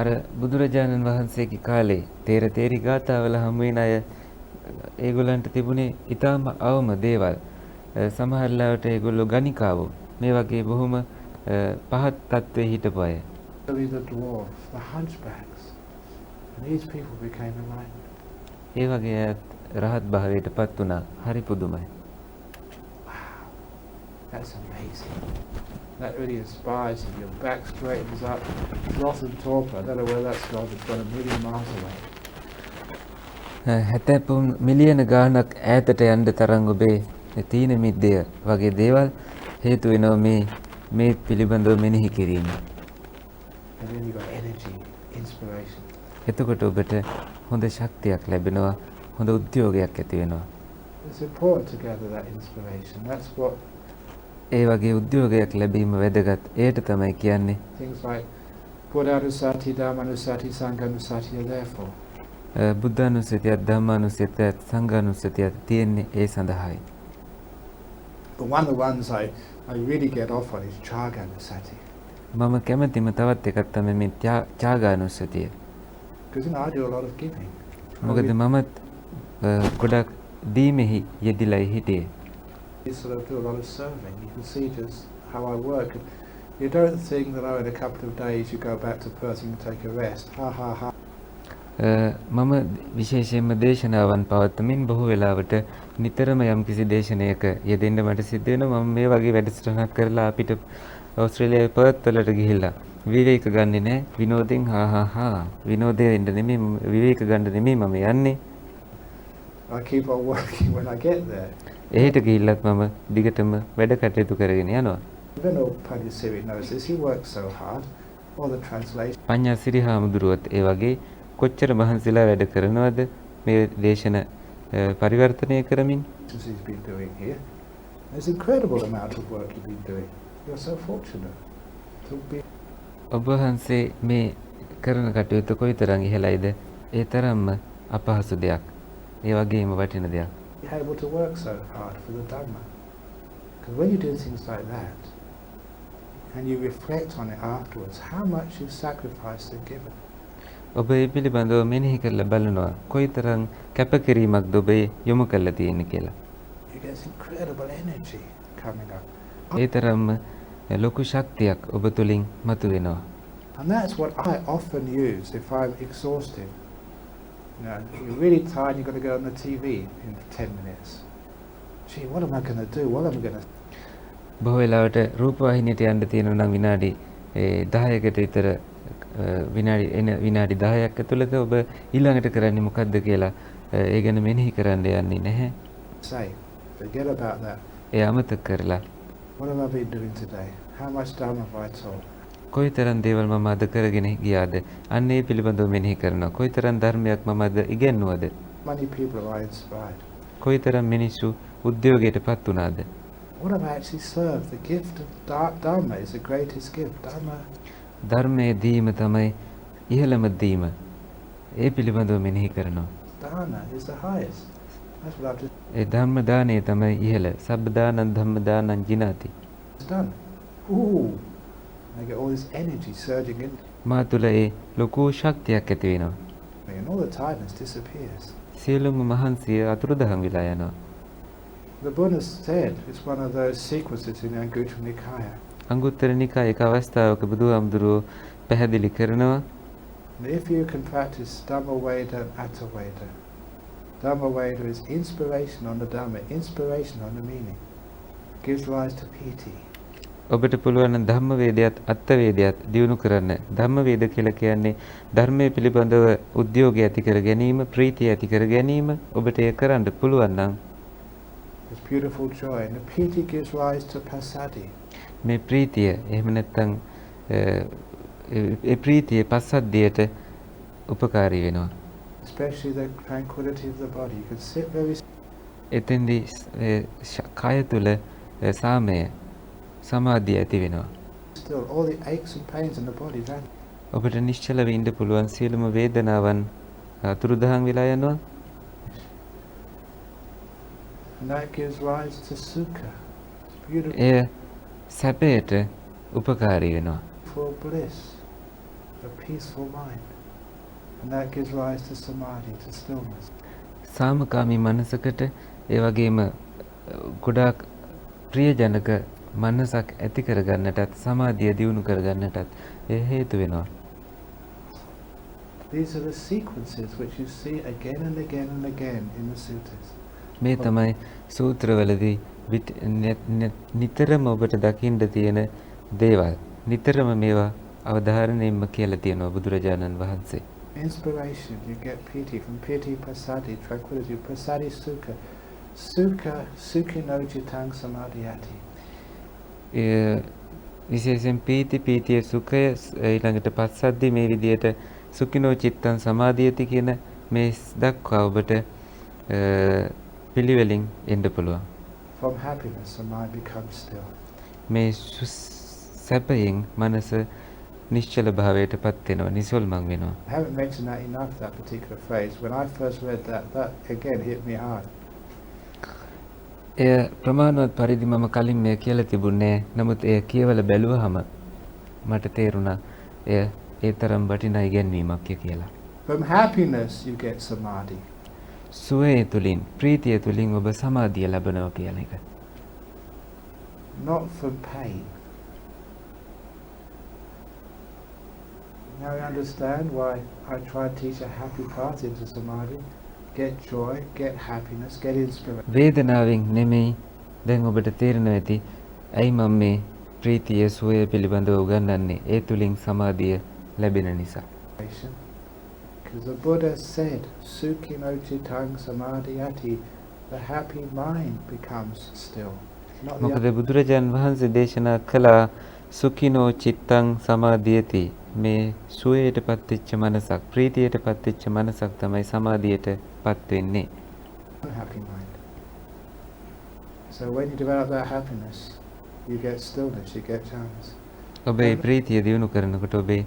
අර බුදුරජාණන් වහන්සේගේ කාලේ තේරි ගාථාවල හමු වෙන අය ඒගොල්ලන්ට තිබුණේ ඊටම අවම දේවල්. සමහර ලාවට ඒගොල්ලෝ ගණිකාවෝ. මේ වගේ බොහොම පහත් තත්ත්වයේ හිටපු අය. The dwarfs, the hunchbacks. And these people became enlightened. ඒ වගේ අයත් රහත් භාවයටපත් වුණා. හරි පුදුමයි. Wow. That's amazing. That really inspires you. Your back straightens up. Sloth and torpor. I don't know where that's gone. It's gone a million miles away. හැතැපුම් මිලියන ගාණක් ඈතට යන්න තරම් ඔබේ තීන මිද්දය වගේ දේවල් හේතු වෙනවා මේ පිළිබඳව මෙනෙහි කිරීම. And then you got energy, inspiration. එතකොට ඔබට හොඳ ශක්තියක් ලැබෙනවා, හොඳ උද්‍යෝගයක් ඇති වෙනවා. It's important to gather that inspiration. That's what ඒ වගේ උද්‍යෝගයක් ලැබීම වැදගත්. ඒකට තමයි කියන්නේ things like Buddhanusati, Dhammanusati, Sanghanusati are there for. බුද්ධානුස්සතියත් ධම්මානුස්සතියත් සංඝානුස්සතියත් තියෙන්නේ ඒ සඳහායි. But one of the ones I really get off on is Chaganusati. මම කැමතිම තවත් එකක් තමයි මේ ත්‍යාගානුස්සතිය. Because I do a lot of giving. මොකද මමත් ගොඩක් දීමෙහි යෙදිලා හිටියේ. You sort of do a lot of serving. You can see just how I work. You don't think that in a couple of days you go back to Perth and take a rest. Ha ha ha. මම විශේෂයෙන්ම දේශනාවන් පවත්වමින් බොහෝ වෙලාවට නිතරම යම්කිසි දේශනයක යෙදෙන්න මට සිද්ධ වෙනවා. මම මේ වගේ වැඩසටහනක් කරලා අපිට ඕස්ට්‍රේලියාවේ පර්ත් වලට ගිහිල්ලා විවේක ගන්නෙ නෑ. විනෝදෙන් විනෝදයෙන් නෙමෙයි විවේක ගන්න නෙමෙයි මම යන්නේ. I keep on working when I get there. එහෙට ගිහිල්ලත් මම දිගටම වැඩ කටයුතු කරගෙන යනවා. Even though Pandit knows this, he works so hard. All the translation. පඤ්ඤා සිරිහාමුදුරුවත් ඒ වගේ කොච්චර මහන්සිලා වැඩ කරනවද මේ දේශන පරිවර්තනය කරමින්. He's been doing here. There's incredible amount of work you've been doing. You're so fortunate to be. ඔබ වහන්සේ මේ කරන කටයුතු කොයිතරම් ඉහළයිද? ඒ තරම්ම අපහසු දෙයක්. ඒ වගේම වටින දෙයක්. You're able to work so hard for the Dhamma. Because when you do things like that, and you reflect on it afterwards, how much you've sacrificed and given. ඔබ ඒ පිළිබඳව මෙනෙහි කරලා බලනවා කොයිතරම් කැපකිරීමක්ද ඔබ යොමු කරලා තියෙන්නේ කියලා. You get this incredible energy coming up. ඒ තරම්ම ලොකු ශක්තියක් ඔබ තුලින් මතුවෙනවා. And that's what I often use if I'm exhausted. You know, you're really tired, you've got to go on the TV in 10 minutes. Gee, what am I going to do? What am I going to... බොහෝ වෙලාවට රූපවාහිනියට යන්න තියෙනවා නම් විනාඩි 10කට විතර විනාඩි 10ක් ඇතුළත ඔබ ඊළඟට කරන්නේ මොකද්ද කියලා ඒ ගැන මෙනෙහි කරන්න යන්නේ නැහැ. Say, forget about that. ඒ අමතක කරලා What have I been doing today? How much Dhamma have I taught? කොයිතරම් දේවල් මම අද කරගෙන ගියාද? අන්න ඒ පිළිබඳව මෙනෙහි කරනවා. කොයිතරම් ධර්මයක් මම අද ඉගෙනුවද? Many people are inspired. කොයිතරම් මිනිස්සු උද්‍යෝගයටපත් වුණාද? What have I actually served? The gift of Dhamma is the greatest gift. Dhamma. ධර්මයේ දීම තමයි ඉහළම දීම. ඒ පිළිබඳව මෙනෙහි කරනවා. Dana is the highest. That's what I've just ඒ ධම්ම දානය තමයි ඉහළ. සබ්බ දානං ධම්ම දානං ජිනාති. done. Ooh. I get all this energy surging in. මා තුළ ඒ ලොකු ශක්තියක් ඇති වෙනවා. And all the tiredness disappears. සියලුම මහන්සිය අතුරුදහන් වෙලා යනවා. The Buddha said it's one of those sequences in Anguttara Nikaya. අංගුත්තර නිකායේ එක අවස්ථාවක බුදුහාමුදුරුවෝ පැහැදිලි කරනවා If you can practice Dhamma Veda and Atta Veda, Dhamma Veda is inspiration on the Dhamma, inspiration on the meaning, gives rise to piti. ඔබට පුළුවන් නම් ධම්ම වේදයත් අත්ථ වේදයත් දියුණු කරන්න. ධම්ම වේද කියලා කියන්නේ ධර්මයේ පිළිබඳව උද්‍යෝගය ඇති කර ගැනීම, ප්‍රීතිය ඇති කර ගැනීම. ඔබට ඒ කරන්න පුළුවන් නම් this beautiful joy, and the piti gives rise to passaddhi. මේ ප්‍රීතිය එහෙම නැත්නම් ඒ ප්‍රීතිය පස්සද්ධියට උපකාරී වෙනවා. Especially the tranquility of the body. You can sit very එතෙන්දී කය තුල සාමය සමාධිය ඇති වෙනවා. still. All the aches and pains in the body vanish. ඔබට නිශ්චලව ඉන්න පුළුවන් සියලුම වේදනාවන් අතුරුදහන් වෙලා යනවා. And that gives rise to sukha. It's beautiful. එය සැපයට උපකාරී වෙනවා. For bliss, a peaceful mind. And that gives rise to samadhi, to stillness. සාමකාමී මනසකට ඒ වගේම ගොඩාක් ප්‍රියජනක මනසක් ඇති කරගන්නටත් සමාධිය දියුණු කරගන්නටත් ඒ හේතු වෙනවා. These are the sequences which you see again and again and again in the suttas. මේ තමයි සූත්‍රවලදී නිතරම ඔබට දකින්න තියෙන දේවල්. නිතරම මේවා අවධාරණයෙන්ම කියලා තියෙනවා බුදුරජාණන් වහන්සේ. Inspiration, you get piti, from piti passaddhi, tranquility, passaddhi sukha. Sukha, sukhino jitang samadhyati. විශේෂයෙන් පීතිය සුඛය ඊළඟට පස්සද්ධි මේ විදියට සුඛිනෝ චිත්තං සමාධියති කියන මේ දක්වා ඔබට පිළිවෙලින් එන්න පුළුවන්. From happiness, the mind becomes still. මේ සැපයෙන් මනස නිශ්චල භාවයට පත් වෙනවා, නිසල්මන් වෙනවා. I haven't mentioned that enough, that particular phrase. When I first read that again hit me hard. එය ප්‍රමාණවත් පරිදි මම කලින් මේ කියලා තිබුණේ. නමුත් එය කියවලා බැලුවහම මට තේරුණා එය ඒ තරම් වටිනා ඉගැන්වීමක් කියලා. From happiness you get samadhi. සුවය තුලින්, ප්‍රීතිය තුලින් ඔබ සමාධිය ලබනවා කියන එක. Not from pain. Now you understand why I try to teach a happy path into samadhi. Get joy, get happiness, get inspiration. වේදනාවෙන් නෙමෙයි. දැන් ඔබට තේරෙනවා ඇති ඇයි මම මේ ප්‍රීතිය සුවය පිළිබඳව උගන්වන්නේ. ඒ තුලින් සමාධිය ලැබෙන නිසා. Because the Buddha said, Sukhino Chittang Samadhyati, the happy mind becomes still. මොකද බුදුරජාන් වහන්සේ දේශනා කළා සුඛිනෝ චිත්තං සමාධියති. මේ සුවයට පත්වෙච්ච මනසක්, ප්‍රීතියට පත්වෙච්ච මනසක් තමයි සමාධියට පත් වෙන්නේ. Happy mind. So when you develop that happiness, you get stillness, you get chance. ඔබේ ප්‍රීතිය දියුණු කරනකොට ඔබේ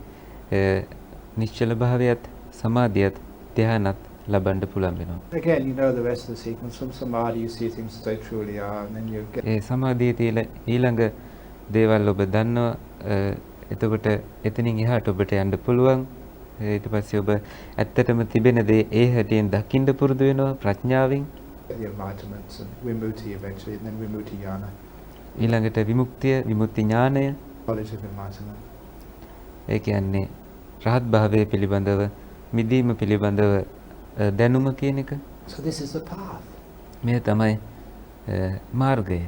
නිශ්චල භාවයත් සමාධියත් ධ්‍යානත් ලබන්න පුළුවන් වෙනවා. Again, you know the rest of the sequence. From samadhi you see things as they truly are, and then you get... ඒ සමාධියේ තියෙන ඊළඟ දේවල් ඔබ දන්නවා. එතකොට එතනින් එහාට ඔබට යන්න පුළුවන්. ඊට පස්සේ ඔබ ඇත්තටම තිබෙන දේ ඒ හැටියෙන් දකින්න පුරුදු වෙනවා ප්‍රඥාවෙන්. The enlightenment and vimutti eventually, and then vimutti jnana. ඊළඟට විමුක්තිය, විමුක්ති ඥානය. Knowledge of enlightenment. ඒ කියන්නේ රහත් භාවයේ පිළිබඳව, මිදීම පිළිබඳව දැනුම කියන එක. So this is the path. මේ තමයි මාර්ගය.